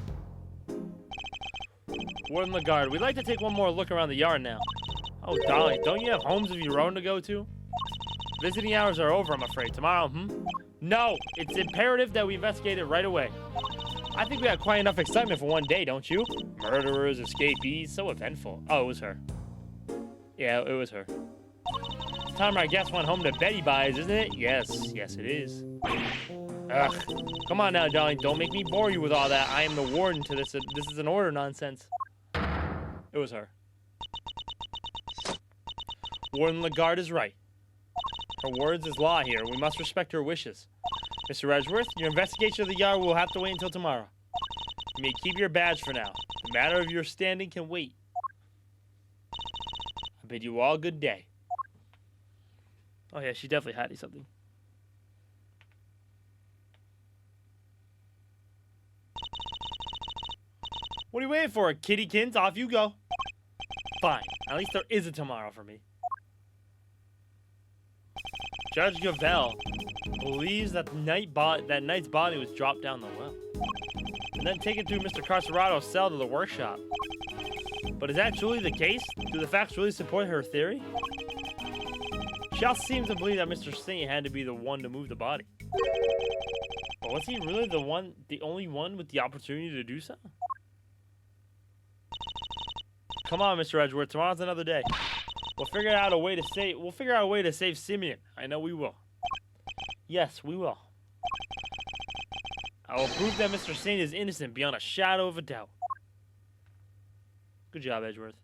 Warden Lagarde, we'd like to take one more look around the yard now. Oh, Dolly, don't you have homes of your own to go to? Visiting hours are over, I'm afraid. Tomorrow, No, it's imperative that we investigate it right away. I think we had quite enough excitement for one day, don't you? Murderers, escapees, so eventful. Oh, it was her. Yeah, it was her. It's time our guest went home to Betty Buys, isn't it? Yes, yes it is. Ugh. Come on now, darling. Don't make me bore you with all that. I am the warden to this. This is an order nonsense. It was her. Warden Lagarde is right. Her words is law here. We must respect her wishes. Mr. Edgeworth, your investigation of the yard will have to wait until tomorrow. You may keep your badge for now. The matter of your standing can wait. I bid you all good day. Oh yeah, she definitely hiding something. What are you waiting for, kittykins? Off you go. Fine. At least there is a tomorrow for me. Judge Gavelle believes that that knight's body was dropped down the well and then taken through Mr. Carcerado's cell to the workshop. But is that truly the case? Do the facts really support her theory? She also seems to believe that Mr. Saint had to be the one to move the body. But was he really the only one with the opportunity to do so? Come on, Mr. Edgeworth. Tomorrow's another day. We'll figure out a way to save Simeon. I know we will. Yes, we will. I will prove that Mr. Saint is innocent beyond a shadow of a doubt. Good job, Edgeworth.